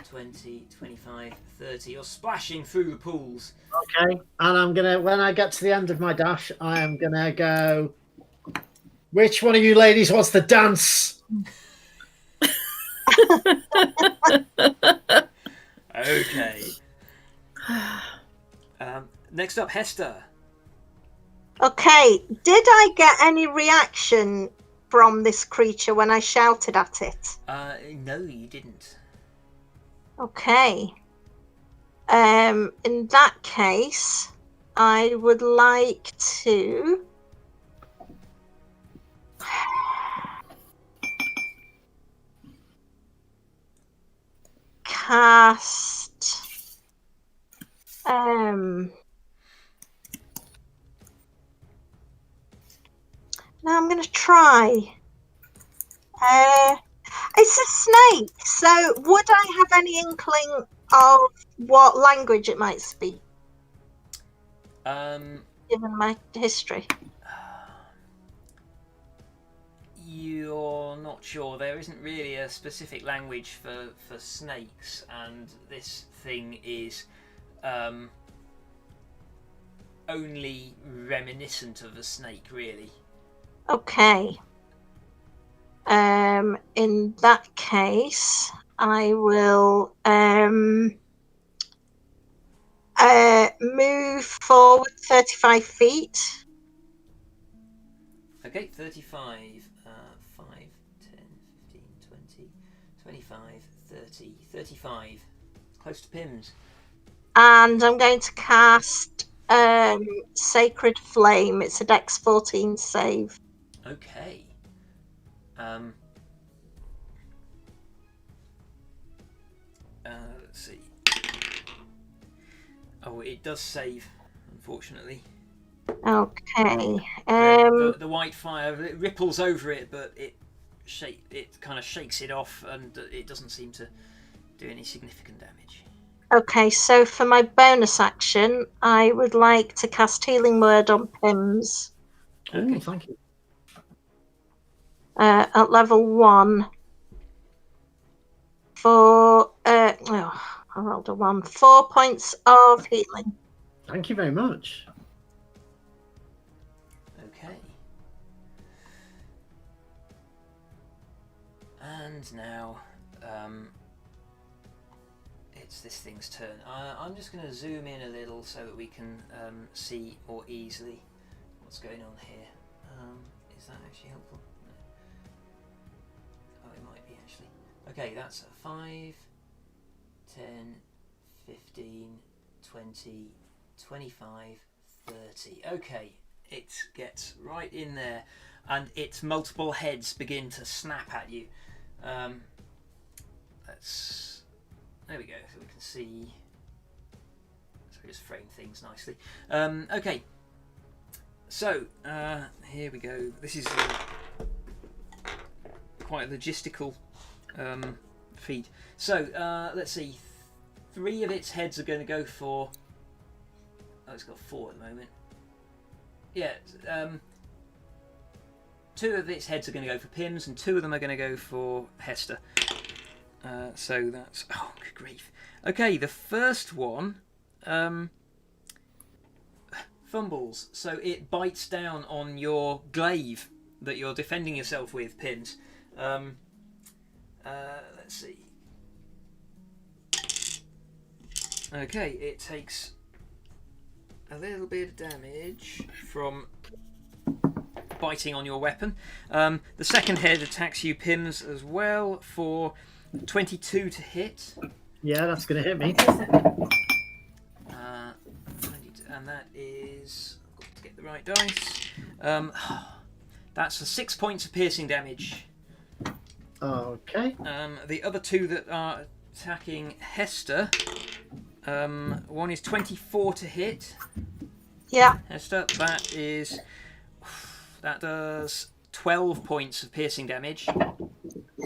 20, 25, 30. You're splashing through the pools. Okay. And I'm going to, when I get to the end of my dash, I am going to go, which one of you ladies wants to dance? Okay. Next up, Hester. Okay, did I get any reaction from this creature when I shouted at it? No, you didn't. Okay. In that case, I would like to... cast. Now I'm going to try. It's a snake, so would I have any inkling of what language it might speak, given my history? You're not sure. There isn't really a specific language for snakes, and this thing is only reminiscent of a snake, really. Okay. In that case, I will move forward 35 feet. Okay, 35, 5, 10, 15, 20, 25, 30, 35. Close to Pims. And I'm going to cast Sacred Flame. It's a Dex 14 save. Okay. Let's see. Oh, it does save, unfortunately. Okay. The white fire, it ripples over it, but it kind of shakes it off, and it doesn't seem to do any significant damage. Okay, so for my bonus action, I would like to cast Healing Word on Pims. Okay, thank you. At level 1 for I rolled a 1. 4 points of healing. Thank you very much. Okay. And now it's this thing's turn. I'm just going to zoom in a little so that we can see more easily what's going on here. Is that actually helpful? No. Oh, it might be actually. Okay, that's 5, 10, 15, 20, 25, 30. Okay, it gets right in there, and its multiple heads begin to snap at you. There we go, so we can see. So we just frame things nicely. Okay, so here we go. This is quite a logistical feat. So let's see. 3 of its heads are going to go for. Oh, it's got 4 at the moment. Yeah. 2 of its heads are going to go for Pims, and 2 of them are going to go for Hester. So that's... Oh, good grief. Okay, the first one fumbles. So it bites down on your glaive that you're defending yourself with, Pims. Let's see. Okay, it takes a little bit of damage from biting on your weapon. The second head attacks you, Pims, as well, for 22 to hit. Yeah, that's going to hit me. 22, and that is... I've got to get the right dice. That's for 6 points of piercing damage. Okay. The other 2 that are attacking Hester, one is 24 to hit. Yeah. Hester, that does 12 points of piercing damage.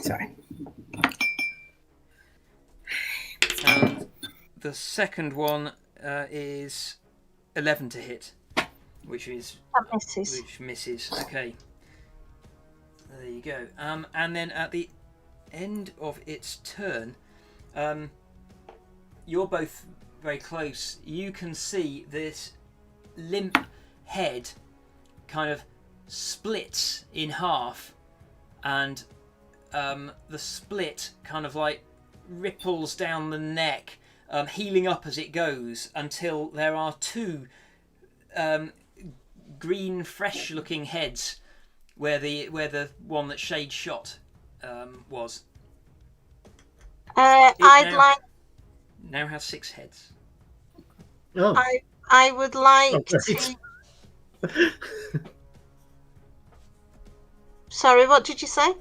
Sorry. And the second one is 11 to hit, which misses. Okay. There you go. And then at the end of its turn, you're both very close. You can see this limp head kind of splits in half, and the split kind of like ripples down the neck, healing up as it goes until there are 2 green, fresh-looking heads where the one that Shade shot was. Now has 6 heads. Oh. I would like to. Sorry, what did you say?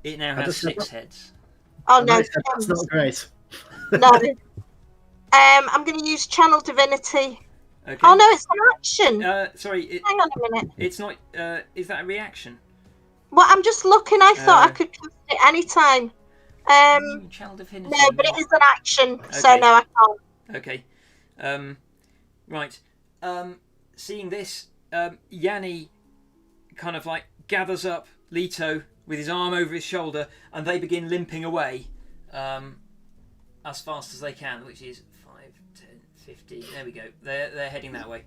It now has 6 heads. Oh no, that's not great. No. I'm going to use Channel Divinity. Okay. Oh no, it's an action. Sorry. Hang on a minute. It's not. Is that a reaction? Well, I'm just looking. I thought I could cast it anytime. Channel Divinity. No, but it is an action, so Okay. no, I can't. Okay. Right. Seeing this, Yanni kind of like gathers up Leto with his arm over his shoulder, and they begin limping away as fast as they can, which is 5, 10, 15. There we go. They're heading that way.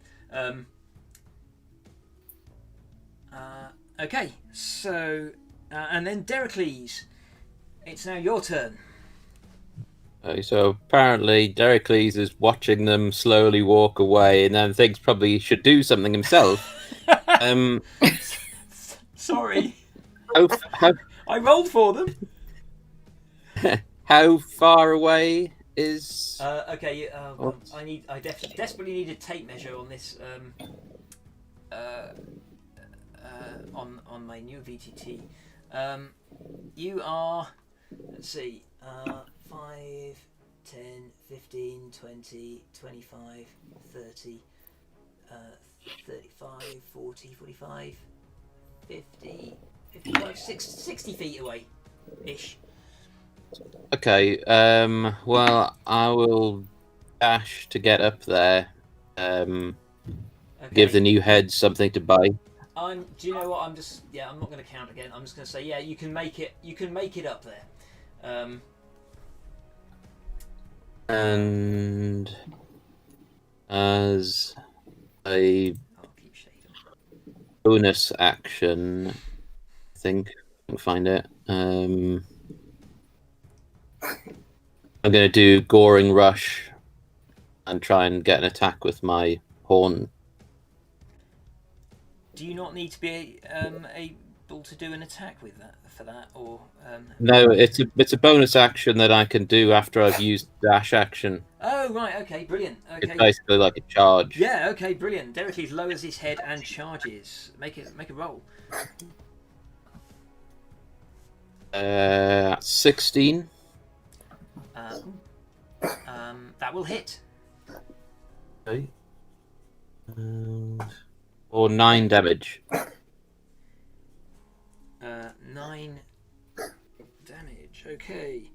Okay. So, and then Dericles, it's now your turn. Okay, so apparently Dericles is watching them slowly walk away, and then thinks probably he should do something himself. Sorry. How I rolled for them. how far away is? Okay. I desperately need a tape measure on this. On my new VTT. You are. Let's see. 5, 10, 15, 20, 25, 30, 35, 40, 45, 50, 55, 60 feet away ish. Okay. Well, I will dash to get up there. Okay. Give the new heads something to buy. Do you know what? I'm not going to count again. I'm just going to say, yeah, you can make it. You can make it up there. And as a I'll keep shading. bonus action, I think I can find it. I'm going to do Goring Rush and try and get an attack with my horn. Do you not need to be able to do an attack with that for that, or? No, it's a bonus action that I can do after I've used dash action. Oh right, okay, brilliant. Okay. It's basically like a charge. Yeah, okay, brilliant. Dericles lowers his head and charges. Make a roll. 16. That will hit. Okay. Or 9 damage. 9 damage. Okay.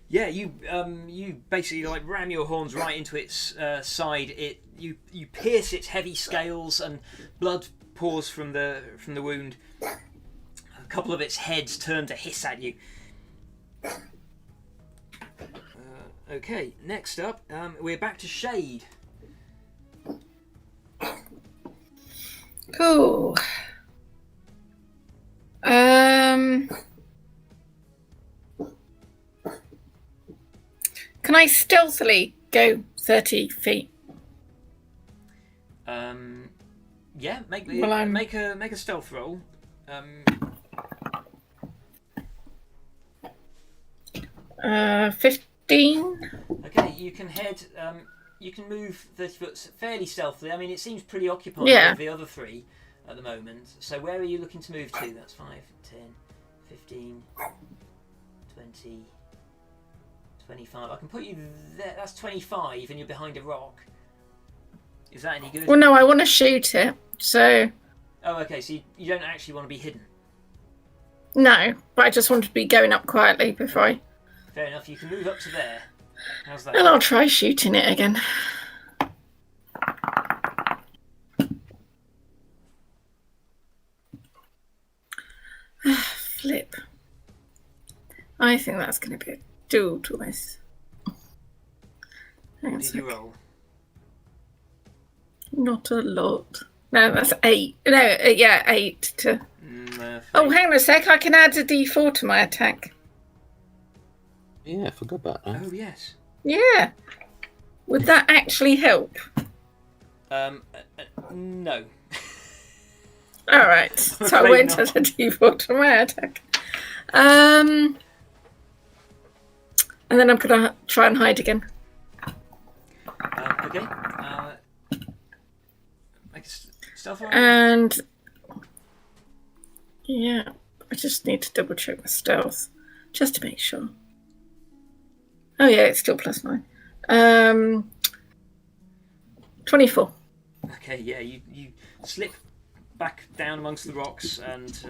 Yeah, you basically like ram your horns right into its side. You pierce its heavy scales, and blood pours from the wound. A couple of its heads turn to hiss at you. Okay, next up, we're back to Shade. Cool. Can I stealthily go 30 feet? Yeah, make a stealth roll. 15. Okay, you can head. You can move 30 foot fairly stealthily. I mean, it seems pretty occupied Yeah. with the other three at the moment. So where are you looking to move to? That's 5, 10, 15, 20, 25. I can put you there. That's 25, and you're behind a rock. Is that any good? Well, no, I want to shoot it. So Oh, okay. So you don't actually want to be hidden. no, but I just want to be going up quietly before I. Fair enough. You can move up to there. How's that? And I'll try shooting it again. Flip. I think that's going to be a dual twice. What did you roll? Not a lot. No, that's 8. No, yeah, 8 to. Oh, hang on a sec. I can add a d4 to my attack. Yeah, I forgot about that. Oh yes. Yeah. Would that actually help? No. All right. So I went as a d4 to my attack. And then I'm gonna try and hide again. Okay. Make a stealth roll. And yeah, I just need to double check my stealth. just to make sure. Oh yeah, it's still +9. 24. Okay, yeah, you slip back down amongst the rocks and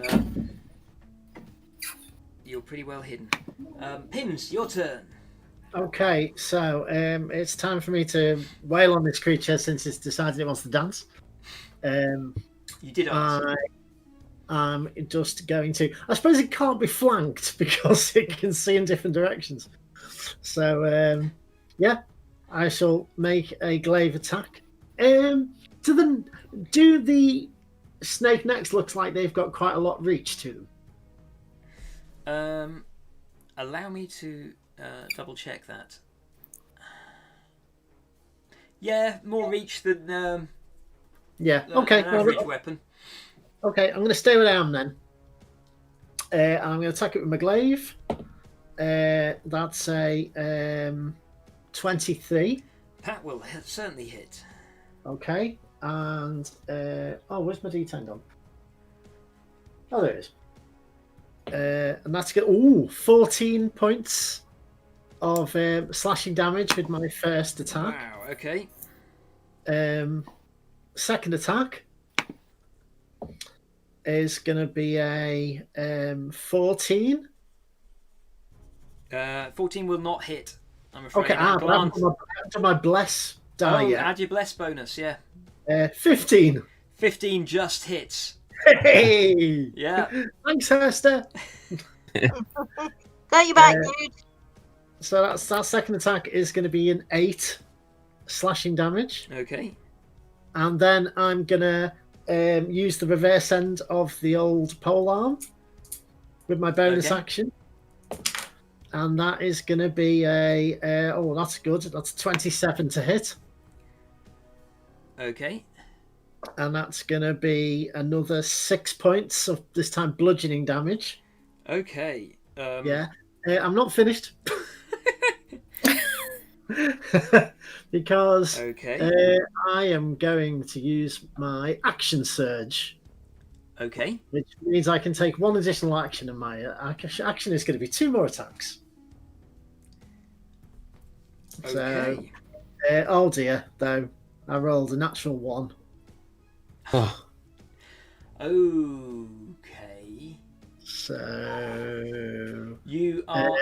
you're pretty well hidden. Pims, your turn. Okay, so it's time for me to wail on this creature since it's decided it wants to dance. You did ask. I'm just going to. I suppose it can't be flanked because it can see in different directions. So yeah, I shall make a glaive attack. Do the snake necks looks like they've got quite a lot reach to them? Allow me to double check that. Yeah, more reach than Yeah. Okay. an average weapon. Okay, I'm going to stay where I am then. I'm going to attack it with my glaive. That's a 23. That will certainly hit. Okay, and where's my D10 gone? Oh, there it is. And that's good. Ooh, 14 points of slashing damage with my first attack. Wow. Okay. Second attack is going to be a 14. 14 will not hit. I'm afraid. Okay, after my bless die. Oh, yet. add your bless bonus. Yeah. 15. 15 just hits. Hey! Yeah. Thanks, Hester. Got you back, dude. So that second attack is going to be an 8 slashing damage. Okay. And then I'm going to use the reverse end of the old pole arm with my bonus action. And that is going to be that's good. That's 27 to hit. Okay. And that's going to be another 6 points of this time bludgeoning damage. Okay. Yeah. I'm not finished. Because I am going to use my action surge. Okay. Which means I can take one additional action, and my action is going to be 2 more attacks. Okay. So, oh dear, though, I rolled a natural 1. Okay. So you are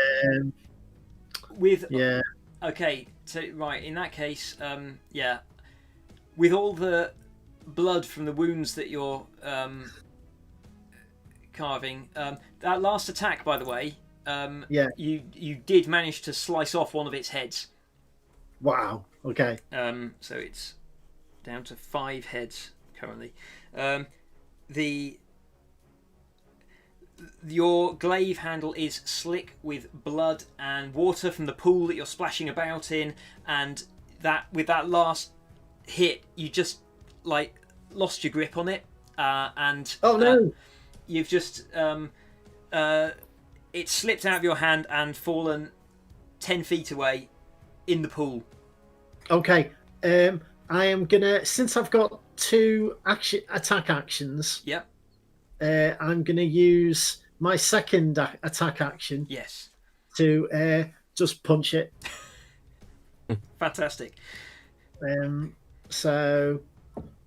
with yeah. Okay, so right in that case, yeah, with all the blood from the wounds that you're carving, that last attack, by the way, you did manage to slice off one of its heads. Wow. Okay. So it's down to 5 heads currently. Your glaive handle is slick with blood and water from the pool that you're splashing about in, and that with that last hit, you just lost your grip on it, and you've just it slipped out of your hand and fallen 10 feet away in the pool. Okay. I am gonna, since I've got 2 attack actions. Yep. I'm going to use my second attack action. Yes. To just punch it. Fantastic. So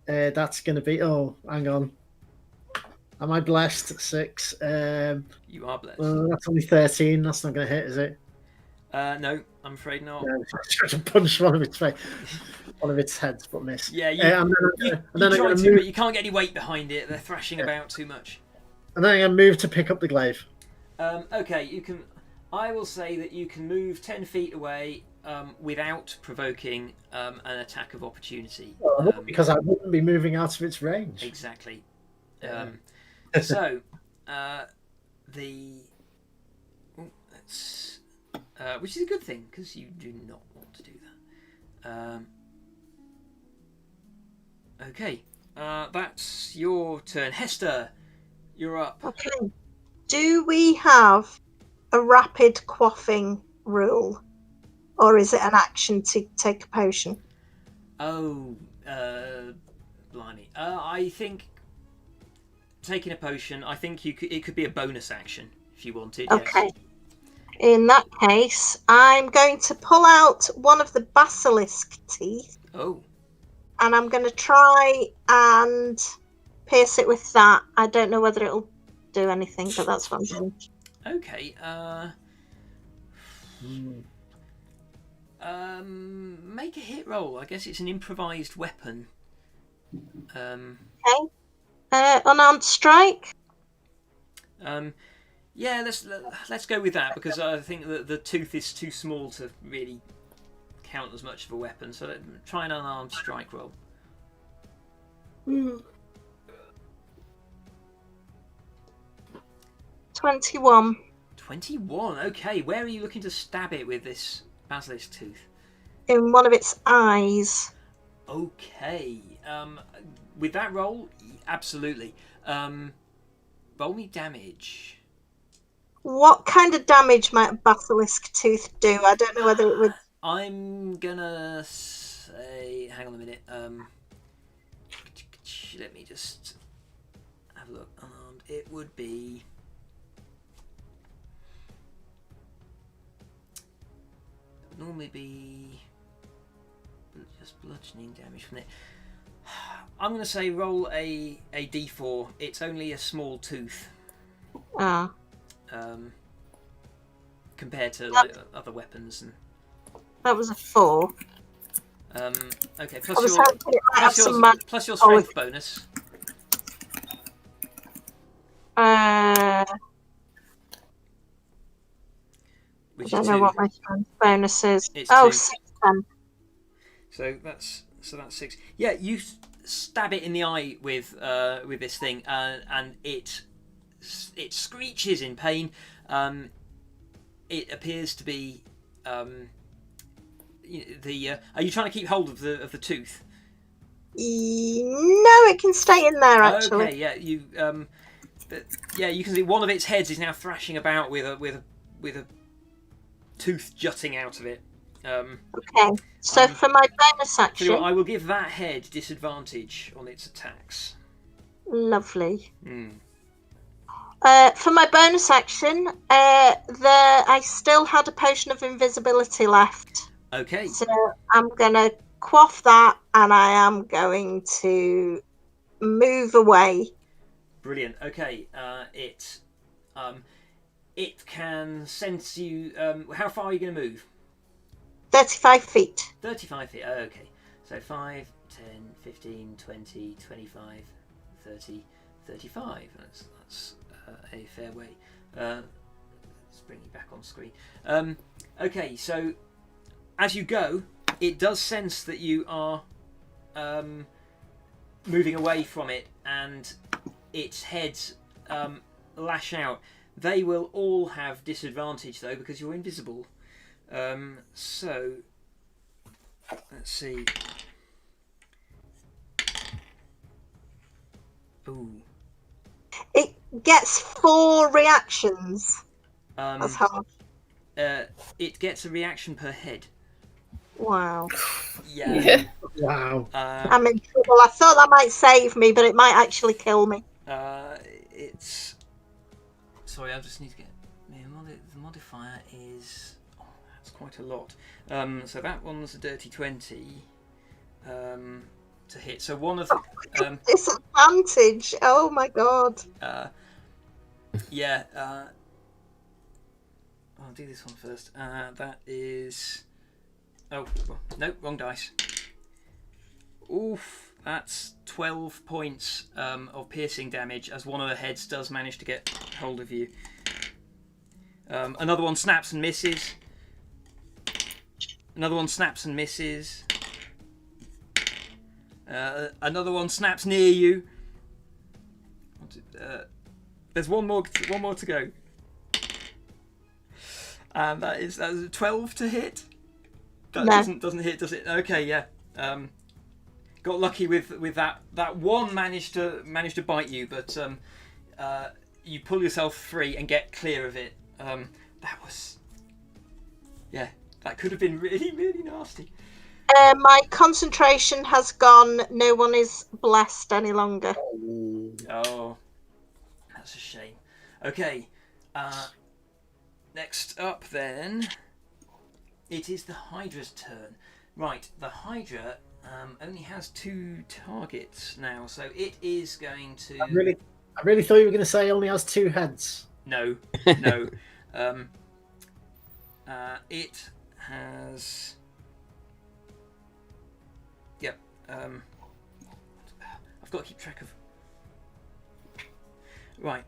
that's going to be. Oh, hang on. Am I blessed? 6. You are blessed. That's only 13. That's not going to hit, is it? No, I'm afraid not. No, I tried to punch one of its face. One of its heads, but miss. Yeah, you tried to, but you can't get any weight behind it. They're thrashing about too much. And then I'm going to move to pick up the glaive. Okay, you can. I will say that you can move 10 feet away without provoking an attack of opportunity. Because I wouldn't be moving out of its range. Exactly. So, which is a good thing because you do not want to do that. Okay, that's your turn. Hester, you're up. Okay. Do we have a rapid quaffing rule, or is it an action to take a potion? Oh, blimey. I think taking a potion, I think it could be a bonus action if you wanted. Okay. In that case, I'm going to pull out one of the basilisk teeth. Oh. And I'm going to try and pierce it with that. I don't know whether it'll do anything, but that's what I'm doing. Okay. Make a hit roll. I guess it's an improvised weapon. Okay. Unarmed strike. Yeah, let's go with that because I think that the tooth is too small to really count as much of a weapon. So try an unarmed strike roll. 21. 21. Okay, where are you looking to stab it with this basilisk tooth? In one of its eyes. Okay. With that roll, absolutely. Roll me damage. What kind of damage might a basilisk tooth do? I don't know whether it would. I'm gonna say. Hang on a minute. Let me just have a look. Unarmed. It would be. It would normally be just bludgeoning damage from it. I'm gonna say roll a d4. It's only a small tooth. Ah. Compared to like other weapons and. That was a 4. Okay. I was hoping it might have some plus your strength bonus. Which I don't is know 2. what my strength bonus is. It's Oh, 2. 6 then. So that's 6. Yeah, you stab it in the eye with this thing, and it screeches in pain. It appears to be the. Are you trying to keep hold of the tooth? No, it can stay in there actually. Okay, yeah, you you can see one of its heads is now thrashing about with a tooth jutting out of it. Okay, so for my bonus action, I will give that head disadvantage on its attacks. Lovely. For my bonus action, I still had a potion of invisibility left. Okay. So I'm gonna quaff that, and I am going to move away. Brilliant. Okay. It can sense you. How far are you going to move? 35 feet. 35 feet. Okay. So 5, 10, 15, 20, 25, 30, 35. That's a fair way. Let's bring you back on screen. Okay. So as you go, it does sense that you are moving away from it, and its heads lash out. They will all have disadvantage though because you're invisible. So let's see. Ooh. It gets 4 reactions. That's hard. It gets a reaction per head. Wow. Yeah. Wow. I'm in trouble. I thought that might save me, but it might actually kill me. It's. Sorry, I just need to get. The modifier is. Oh, that's quite a lot. So that one's a dirty 20 to hit. So one of the. Disadvantage. Oh my god. Yeah. I'll do this one first. That is. Oh, no, wrong dice. Oof, that's 12 points of piercing damage as one of the heads does manage to get hold of you. Another one snaps and misses. Another one snaps and misses. Another one snaps near you. There's one more to go. And that's a 12 to hit. That no. doesn't hit, does it? Okay, yeah. Got lucky with that. That one managed to bite you, but you pull yourself free and get clear of it. That was, yeah, that could have been really, really nasty. My concentration has gone. No one is blessed any longer. Oh, that's a shame. Okay, Next up, then, it is the Hydra's turn. Right, the Hydra only has 2 targets now, so it is going to. I really thought you were going to say it only has 2 heads. No, no. It has. Yep. I've got to keep track of. Right.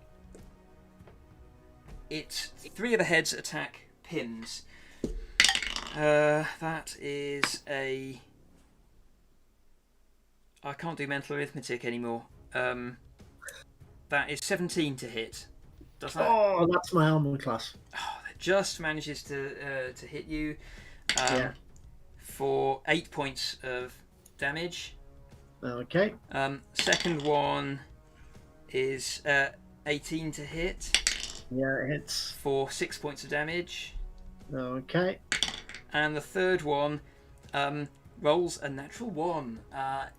It's 3 of the heads attack Pims. That is a. I can't do mental arithmetic anymore. That is 17 to hit. Does that? Oh, that's my armor class. Oh, that just manages to hit you. Yeah. For 8 points of damage. Okay. Second one is 18 to hit. Yeah, it hits. For 6 points of damage. Okay. And the third one rolls a natural 1.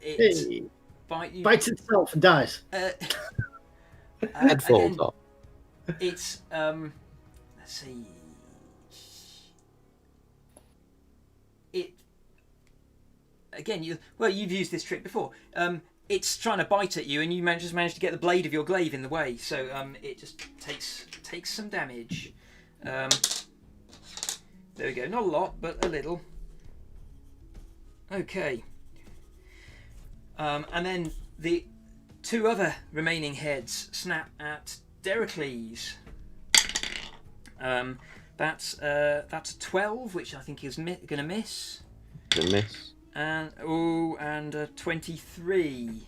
Hey. It Bites itself and dies. Head falls again, off. It's let's see. It again. You've used this trick before. It's trying to bite at you, and you just manage to get the blade of your glaive in the way. So it just takes some damage. There we go. Not a lot, but a little. Okay. And then the 2 other remaining heads snap at Dericles. That's a 12, which I think is going to miss. The miss. And a 23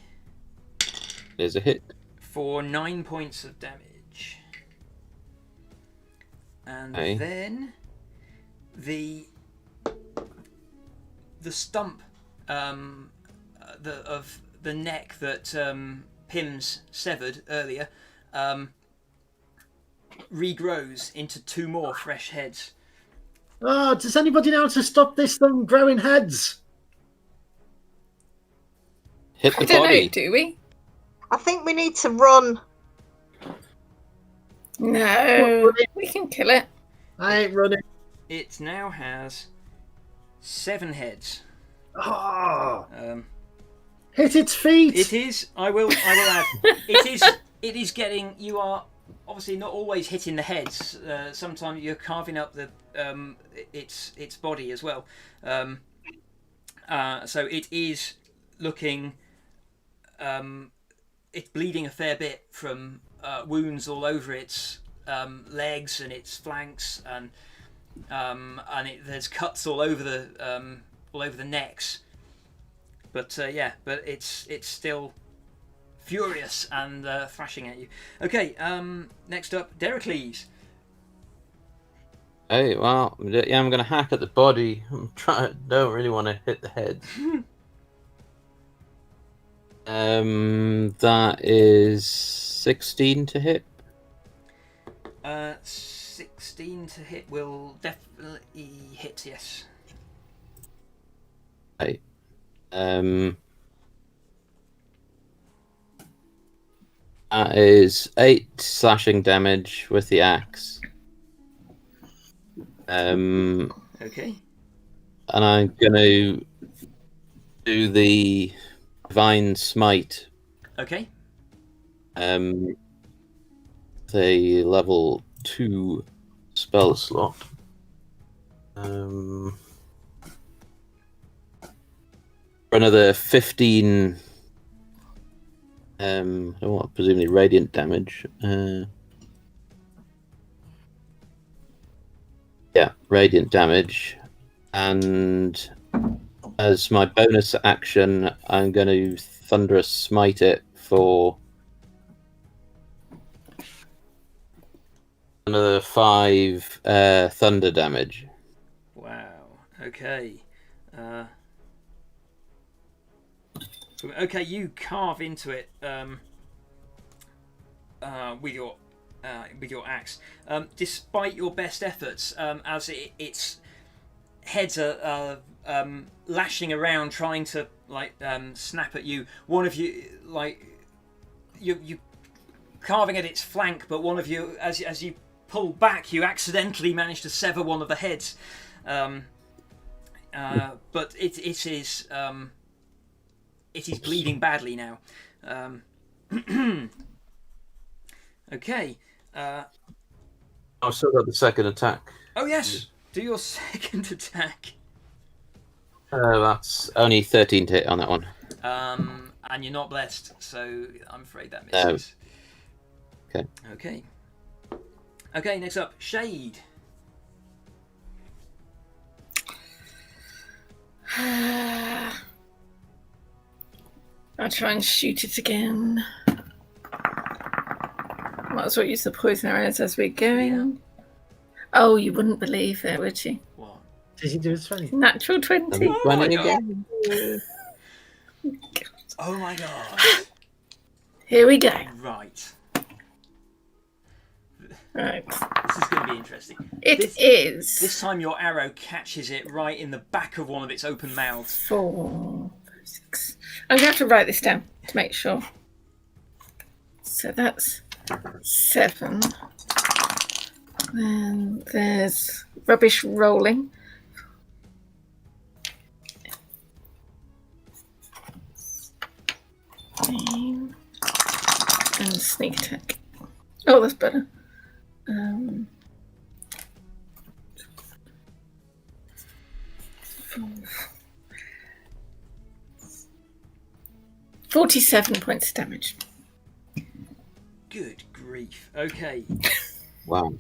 There's a hit. for 9 points of damage. And Okay. then the stump of the neck that Pims severed earlier regrows into 2 more fresh heads. Oh, does anybody know how to stop this thing growing heads? Hit I the don't body. know, do we? I think we need to run. No, we can kill it. I ain't running. It now has 7 heads. Oh, Um, hit its feet. It is. I will add. It is getting. You are obviously not always hitting the heads. Sometimes you're carving up the its body as well. So it is looking. It's bleeding a fair bit from wounds all over its legs and its flanks, and there's cuts all over the necks. But but it's still furious and thrashing at you. Okay, next up, Dericles. Hey, well, yeah, I'm gonna hack at the body. Don't really want to hit the head. That is 16 to hit. 16 to hit will definitely hit. Yes. Hey. That is 8 slashing damage with the axe. Okay. And I'm gonna do the divine smite. Okay. The level 2 spell slot. For another 15. I don't want presumably radiant damage. Yeah, radiant damage. And as my bonus action, I'm going to thunderous smite it for another 5 thunder damage. Wow. Okay. Okay, you carve into it with your axe. Despite your best efforts, as its heads are lashing around, trying to snap at you. One of you you carving at its flank, but one of you, as you pull back, you accidentally manage to sever one of the heads. But it is bleeding badly now. Okay. I've still got the second attack. Oh yes, do your second attack. That's only 13 to hit on that one. And you're not blessed, so I'm afraid that No. misses. Okay. Okay, next up, Shade. I'll try and shoot it again. Might as well use the poison arrows as we're going. Oh, you wouldn't believe it, would you? What? Did he do his 20? Natural 20. Oh my God. Again. Oh my god. Here we go. Right. Right. This is going to be interesting. It is This time your arrow catches it right in the back of one of its open mouths. 4, 6. I'm going to have to write this down to make sure. So that's 7. Then there's rubbish rolling. And sneak attack. Oh, that's better. 47 points of damage. Good grief. Okay. Wow.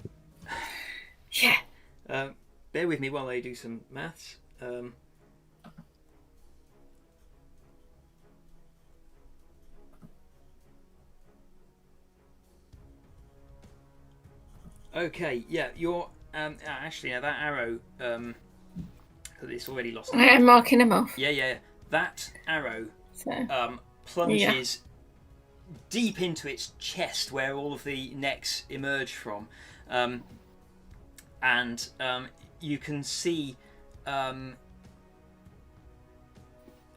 Yeah. Bear with me while I do some maths. Okay, yeah, you're actually now that arrow it's already lost. I am marking them off. Yeah. That arrow So plunges deep into its chest where all of the necks emerge from. And you can see on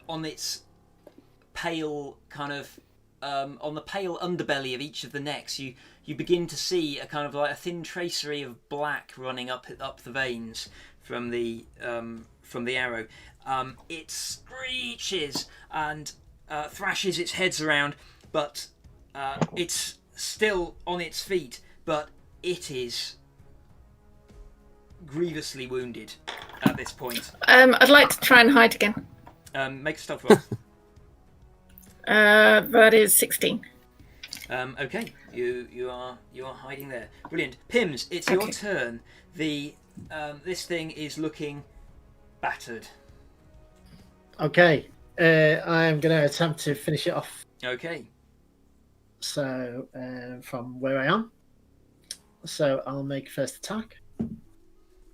its pale kind of on the pale underbelly of each of the necks, you begin to see a kind of like a thin tracery of black running up the veins from the arrow. It screeches and thrashes its heads around, but it's still on its feet, but it is grievously wounded at this point. I'd like to try and hide again. Make a stealth roll. That is 16. Okay, you are hiding there. Brilliant. Pims, it's your Okay. turn. This thing is looking battered. Okay, I am going to attempt to finish it off. Okay. So, from where I am. So, I'll make first attack.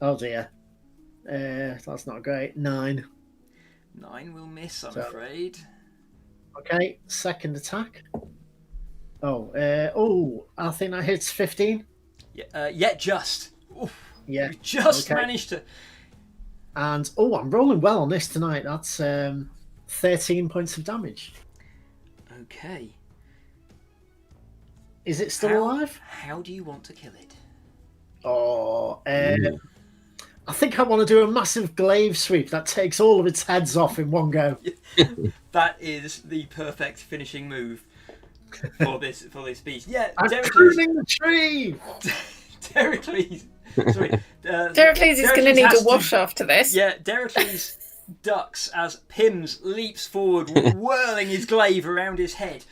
Oh dear. That's not great. 9. 9 will miss, I'm So- afraid. Okay, second attack. Oh, I think that hits 15. Yeah, just. Oof, Yeah. you just okay. managed to. And, I'm rolling well on this tonight. That's 13 points of damage. Okay. Is it still alive? How do you want to kill it? I think I want to do a massive glaive sweep that takes all of its heads off in one go. That is the perfect finishing move for this beast. Yeah, I'm Dericles. pruning the tree! Dericles. Sorry. Dericles is going to need a wash after this. Yeah, Dericles ducks as Pims leaps forward, whirling his glaive around his head,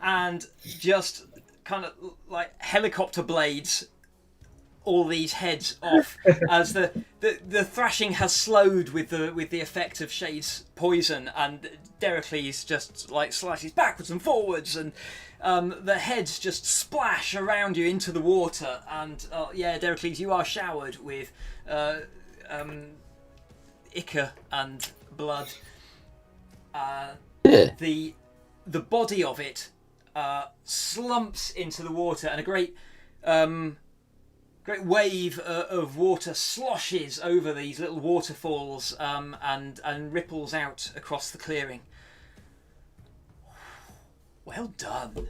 and just kind of like helicopter blades all these heads off as the thrashing has slowed with the effect of Shade's poison, and Dericles just like slices backwards and forwards, and the heads just splash around you into the water, and Dericles, you are showered with ichor and blood. The body of it slumps into the water, and a great wave of water sloshes over these little waterfalls and ripples out across the clearing. Well done.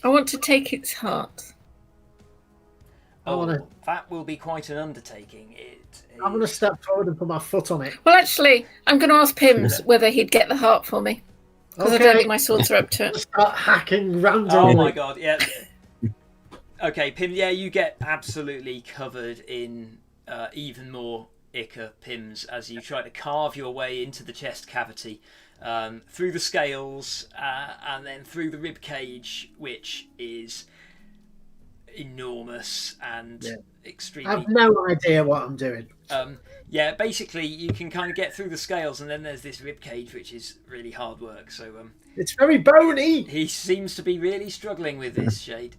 I want to take its heart. Oh, that will be quite an undertaking. I'm going to step forward and put my foot on it. Well, actually, I'm going to ask Pims whether he'd get the heart for me. Because I don't think my swords are up to it. Start hacking randomly. Oh my god, yeah. Okay, Pim, yeah, you get absolutely covered in even more ichor, Pims, as you try to carve your way into the chest cavity, through the scales, and then through the rib cage, which is enormous and extremely... I have no idea what I'm doing. Yeah, basically you can kind of get through the scales, and then there's this rib cage, which is really hard work. So it's very bony. He seems to be really struggling with this, Shade.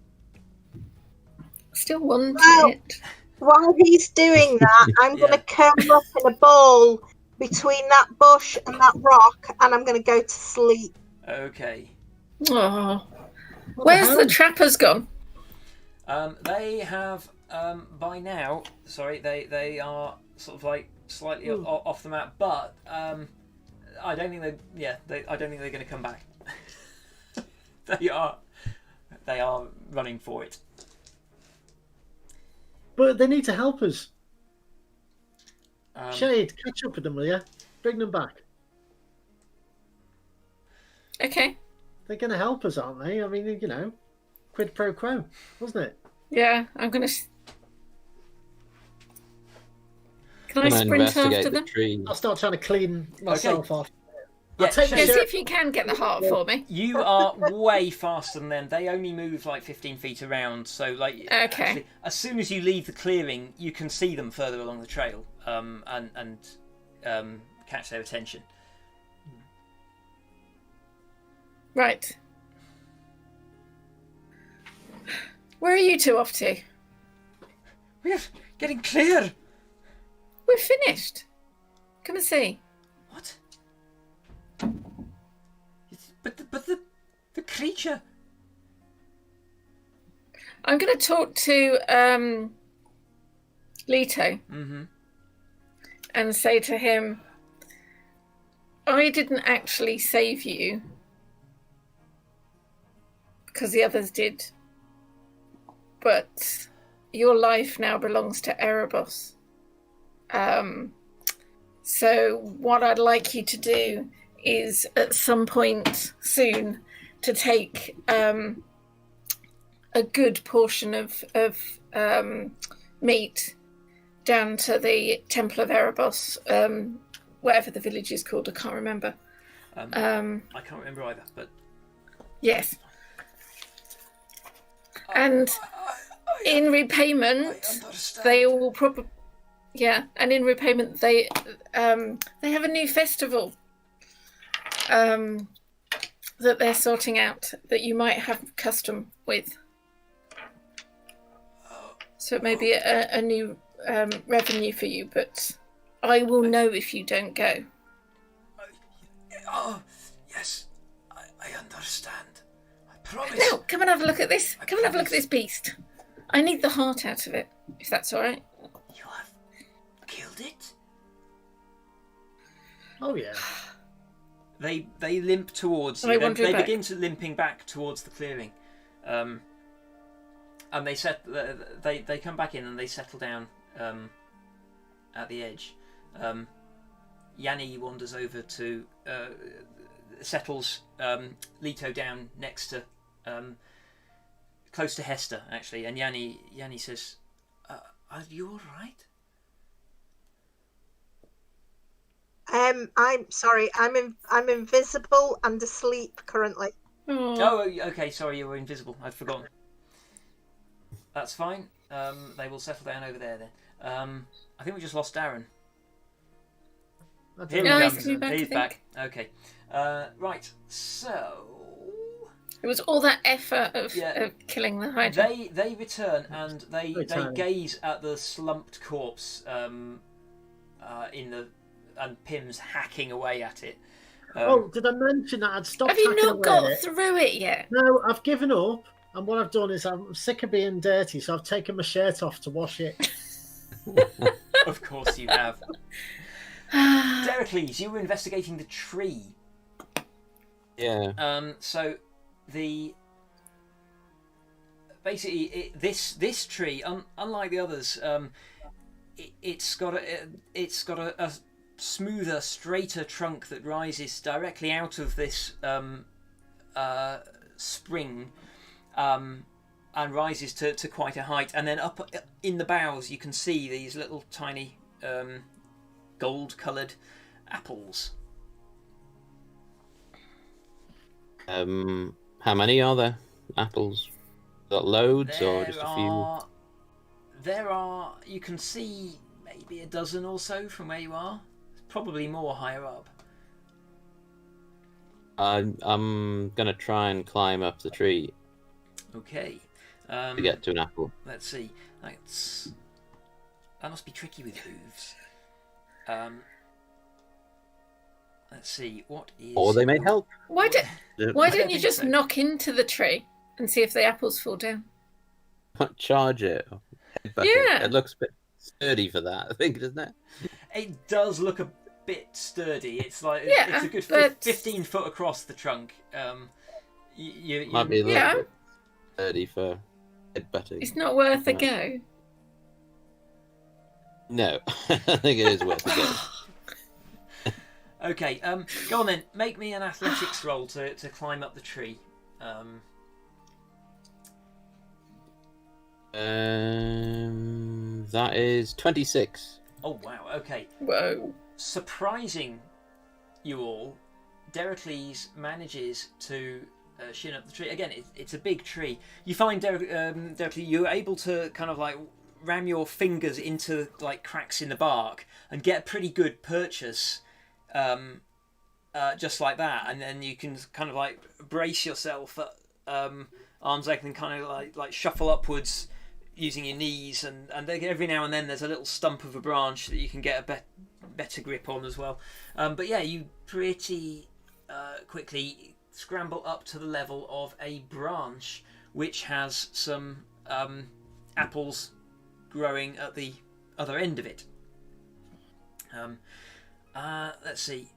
Still one bit. While he's doing that, I'm going to curl up in a ball between that bush and that rock, and I'm going to go to sleep. Okay. Oh, where's the trappers gone? They have by now. Sorry, they are sort of like slightly off the map, but I don't think I don't think they're going to come back. They are running for it. But they need to help us. Shade, catch up with them, will you? Bring them back. Okay. They're going to help us, aren't they? I mean, you know, quid pro quo, wasn't it? Yeah, I'm going to... Can I sprint after them? I'll start trying to clean myself off. Yeah, see if you can get the heart for me. You are way faster than them. They only move like 15 feet around, so like actually, as soon as you leave the clearing, you can see them further along the trail, and catch their attention. Right. Where are you two off to? We're getting clear. We're finished. Come and see. What? But the creature. I'm going to talk to Leto and say to him, I didn't actually save you because the others did, but your life now belongs to Erebos. So what I'd like you to do is at some point soon to take a good portion of meat down to the Temple of Erebos, whatever the village is called, I can't remember. I can't remember either, but... Yes. And in repayment, they will probably... Yeah, and in repayment, they have a new festival that they're sorting out that you might have custom with. So it may be a new revenue for you, but I will know if you don't go. Oh, yes, I understand. I promise. No, come and have a look at this. Come and have a look at this beast. I need the heart out of it, if that's all right. You have killed it? Oh, yeah. They limp towards you. They begin to limping back towards the clearing, and they come back in and they settle down at the edge. Yanni wanders over to settles Leto down next to close to Hester actually, and Yanni says, "Are you all right?" I'm sorry. I'm invisible and asleep currently. Oh, okay. Sorry, you were invisible. I'd forgotten. That's fine. They will settle down over there then. I think we just lost Darren. Here he comes. He's back. Okay. Right. So it was all that effort of killing the Hydra. They return and they gaze at the slumped corpse and Pim's hacking away at it. Did I mention that I'd stopped? Have you not got through it yet? No, I've given up. And what I've done is I'm sick of being dirty, so I've taken my shirt off to wash it. Of course you have. Dericles, you were investigating the tree. Yeah. So the basically, this tree, unlike the others, it's got a smoother, straighter trunk that rises directly out of this spring, and rises to quite a height. And then up in the boughs, you can see these little tiny gold-coloured apples. How many are there? Apples? Got loads or just a few? There are. You can see maybe a dozen or so from where you are. Probably more higher up. I'm gonna try and climb up the tree Okay. to get to an apple. Let's see. That must be tricky with hooves. Let's see. What is? Or they may help. Why don't you just so. knock into the tree and see if the apples fall down? Charge it. Headbutt Yeah. It looks a bit sturdy for that, I think, doesn't it? It does look a bit sturdy. It's like Yeah, it's a good but- 15 foot across the trunk. You Might be a little Yeah. bit sturdy for headbutting. It's not worth a Yeah. go. No, I think it is worth a go. Okay, go on then. Make me an athletics roll to climb up the tree. That is 26. Oh wow. Okay. Whoa. Surprising you all, Dericles manages to shin up the tree. Again, it's a big tree. You find Dericles, you're able to kind of like ram your fingers into like cracks in the bark and get a pretty good purchase, just like that. And then you can kind of like brace yourself at arm's length and kind of like shuffle upwards using your knees, and every now and then there's a little stump of a branch that you can get a better grip on as well. But yeah, you pretty quickly scramble up to the level of a branch which has some apples growing at the other end of it. Let's see.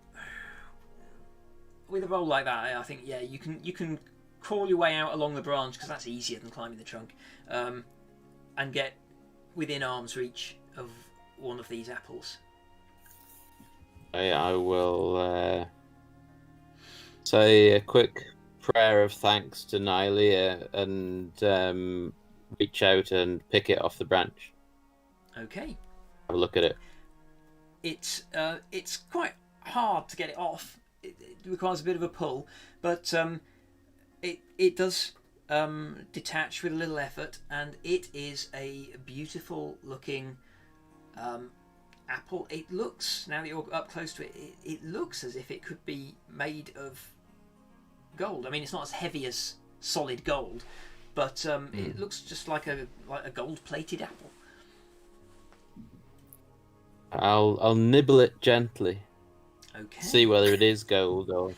With a roll like that, I think you can crawl your way out along the branch, because that's easier than climbing the trunk, and get within arm's reach of one of these apples. I will say a quick prayer of thanks to Nylia and reach out and pick it off the branch. Okay. Have a look at it. It's quite hard to get it off. It requires a bit of a pull, but it does detach with a little effort, and it is a beautiful looking apple. It looks, now that you're up close to it, it looks as if it could be made of gold. I mean, it's not as heavy as solid gold, but it looks just like a gold-plated apple. I'll nibble it gently. Okay. See whether it is gold or.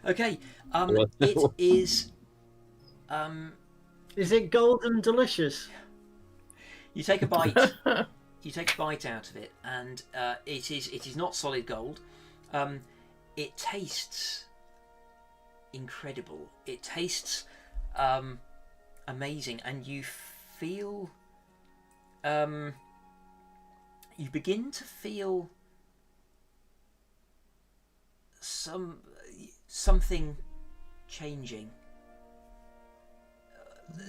Okay. It is. Is it golden delicious? You take a bite. You take a bite out of it, and it is not solid gold. It tastes incredible. It tastes amazing, and you feel. You begin to feel something changing.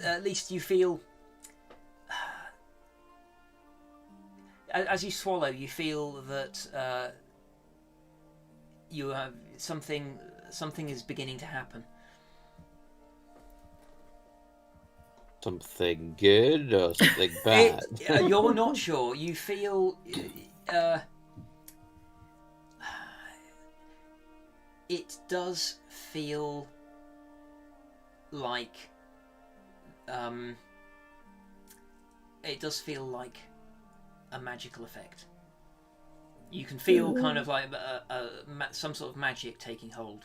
At least you feel, as you swallow, you feel that you have something is beginning to happen. Something good or something bad? You're not sure. You feel it does feel like a magical effect. You can feel kind of like some sort of magic taking hold.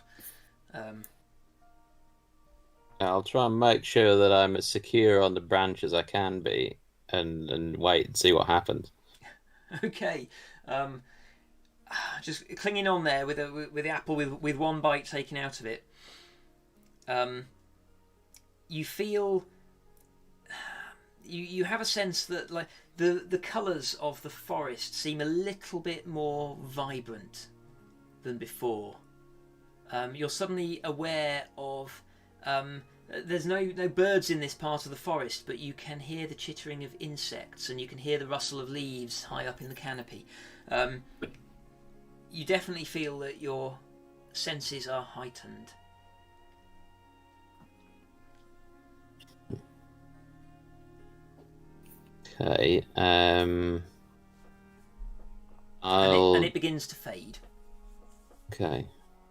I'll try and make sure that I'm as secure on the branch as I can be, and wait and see what happens. Okay, just clinging on there with the apple with one bite taken out of it. You feel you have a sense that like the colours of the forest seem a little bit more vibrant than before. You're suddenly aware of there's no birds in this part of the forest, but you can hear the chittering of insects and you can hear the rustle of leaves high up in the canopy. You definitely feel that your senses are heightened. Okay. And it begins to fade. Okay.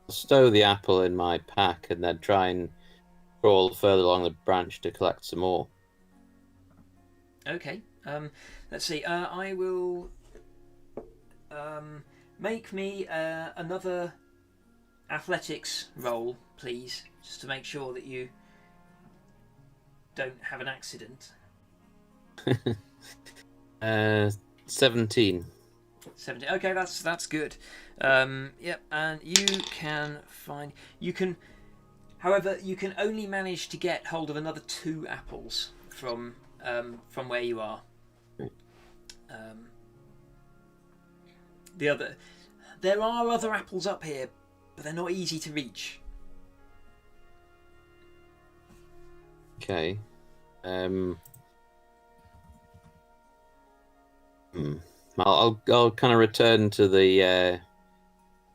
I'll stow the apple in my pack and then try and crawl further along the branch to collect some more. Okay. Let's see. I will make me another athletics roll, please, just to make sure that you don't have an accident. 17. 70. Okay, that's good. Yep, and however, you can only manage to get hold of another 2 apples from where you are. There are other apples up here, but they're not easy to reach. Okay. I'll kind of return to the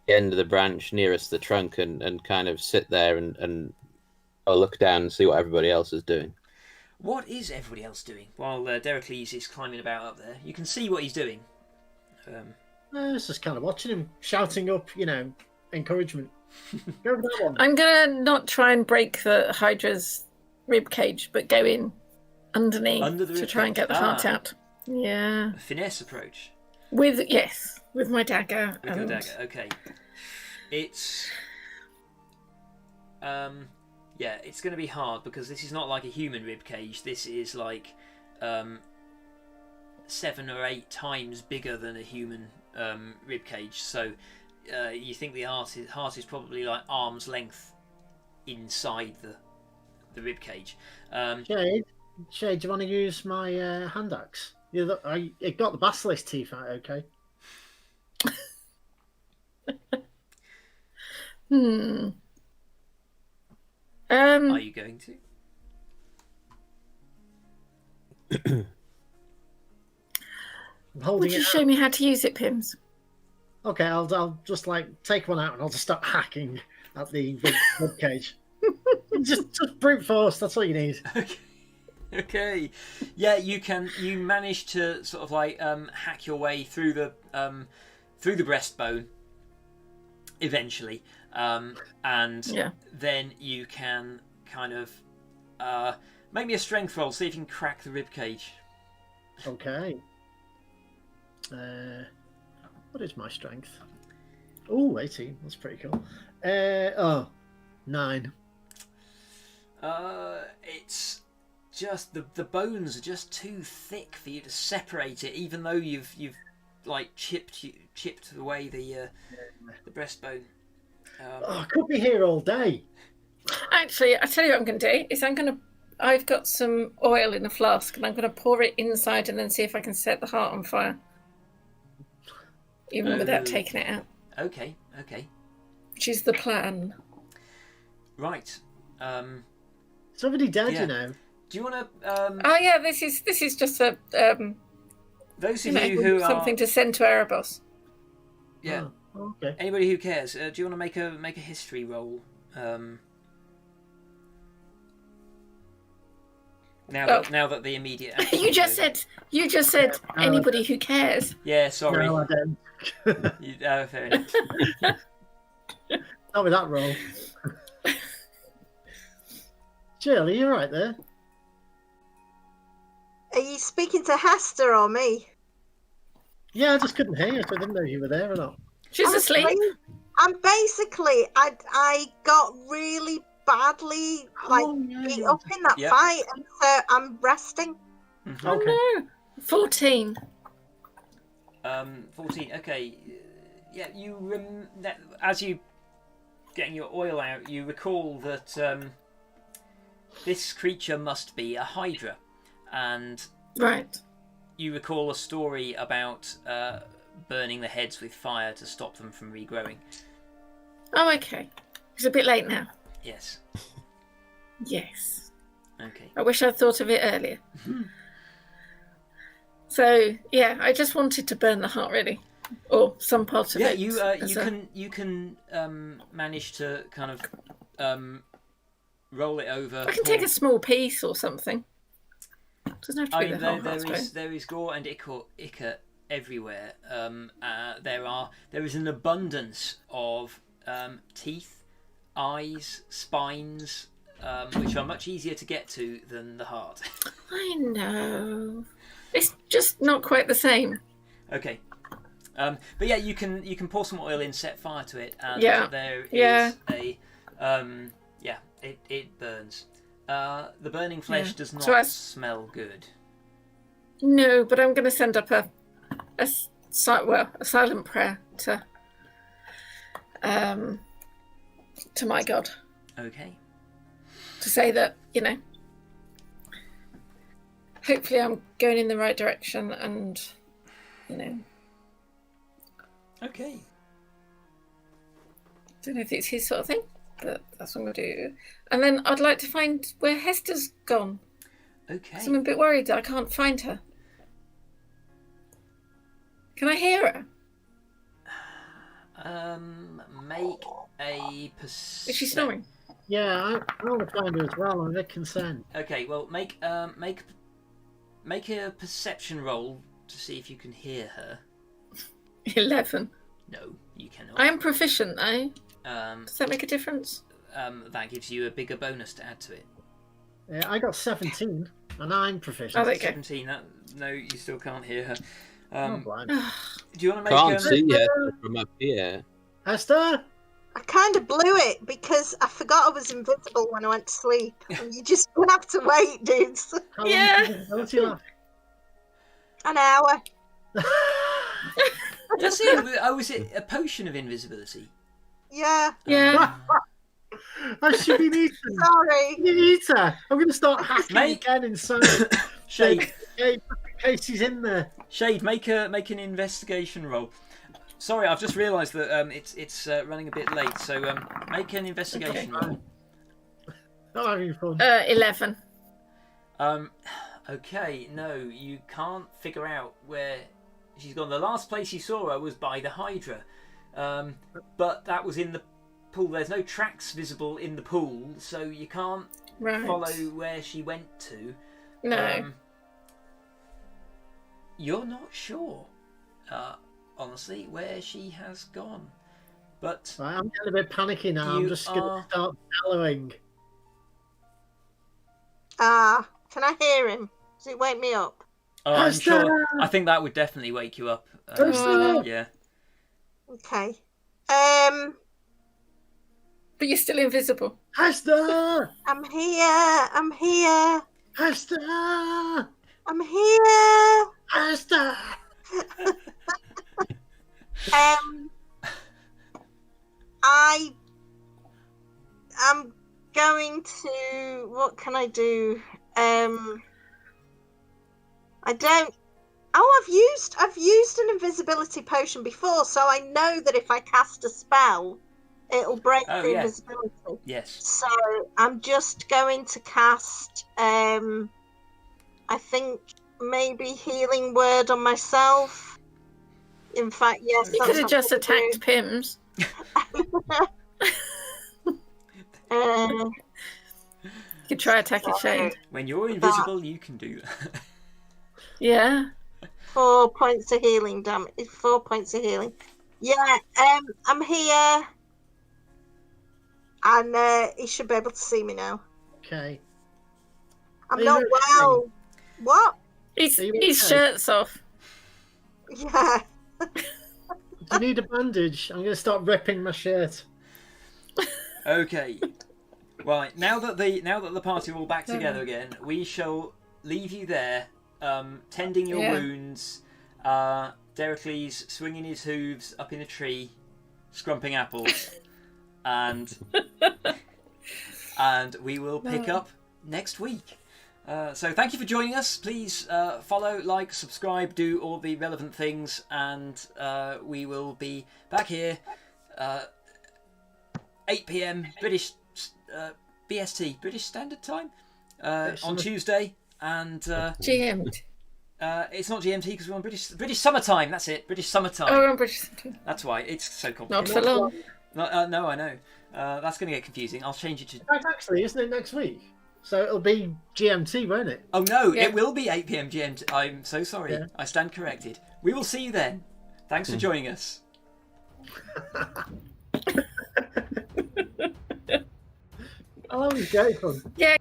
end of the branch nearest the trunk and kind of sit there and I'll look down and see what everybody else is doing. What is everybody else doing while Deracles is climbing about up there? You can see what he's doing. It's just kind of watching him, shouting up, encouragement. Go with that one. I'm gonna not try and break the Hydra's rib cage, but go in underneath Under the to rib try and cage. get the heart out. Yeah. A finesse approach. With my dagger. With your dagger, okay. It's it's going to be hard because this is not like a human rib cage. This is like 7 or 8 times bigger than a human rib cage. So you think the heart is probably like arm's length inside the rib cage. Shade, do you want to use my hand axe? It got the basilisk teeth out, okay? Are you going to? I'm holding Would you it show out. me how to use it, Pims? Okay, I'll just take one out and I'll just start hacking at the rib cage. just brute force. That's all you need. Okay. Yeah, you manage to sort of like hack your way through the breastbone eventually, and then you can kind of make me a strength roll. See if you can crack the rib cage. Okay. What is my strength? Oh, 18. That's pretty cool. 9. It's just the bones are just too thick for you to separate it, even though you've like chipped away the breastbone. I could be here all day. Actually, I tell you what I'm going to do is I've got some oil in a flask and I'm going to pour it inside and then see if I can set the heart on fire, even without taking it out. Okay. Which is the plan. Right. It's already dead, Yeah. you know. Do you want to? Oh yeah, this is just a Those of you who something are to send to Erebos. yeah. Oh, okay. Anybody who cares, do you want to make a history roll? Now that the immediate You just said anybody who cares. yeah, sorry. No, I don't. Fair enough. Not with that roll. Jill, are you right there? Are you speaking to Hester or me? Yeah, I just couldn't hear you, so I didn't know if you were there or not. She's asleep. I'm basically, I got really badly beat up in that fight, and so I'm resting. Mm-hmm. Okay. Oh no, 14. 14. Okay. Yeah, as you getting your oil out, you recall that this creature must be a hydra, and Right. you recall a story about burning the heads with fire to stop them from regrowing. Oh, okay. It's a bit late now. Yes. Yes. Okay. I wish I'd thought of it earlier. So, yeah, I just wanted to burn the heart, really. Or some part of Yeah, it. you can manage to kind of roll it over. I can take a small piece or something. Doesn't have to be the whole heart. There is gore and ichor everywhere. There is an abundance of teeth, eyes, spines, which are much easier to get to than the heart. I know. It's just not quite the same. Okay. But yeah, you can pour some oil in, set fire to it, and there is a it burns. The burning flesh does not smell good. No, but I'm going to send up a silent prayer to my God. Okay. To say that, hopefully I'm going in the right direction and, Okay. don't know if it's his sort of thing, but that's what I'm going to do. And then I'd like to find where Hester's gone. Okay. 'Cause I'm a bit worried that I can't find her. Can I hear her? Make a perception. Is she snoring? Yeah, I want to find her as well. I'm a consent. Okay, well, make a perception roll to see if you can hear her. 11. No, you cannot. I am proficient, though. Um, Does that make a difference? that gives you a bigger bonus to add to it. I got 17, and I'm proficient. Oh, there you go. 17. No, you still can't hear her. Oh, blind. Do you want to make? Can't see her from up here. Hester? I kind of blew it because I forgot I was invisible when I went to sleep. You just gonna have to wait, dudes. How long does invisibility last? An hour. That's it. Oh, was it a potion of invisibility? Yeah. Yeah. I should be eaten. Sorry. Eater. I'm going to start hacking again in Sonic. Shade. In case he's in there. Shade, make an investigation roll. Sorry, I've just realised that it's running a bit late. So make an investigation roll. Not having fun. 11. Okay, no, you can't figure out where she's gone. The last place you saw her was by the Hydra, but that was in the pool. There's no tracks visible in the pool, so you can't follow where she went to. No. You're not sure, honestly, where she has gone. But Right, I'm getting a bit panicky now. I'm just going to start bellowing. Can I hear him? Does it wake me up? oh, I'm sure. I think that would definitely wake you up. Yeah. Okay. But you're still invisible. Hester! I'm here. I'm here. Hester! I'm here. Hester! I am going to. What can I do? I don't. Oh, I've used an invisibility potion before, so I know that if I cast a spell, it'll break the invisibility. Yes. So I'm just going to cast. I think maybe healing word on myself. In fact, yes. You could have just attacked Pims. You could try attacking Shade. When you're invisible, you can do that. Yeah. 4 points of healing damage. 4 points of healing. Yeah, I'm here. And he should be able to see me now. Okay. I'm not well. What? His shirt's off. Yeah. Do you need a bandage? I'm going to start ripping my shirt. Okay. Right, now that the party are all back together again, we shall leave you there, tending your wounds. Dericles swinging his hooves up in a tree, scrumping apples, and we will pick up next week. So thank you for joining us. Please follow, like, subscribe, do all the relevant things, and we will be back here 8 p.m. British BST, British Standard Time, on Tuesday. And GMT. it's not GMT because we're on British summertime. That's it, British summertime. Oh, we're on British Summertime. That's why it's so Not complicated. for long. No, I know. That's going to get confusing. I'll change it to. Actually, isn't it next week? So it'll be GMT, won't it? Oh no, Yeah. it will be 8 p.m. GMT. I'm so sorry. Yeah. I stand corrected. We will see you then. Thanks for joining us. Oh, that was great fun. Yeah.